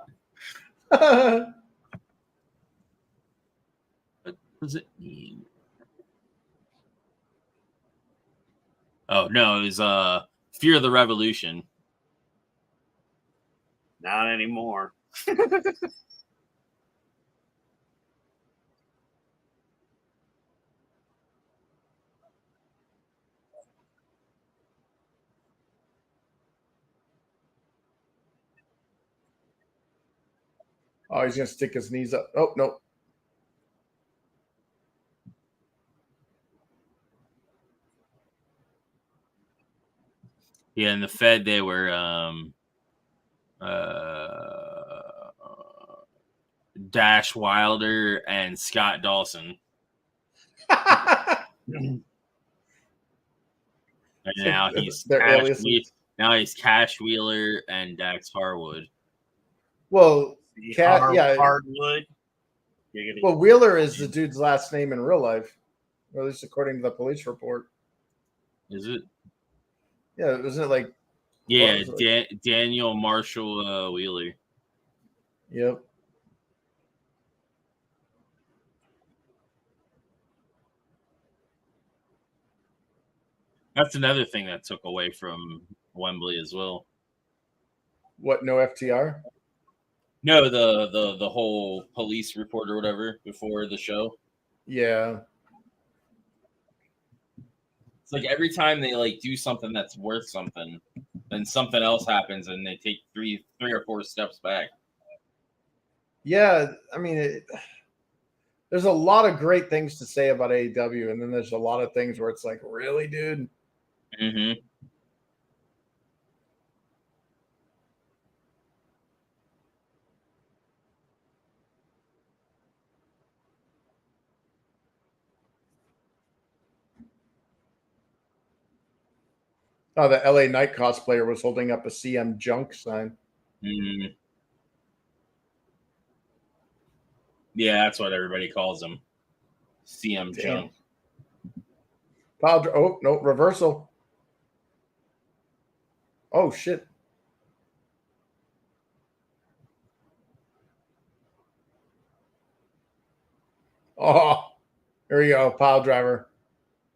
What does it mean? Oh no, it was Fear the Revolution. Not anymore. Oh, he's gonna stick his knees up. Oh no. Yeah, in the Fed they were Dash Wilder and Scott Dawson. And now he's Khash Wheeler and Dax Harwood. Well, Hardwood. Well, Wheeler is the dude's last name in real life, or at least according to the police report. Is it? Yeah, isn't it like? Yeah, Daniel Marshall Wheeler. Yep. That's another thing that took away from Wembley as well. What? No FTR? No, the whole police report or whatever before the show. Yeah. It's like every time they like do something that's worth something, then something else happens and they take three or four steps back. Yeah, I mean, there's a lot of great things to say about AEW, and then there's a lot of things where it's like, really, dude? Mm-hmm. Oh, the LA Knight cosplayer was holding up a CM Junk sign. Mm-hmm. Yeah, that's what everybody calls him. CM Junk. Oh, no, reversal. Oh, shit. Oh, here you go, pile driver.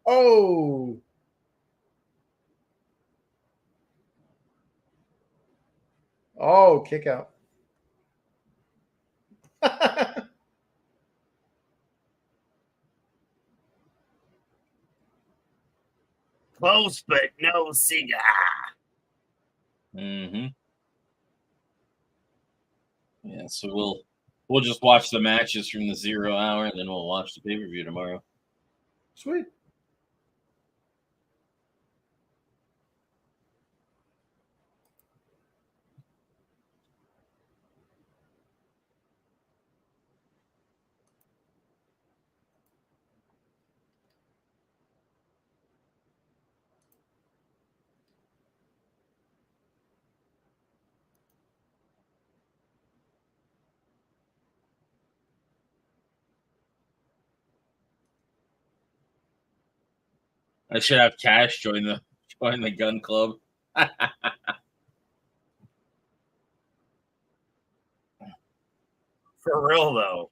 Oh. Oh, kick out. Close, but no cigar. Mm-hmm. Yeah, so we'll just watch the matches from the 0 hour, and then we'll watch the pay-per-view tomorrow. Sweet. I should have Khash join the gun club. For real though.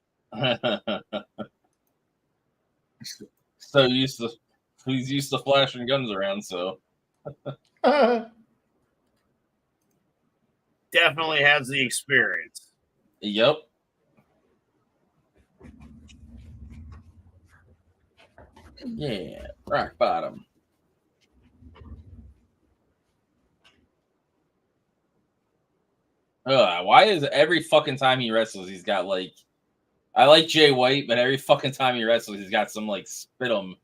He's used to flashing guns around, so definitely has the experience. Yep. Yeah, rock bottom. Why is every fucking time he wrestles, he's got like, I like Jay White, but every fucking time he wrestles, he's got some like spittle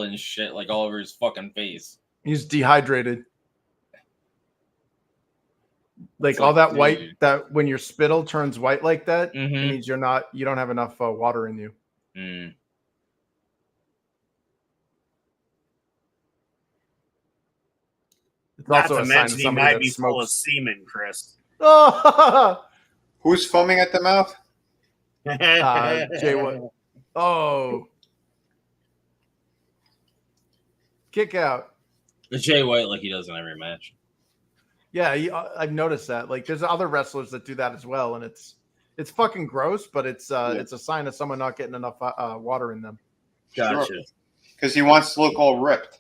and shit like all over his fucking face. He's dehydrated. Like all like, that dude. white, that when your spittle turns white like that, Mhm. it means you don't have enough water in you. Mm. It's Not also to a sign of mention he somebody might that be full of smokes. semen, Chris. Who's foaming at the mouth? Jay White. Oh. Kick out. The Jay White like he does in every match. Yeah, I've noticed that. Like, there's other wrestlers that do that as well, and it's fucking gross, but it's a sign of someone not getting enough water in them. Gotcha. Because he wants to look all ripped.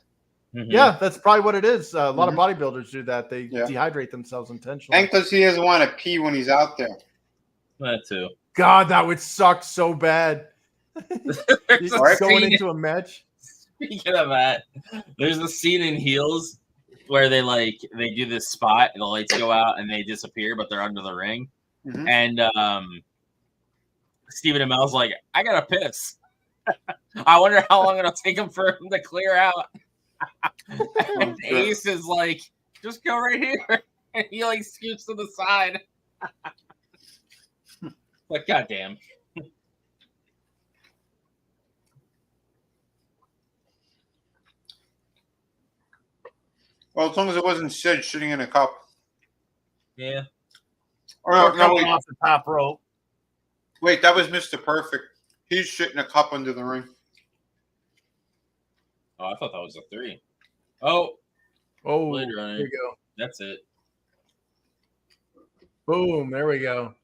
Mm-hmm. Yeah, that's probably what it is. A lot of bodybuilders do that. They Yeah. dehydrate themselves intentionally. And because he doesn't want to pee when he's out there. That too. God, that would suck so bad. There's a Going scene- into a match. Speaking of that, there's a scene in Heels where they do this spot and the lights go out and they disappear, but they're under the ring. Mhm. And Stephen Amell's like, I gotta piss. I wonder how long it'll take him for him to clear out. And Ace is like, just go right here. And he like scoots to the side. Like, goddamn. Well, as long as it wasn't Sid shitting in a cup. Yeah. Or Or no, coming wait. off the top rope. Wait, that was Mr. Perfect. He's shitting a cup under the ring. Oh, I thought that was a 3. Oh, Oh, Blade Runner. there you go. That's it. Boom, there we go.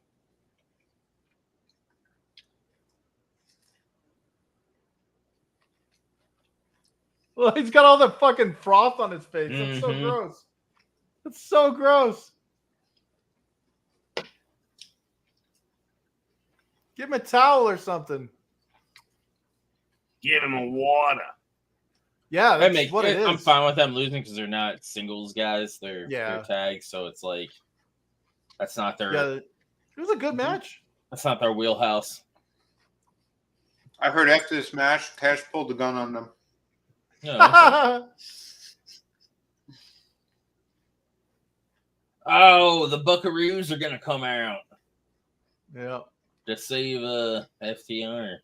Well, he's got all the fucking froth on his face. That's so gross. That's so gross. Give him a towel or something. Give him a water. Yeah, That that's what it is. I'm fine with them losing because they're not singles guys. They're tags, so it's like that's not their. Yeah, it was a good match. That's not their wheelhouse. I heard after this match, Khash pulled the gun on them. No, oh, the Buckaroos are gonna come out. Yeah. To save FTR.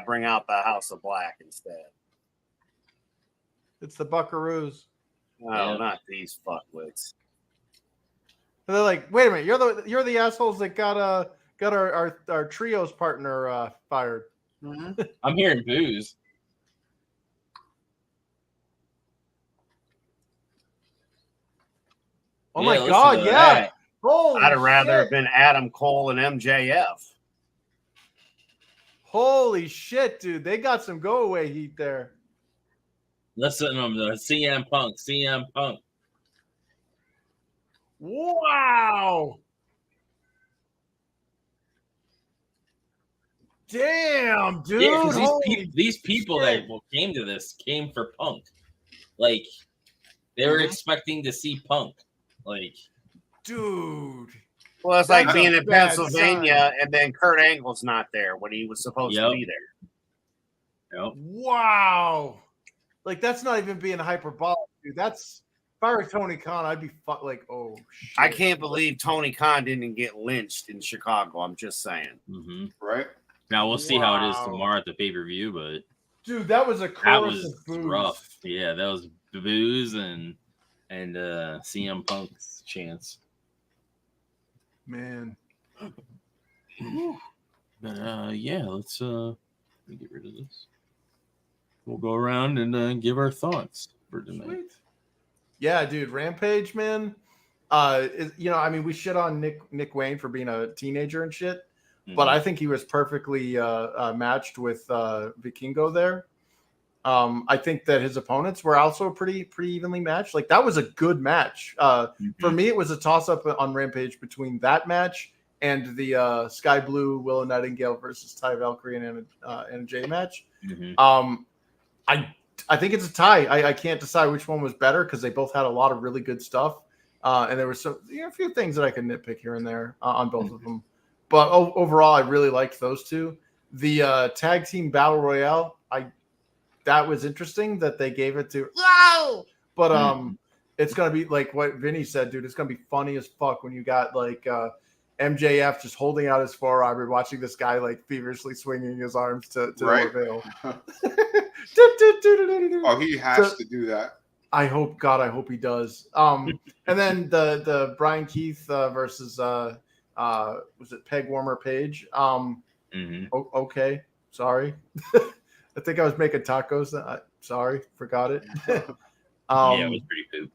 Bring out the House of Black instead. It's the Buckaroos. No, not these fuckwits. And they're like, wait a minute, you're the assholes that got our trios partner fired. Mm-hmm. I'm hearing boos. Oh my god, yeah. I'd have rather have been Adam Cole and MJF. Holy shit, dude. They got some go away heat there. Listen to them, though. CM Punk. Wow. Damn, dude. Yeah, because these people that came to this came for Punk. Like, they were expecting to see Punk. Like, dude. Well, it's like being in Pennsylvania and then Kurt Angle's not there when he was supposed to be there. Yep. Wow. Like, that's not even being hyperbolic, dude. That's if I were Tony Khan, I'd be like, oh shit. I can't believe Tony Khan didn't get lynched in Chicago. I'm just saying. Mm-hmm. Right. Now we'll see how it is tomorrow at the pay-per-view, but dude, that was a chorus of boos. Rough. Yeah, that was boos and CM Punk's chance. Man. But yeah, let's get rid of this. We'll go around and give our thoughts for tonight. Sweet. Yeah, dude, Rampage, man. I mean, we shit on Nick Wayne for being a teenager and shit, but I think he was perfectly matched with Vikingo there. I think that his opponents were also pretty evenly matched. Like, that was a good match. For me, it was a toss-up on Rampage between that match and the Sky Blue Willow Nightingale versus Ty Valkyrie and a J match. I think it's a tie. I can't decide which one was better because they both had a lot of really good stuff. And there was a few things that I could nitpick here and there on both of them. But overall, I really liked those two. The tag team battle royale, that was interesting that they gave it to. No! But it's gonna be like what Vinny said, dude. It's gonna be funny as fuck when you got like MJF just holding out his forearm and watching this guy like feverishly swinging his arms to right. the veil. Oh, he has to do that. I hope he does. And then the Brian Keith versus was it Peg Warmer Page? Okay, sorry. I think I was making tacos. Sorry, forgot it. Yeah, it was pretty poop.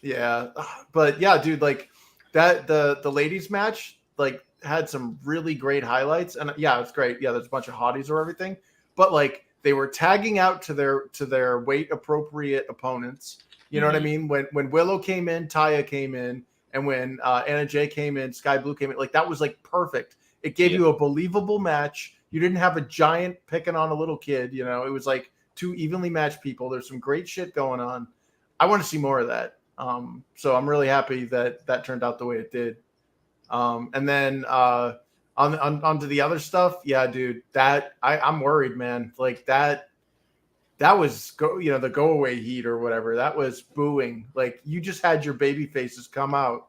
Yeah, but yeah, dude, like that the ladies match like had some really great highlights, and yeah, it's great. Yeah, there's a bunch of hotties or everything, but like they were tagging out to their weight appropriate opponents. You know what I mean? When Willow came in, Taya came in, and when Anna Jay came in, Sky Blue came in. Like that was like perfect. It gave you a believable match. You didn't have a giant picking on a little kid. You know, it was like two evenly matched people. There's some great shit going on. I want to see more of that. So I'm really happy that turned out the way it did. And then onto the other stuff. Yeah, dude, that I'm worried, man. Like that was the go away heat or whatever. That was booing. Like you just had your baby faces come out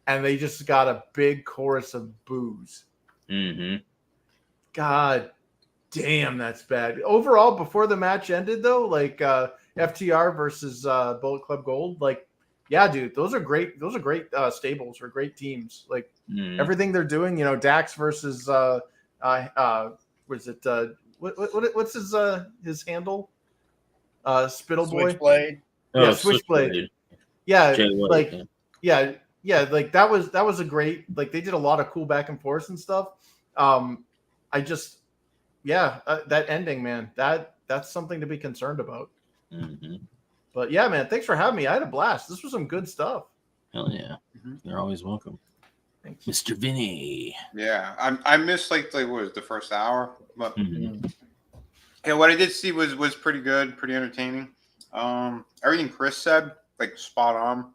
and they just got a big chorus of boos. God damn, that's bad. Overall, before the match ended though, like FTR versus Bullet Club Gold, like, yeah, dude, those are great stables or great teams. Like everything they're doing, Dax versus what's his handle? Spittle Boy. Switchblade. Yeah, Switchblade. Yeah, like like that was a great, like they did a lot of cool back and forth and stuff. That ending, man, that's something to be concerned about. But yeah, man, thanks for having me. I had a blast. This was some good stuff. Hell yeah. You're always welcome. Thank you. Mr. Vinny. Yeah, I missed like what was the first hour, but yeah, what I did see was pretty good, pretty entertaining. Everything Chris said, like spot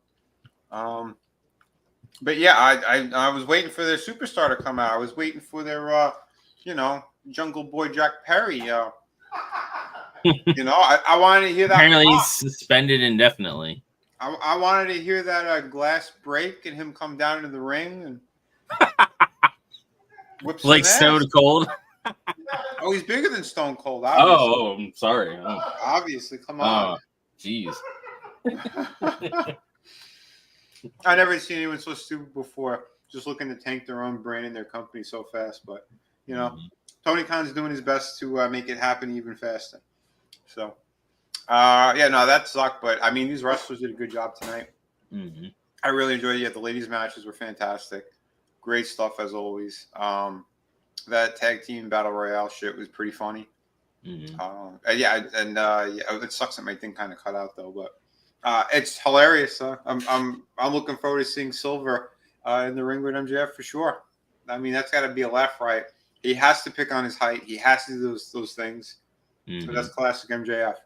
on. But yeah, I was waiting for their superstar to come out. I was waiting for their Jungle Boy Jack Perry. I wanted to hear that. Apparently he's suspended indefinitely. I wanted to hear that glass break and him come down into the ring and whip some like ass. Stone Cold. Oh, he's bigger than Stone Cold. Obviously. Oh, I'm sorry. Oh. Obviously, come on. Jeez. I never seen anyone so stupid before, just looking to tank their own brand and their company so fast. But Tony Khan's doing his best to make it happen even faster. So, that sucked. But I mean, these wrestlers did a good job tonight. I really enjoyed it. Yeah, the ladies' matches were fantastic. Great stuff as always. that tag team battle royale shit was pretty funny. Mm-hmm. It sucks that my thing kind of cut out though, but it's hilarious. I'm looking forward to seeing Silver in the ring with MJF for sure. I mean, that's got to be a laugh, right? He has to pick on his height. He has to do those things. Mm-hmm. So that's classic MJF.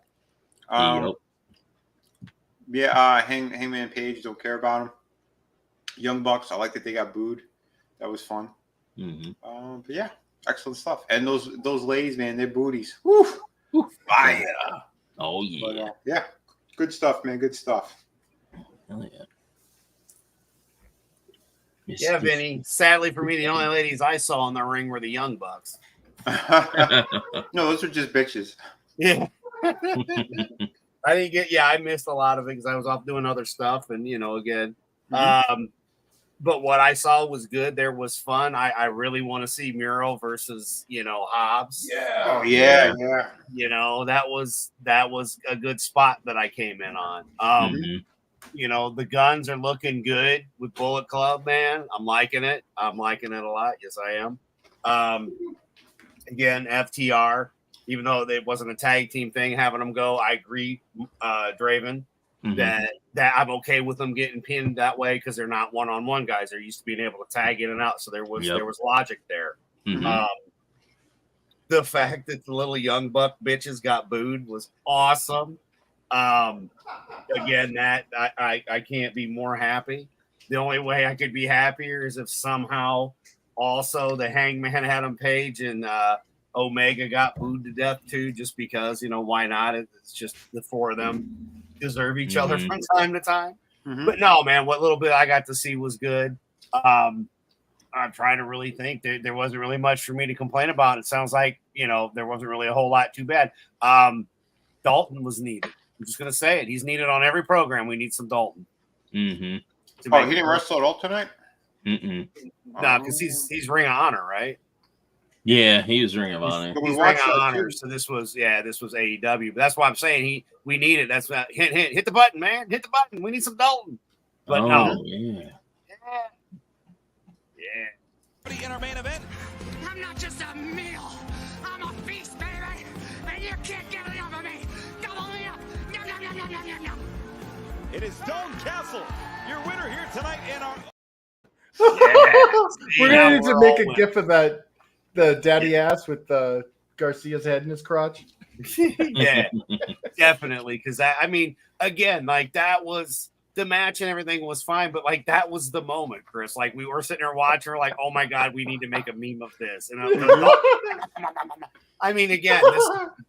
Hangman Page, don't care about him. Young Bucks, I like that they got booed. That was fun. Mm-hmm. But yeah, excellent stuff. And those ladies, man, their booties. Woo! Fire! Oh yeah. But, yeah, good stuff, man. Good stuff. Hell yeah. Yeah, Vinny. Sadly for me, the only ladies I saw in the ring were the Young Bucks. No, those are just bitches. Yeah. I didn't get. Yeah, I missed a lot of it because I was off doing other stuff, and again. Mm-hmm. But what I saw was good. There was fun. I really want to see Muro versus Hobbs. Yeah. Oh yeah. That was a good spot that I came in on. The guns are looking good with Bullet Club, man. I'm liking it. I'm liking it a lot. Yes, I am. Again, FTR, even though it wasn't a tag team thing, having them go, I agree, Draven, that I'm okay with them getting pinned that way because they're not one-on-one guys. They're used to being able to tag in and out, so there was logic there. The fact that the little young buck bitches got booed was awesome. Again, that I can't be more happy. The only way I could be happier is if somehow also the Hangman Adam Page and Omega got booed to death too, just because why not? It's just the four of them deserve each other from time to time. But no, man, what little bit I got to see was good. I'm trying to really think. There wasn't really much for me to complain about. It sounds like there wasn't really a whole lot too bad. Dalton was needed. I'm just gonna say it. He's needed on every program. We need some Dalton. He didn't wrestle at all tonight. No, because he's Ring of Honor, right? Yeah, he was Ring of Honor. He's Ring of Honor. So this was AEW. But that's why I'm saying we need it. That's what, hit the button, man. Hit the button. We need some Dalton. But no. Yeah. In our main event, I'm not just a meal. I'm a feast, baby, and you can't get enough of me. Gobble me up. Yum, yum, yum, yum, yum, yum, yum. It is Stone Castle, your winner here tonight in our. We're gonna need to make a gif of that, the daddy ass with Garcia's head in his crotch. Yeah, definitely. Because again, like that was. The match and everything was fine, but like that was the moment, Chris. Like we were sitting there watching, we're like, "Oh my god, we need to make a meme of this." And again,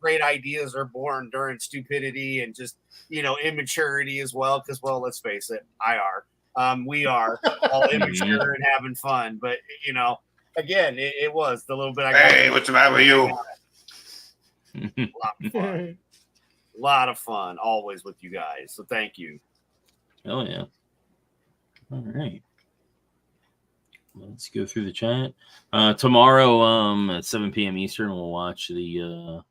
great ideas are born during stupidity and just immaturity as well. Because let's face it, we are all immature and having fun. But again, it was the little bit. Hey, what's the matter with you? A lot of fun, always with you guys. So thank you. Oh yeah. All right. Let's go through the chat. Tomorrow, at 7 p.m. Eastern, we'll watch the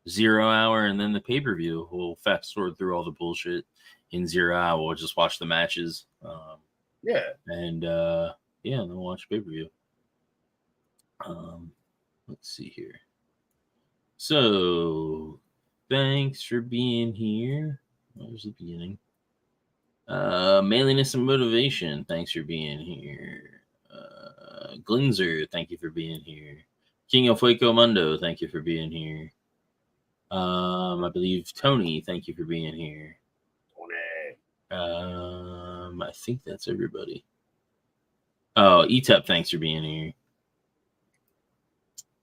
0 hour and then the pay-per-view. We'll fast forward through all the bullshit in 0 hour. We'll just watch the matches. And then we'll watch pay-per-view. Let's see here. So, thanks for being here. Where's the beginning? Manliness and Motivation, thanks for being here. Glinzer, thank you for being here. King of Fuego Mundo, thank you for being here. I believe Tony, thank you for being here. I think that's everybody. Oh, ETEP, thanks for being here.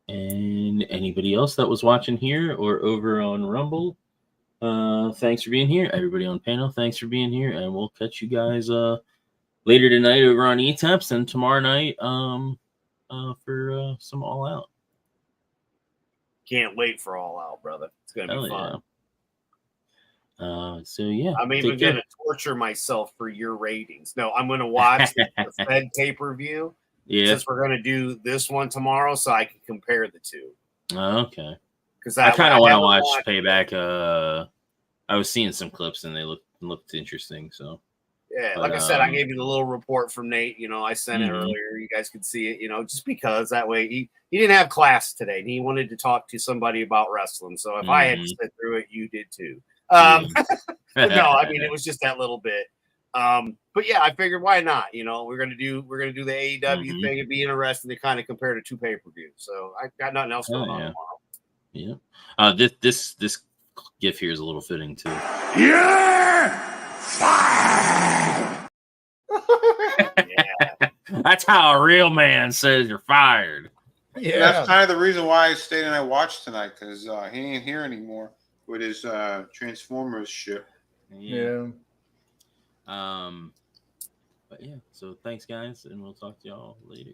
And anybody else that was watching here or over on Rumble, thanks for being here. Everybody on panel, thanks for being here. And we'll catch you guys later tonight over on ETEPs and tomorrow night for some All Out. Can't wait for All Out, brother. It's going to be fun. Yeah. I'm even going to torture myself for your ratings. No, I'm going to watch the Fed pay-per-view. Yeah. Since we're going to do this one tomorrow so I can compare the two. Okay. Because I kind of want to watch Payback. I was seeing some clips and they looked interesting. So Yeah, like I said, I gave you the little report from Nate. I sent it earlier. You guys could see it. Just because that way he didn't have class today. He wanted to talk to somebody about wrestling. So if I had to sit through it, you did too. But no, I mean it was just that little bit. But yeah, I figured why not? We're gonna do the AEW thing and be interesting to kind of compare to 2 pay-per-views. So I got nothing else going on tomorrow. Yeah. This GIF here is a little fitting too. You're fired. Yeah. That's how a real man says you're fired. Yeah, that's kind of the reason why I stayed and I watched tonight, because he ain't here anymore with his Transformers shit. Yeah. But yeah, so thanks guys, and we'll talk to y'all later.